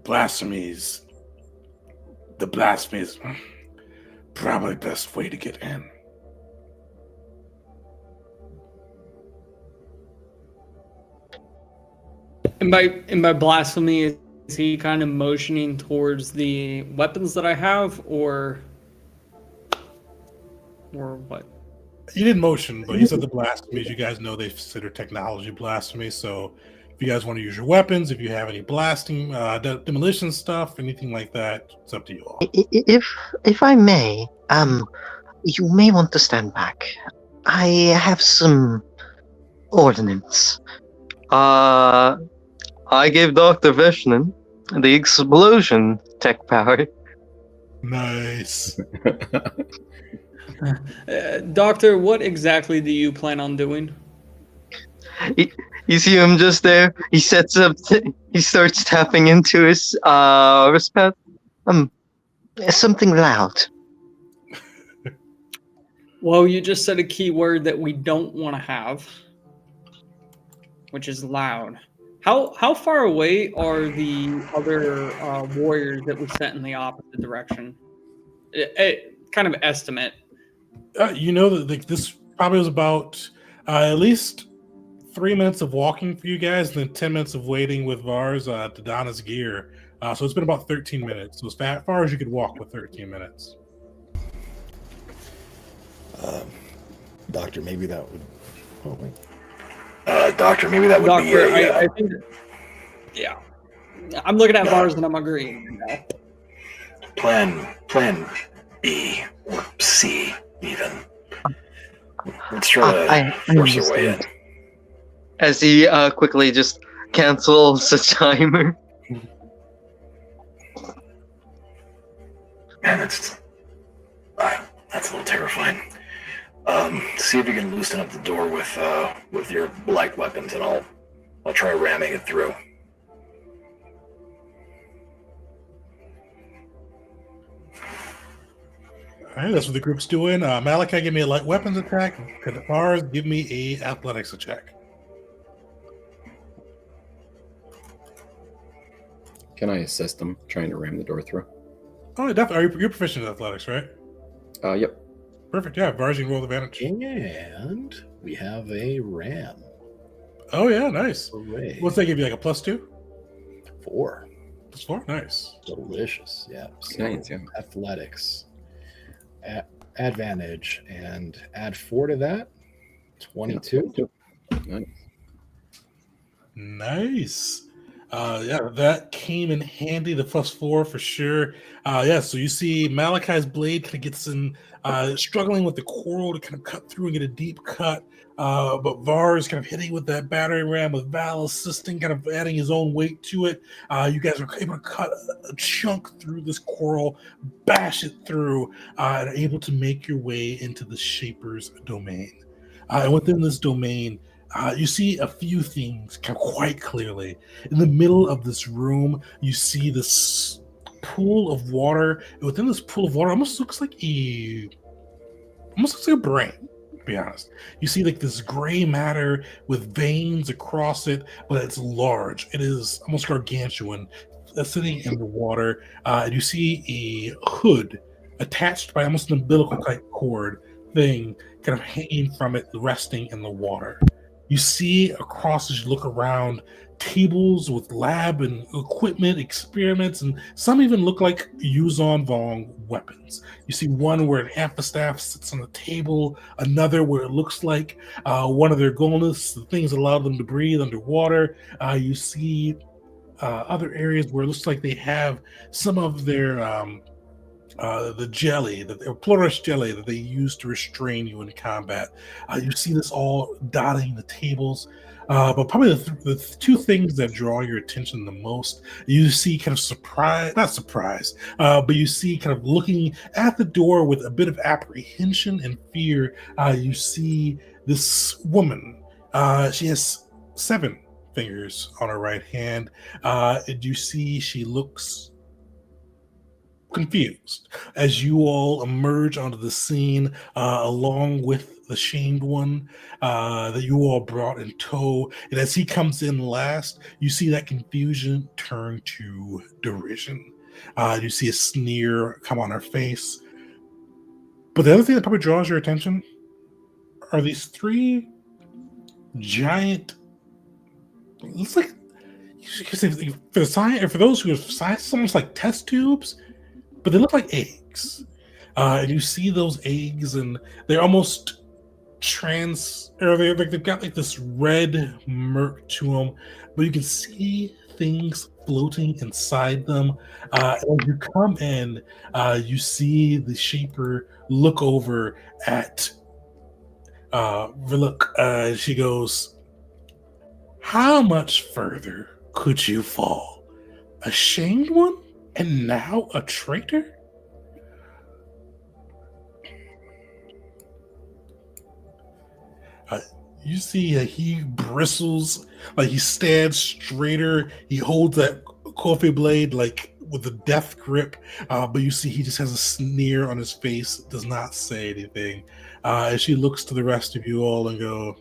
Blasphemies. The blasphemy is probably the best way to get in." And by blasphemy, is he kind of motioning towards the weapons that I have, or what? He didn't motion, but he said the blasphemies. You guys know they consider technology blasphemy. So if you guys want to use your weapons, if you have any blasting, demolition stuff, anything like that, it's up to you all. If I may, you may want to stand back. I have some ordnance. I gave Dr. Vishnan the explosion tech power. Nice. Doctor, what exactly do you plan on doing? You see him just there? He sets up, he starts tapping into his wristpad. Something loud. Well, you just said a key word that we don't want to have, which is loud. How far away are the other warriors that we sent in the opposite direction? Kind of estimate. You know that like, this probably was about at least 3 minutes of walking for you guys, and then 10 minutes of waiting with Vars to don his gear. So it's been about 13 minutes. So as far as you could walk with 13 minutes. Doctor, maybe that would. Oh, wait. Doctor, maybe that would Doctor, be I think. Yeah, I'm looking at Vars and I'm agreeing. plan B or C even. Let's try to force our way in. As he quickly just cancels the timer. Man, that's a little terrifying. See if you can loosen up the door with your light weapons, and I'll try ramming it through. All right, that's what the group's doing. Malachi, give me a light weapons attack. Vars, give me a athletics check. Can I assist them trying to ram the door through? Oh, definitely. You're proficient in athletics, right? Yep. Perfect. Yeah, Vars, you can roll advantage. And we have a ram. Oh yeah, nice. Hooray. What's that give you? Like a +2? 4. +4? Nice. Delicious. Yeah. So Nice, yeah. athletics. Advantage. And add 4 to that. 22. Nice. Nice. Yeah, that came in handy. The +4 for sure. Yeah, so you see Malachi's blade kind of gets in, struggling with the coral to kind of cut through and get a deep cut. But Vars kind of hitting with that battering ram, with Val assisting, kind of adding his own weight to it. You guys are able to cut a chunk through this coral, bash it through, and are able to make your way into the Shaper's domain. And within this domain, you see a few things quite clearly. In the middle of this room, you see this pool of water. And within this pool of water, almost looks like a brain, to be honest. You see like this gray matter with veins across it, but it's large. It is almost gargantuan, sitting in the water. And you see a hood attached by almost an umbilical type cord thing kind of hanging from it, resting in the water. You see across as you look around tables with lab and equipment, experiments, and some even look like Yuzon Vong weapons. You see one where an amphistaff sits on the table, another where it looks like one of their golnus, the things that allow them to breathe underwater. You see other areas where it looks like they have some of their the jelly, the plurus jelly that they use to restrain you in combat. You see this all dotting the tables. But probably the two things that draw your attention the most, you see kind of not surprise, but you see kind of looking at the door with a bit of apprehension and fear. You see this woman. She has 7 fingers on her right hand. And you see she looks confused as you all emerge onto the scene along with the shamed one that you all brought in tow. And as he comes in last, you see that confusion turn to derision. You see a sneer come on her face. But the other thing that probably draws your attention are these 3 giant, looks like, for the science, or for those who have science, it's almost like test tubes, but they look like eggs. And you see those eggs, and they're almost they've got like this red murk to them, but you can see things floating inside them. And as you come in, you see the Shaper look over at Viluk. She goes, "How much further could you fall? A shamed one? And now a traitor?" You see he bristles, like he stands straighter. He holds that coffee blade like with a death grip, but you see he just has a sneer on his face, does not say anything. As she looks to the rest of you all and go,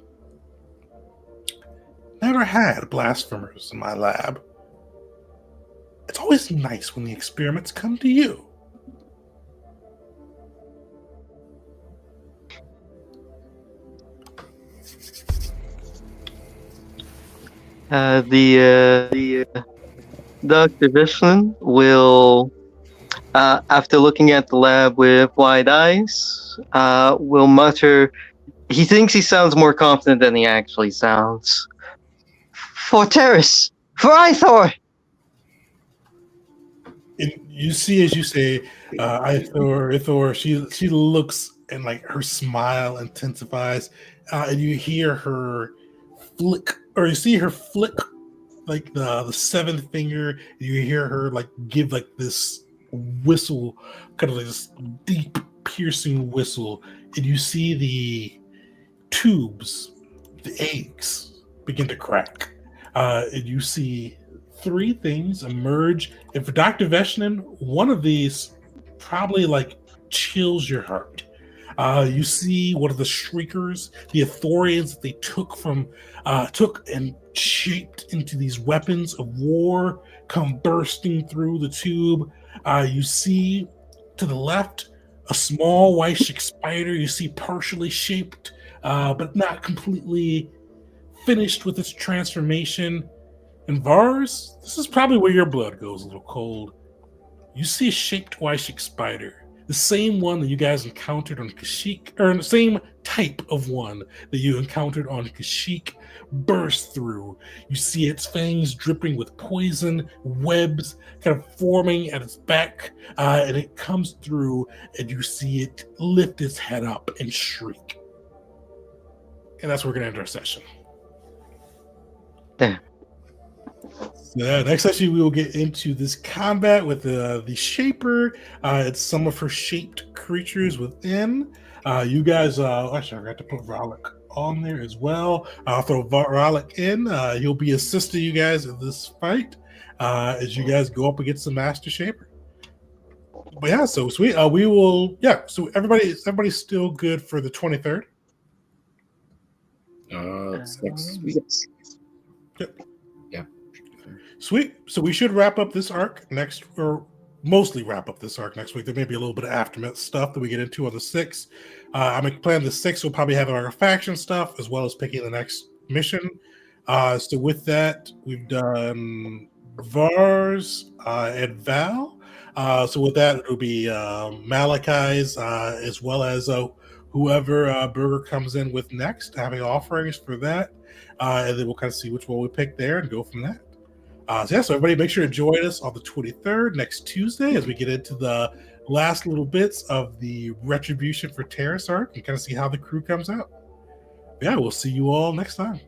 "Never had blasphemers in my lab. It's always nice when the experiments come to you." The Dr. Vishlan will, after looking at the lab with wide eyes, will mutter. He thinks he sounds more confident than he actually sounds. "For Taris! For Ithor!" And you see, as you say, Ithor, she looks, and like her smile intensifies, and you hear her flick, or you see her flick like the 7th finger, and you hear her like give like this whistle, kind of like this deep piercing whistle, and you see the tubes, the eggs begin to crack, and you see 3 things emerge. And for Dr. Veshnin, one of these probably like chills your heart. You see one of the Shriekers, the Ithorians that they took and shaped into these weapons of war, come bursting through the tube. You see to the left a small Wyshik spider. You see partially shaped, but not completely finished with its transformation. And Vars, this is probably where your blood goes a little cold. You see a shaped Wyshik spider. The same one that you guys encountered on Kashyyyk, or the same type of one that you encountered on Kashyyyk, burst through. You see its fangs dripping with poison, webs kind of forming at its back, and it comes through, and you see it lift its head up and shriek. And that's where we're going to end our session. There. So next session, we will get into this combat with the Shaper. It's some of her shaped creatures within. You guys, actually, I forgot to put Ralik on there as well. I'll throw Ralik in. He'll be assisting you guys in this fight as you guys go up against the Master Shaper. But yeah, so sweet. We will, yeah. So everybody's still good for the 23rd. It's next week. Yep. Yeah. Sweet. So we should wrap up this arc next, or mostly wrap up this arc next week. There may be a little bit of aftermath stuff that we get into on the 6th. I'm planning the 6th. We'll probably have our faction stuff as well as picking the next mission. So with that, we've done Vars and Val. So with that, it'll be Malachi's as well as whoever Burger comes in with next, having offerings for that. And then we'll kind of see which one we pick there and go from that. So everybody make sure to join us on the 23rd, next Tuesday, as we get into the last little bits of the Retribution for Taris arc and kind of see how the crew comes out. Yeah, we'll see you all next time.